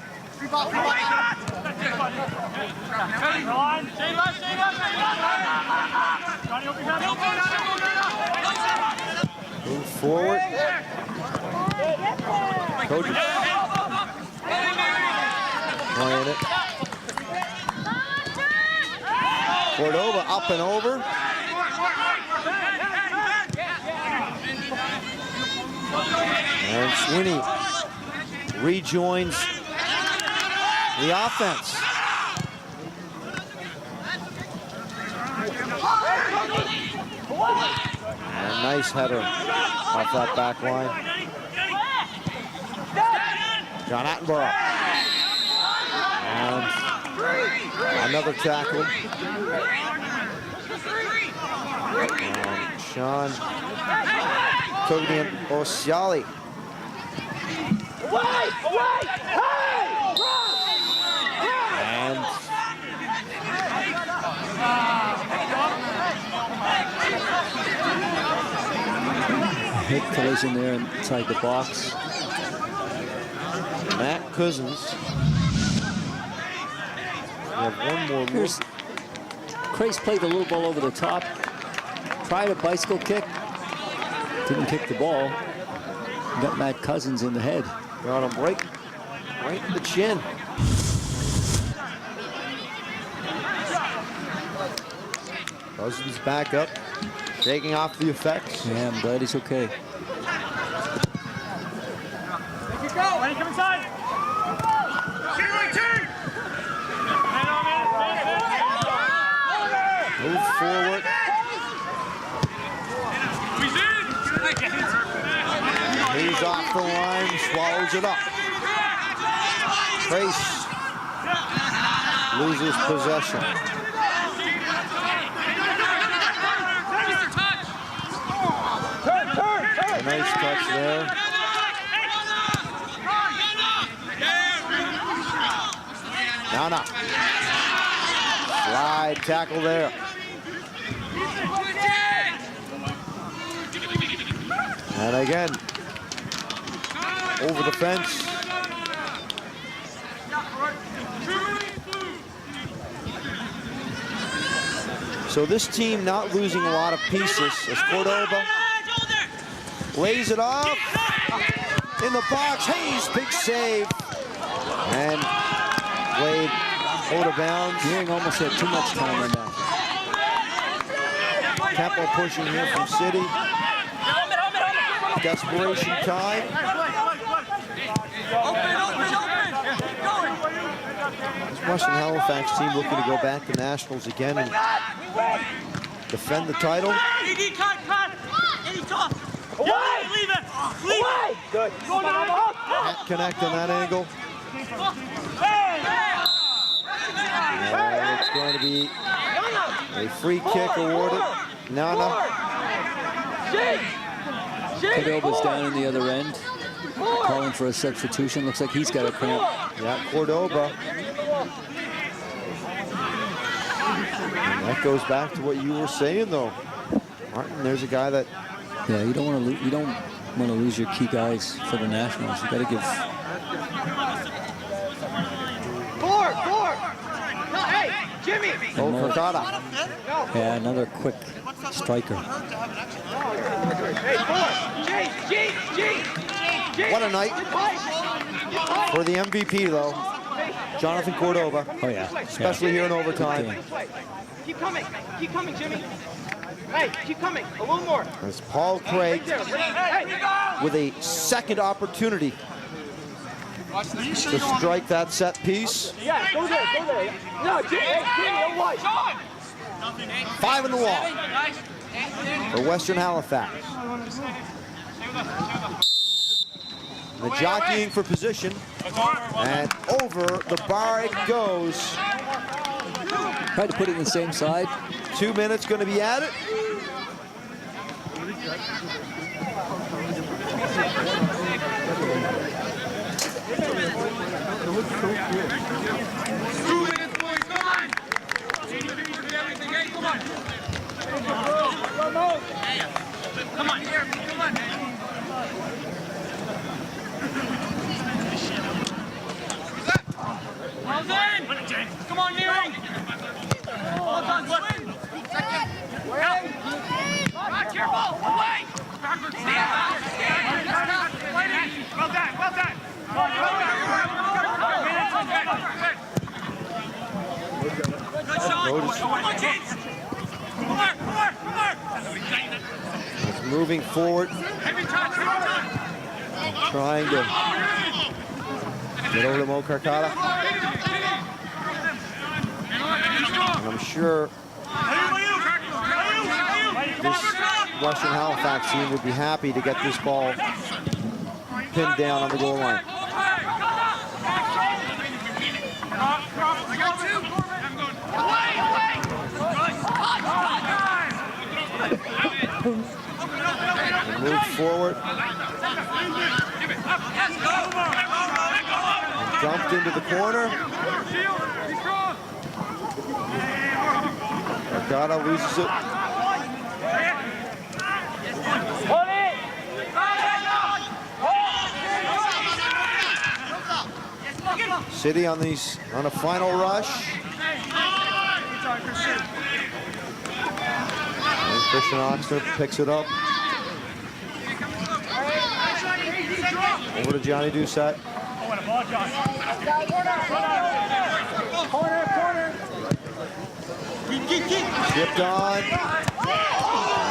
Stay left. Johnny, open your Move forward. Coaches playing it. Cordova up and over. And Swinney rejoins the offense. And a nice header off that back line. John Attenborough. And another tackle. And Sean Todian Osiali. And Hit collision there inside the box. Matt Cousins. We have one more look. Crace played the little ball over the top. Tried a bicycle kick. Didn't kick the ball. Got Matt Cousins in the head. Got him right in the chin. Cousins back up, shaking off the effects. Yeah, I'm glad he's okay. Come inside. Move forward. He's off the line, swallows it up. Trace loses possession. A nice touch there. Nana. Slide tackle there. And again, over the fence. So this team not losing a lot of pieces as Cordoba lays it off in the box. Hayes, big save. And Wade out of bounds. Hearing almost had too much time on that. Tempo pushing here from City. Desperation time. This Western Halifax team looking to go back to nationals again and defend the title. Can't connect on that angle. And it's going to be a free kick awarded. Nana. Cordoba's down in the other end, calling for a substitution. Looks like he's got a cramp. Yeah, Cordoba. And that goes back to what you were saying, though, Martin. There's a guy that. Yeah, you don't want to lose your key guys for the nationals. You got to give. Hey, Jimmy. Oh, Cortada. Yeah, another quick striker. What a night for the MVP, though. Jonathan Cordoba. Oh, yeah. Especially here in overtime. Keep coming, Jimmy. Hey, keep coming. A little more. As Paul Craig with a second opportunity to strike that set piece. Yeah, go there. No, Jimmy, wide. 5 in the wall for Western Halifax. The jockeying for position, and over the bar it goes. Tried to put it in the same side. 2 minutes going to be added. Come on, here. Come on. Well done. Come on, Nearing. Well done, swing. Second. Careful. Away. Backwards. Well done. Good shot. Come on, kids. Come on. It's moving forward, trying to Get over to Mo Carcata. And I'm sure this Western Halifax team would be happy to get this ball pinned down on the goal line. Move forward. And dumped into the corner. Carcata loses it. City on a final rush. And Christian Oxner picks it up. Over to Johnny Doucette. Chipped on.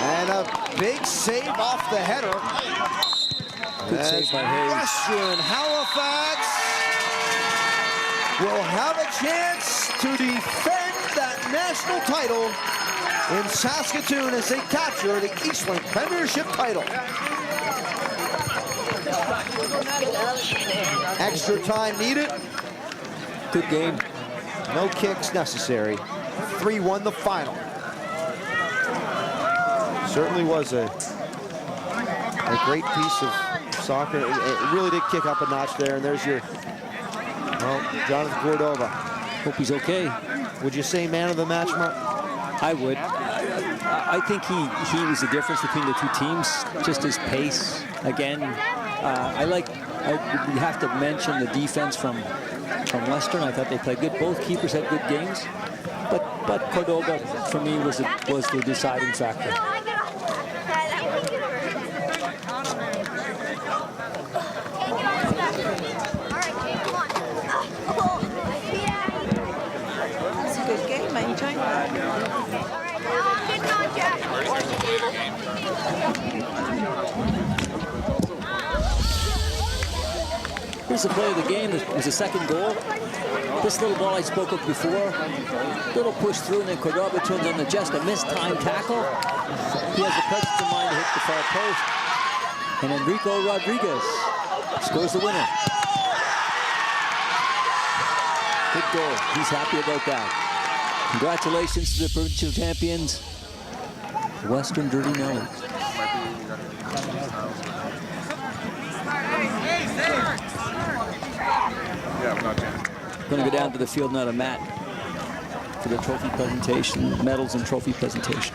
And a big save off the header. Good save by Hayes. Western Halifax will have a chance to defend that national title in Saskatoon as they capture the Eastlink Premiership title. Extra time needed. Good game. No kicks necessary. 3-1 the final. Certainly was a great piece of soccer. It really did kick up a notch there. And there's your, well, Jonathan Cordova. Hope he's okay. Would you say man of the match, Mark? I would. I think he was the difference between the two teams. Just his pace. Again, we have to mention the defense from Western. I thought they played good. Both keepers had good games. But Cordova, for me, was the deciding factor. It's a good game, mate. Enjoy Here's the play of the game. It was the second goal. This little ball I spoke of before. Little push through, and then Cordova turns on the just a missed-time tackle. He has the presence of mind to hit the far post. And Enrico Rodriguez scores the winner. Good goal. He's happy about that. Congratulations to the provincial champions, Western Dirty Nellies. Going to go down to the field, not a mat, for the trophy presentation, medals and trophy presentation.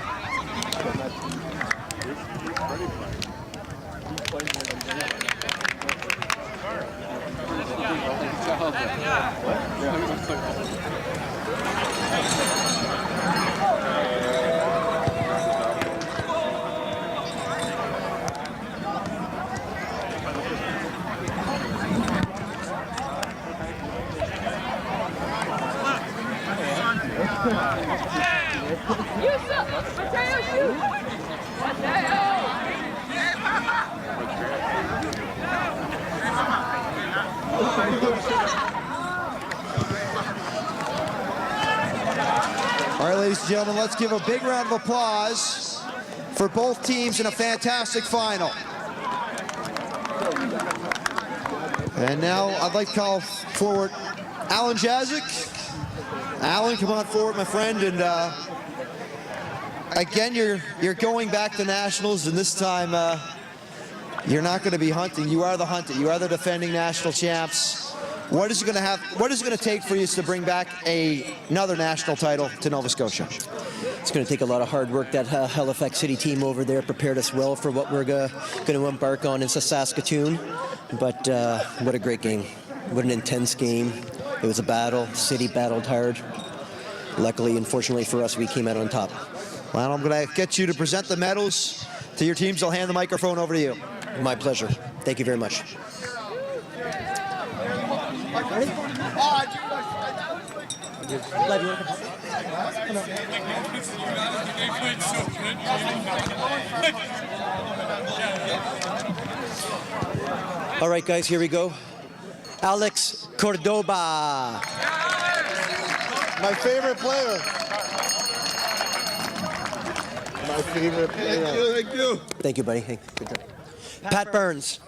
All right, ladies and gentlemen, let's give a big round of applause for both teams in a fantastic final. And now I'd like to call forward Alan Jazik. Alan, come on forward, my friend. And again, you're going back to nationals, and this time you're not going to be hunting. You are the hunter. You are the defending national champs. What is it going to take for you to bring back another national title to Nova Scotia? It's going to take a lot of hard work. That Halifax City team over there prepared us well for what we're going to embark on in Saskatoon. But what a great game. What an intense game. It was a battle. City battled hard. Luckily, unfortunately for us, we came out on top. Well, I'm going to get you to present the medals to your teams. I'll hand the microphone over to you. My pleasure. Thank you very much. All right, guys, here we go. Alex Cordoba. My favorite player. My favorite player. Thank you. Thank you, buddy. Hey, good job. Pat Burns.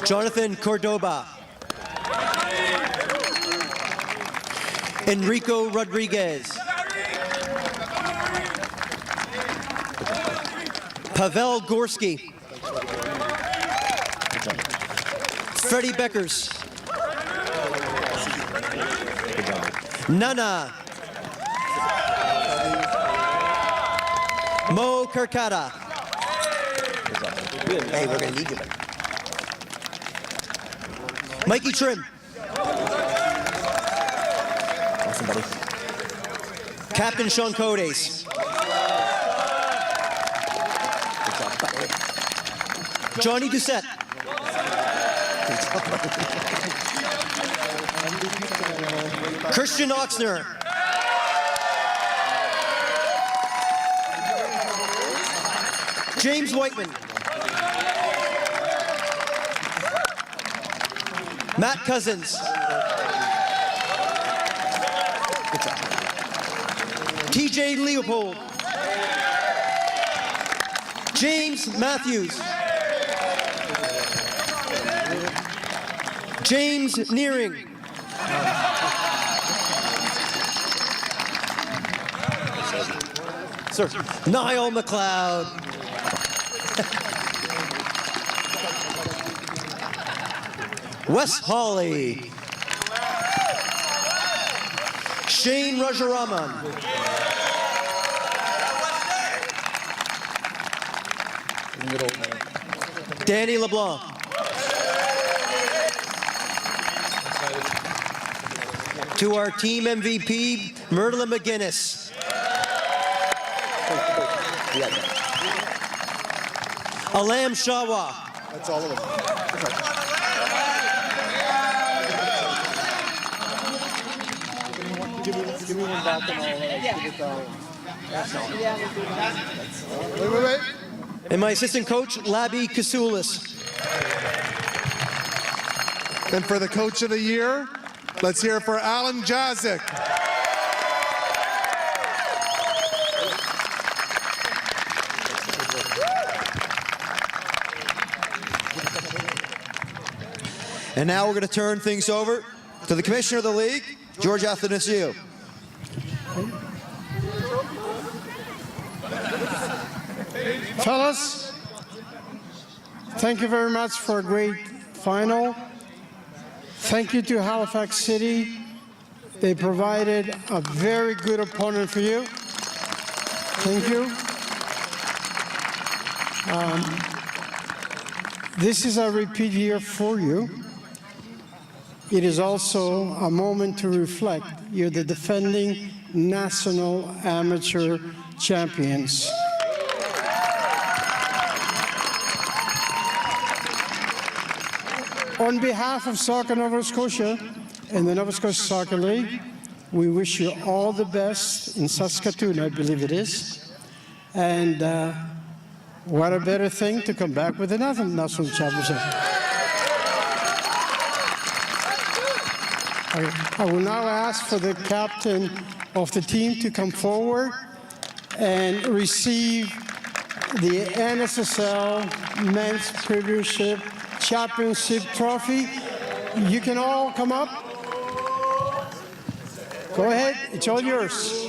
Jonathan Cordoba. Enrico Rodriguez. Pavel Gorski. Freddie Beckers. Nana. Mo Kirkata. Hey, we're going to need you. Mikey Trim. Awesome, buddy. Captain Sean Codes. Johnny Doucette. Christian Oxner. James Whiteman. Matt Cousins. TJ Leopold. James Matthews. James Nearing. Sir. Niall McLeod. Wes Hawley. Shane Rajaraman. Danny LeBlanc. To our team MVP, Myrtle McGuinness. Alam Shawa. That's all of them. Give me one back and I'll give it down. Wait. And my assistant coach, Labby Kasoulis. And for the coach of the year, let's hear it for Alan Jazik. And now we're going to turn things over to the commissioner of the league, George Athanasiou. Fellas, thank you very much for a great final. Thank you to Halifax City. They provided a very good opponent for you. Thank you. This is a repeat year for you. It is also a moment to reflect. You're the defending national amateur champions. On behalf of Soccer Nova Scotia and the Nova Scotia Soccer League, we wish you all the best in Saskatoon, I believe it is. And what a better thing to come back with another national championship. I will now ask for the captain of the team to come forward and receive the NSSL Men's Premiership Championship Trophy. You can all come up. Go ahead, it's all yours.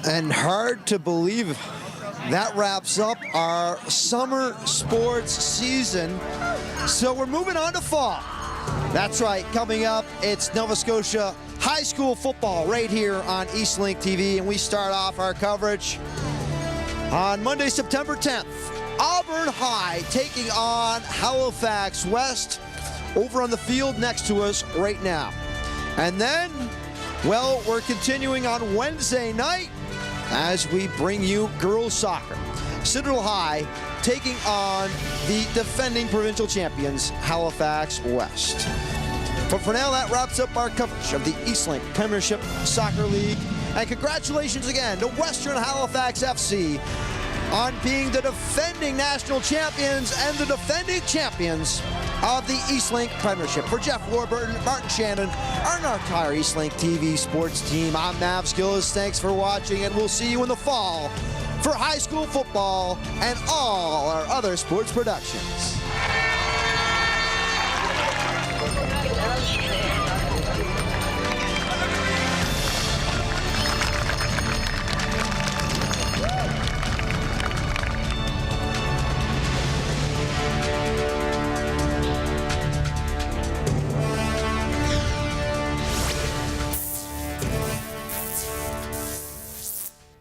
And hard to believe that wraps up our summer sports season. So we're moving on to fall. That's right, coming up, it's Nova Scotia high school football right here on Eastlink TV, and we start off our coverage on Monday, September 10th. Auburn High taking on Halifax West over on the field next to us right now. And then, well, we're continuing on Wednesday night as we bring you girls soccer. Citadel High taking on the defending provincial champions, Halifax West. But for now, that wraps up our coverage of the Eastlink Premiership Soccer League. And congratulations again to Western Halifax FC on being the defending national champions and the defending champions of the Eastlink Premiership. For Jeff Warburton, Martin Shannon, our entire Eastlink TV sports team, I'm Mavs Gillis. Thanks for watching, and we'll see you in the fall for high school football and all our other sports productions.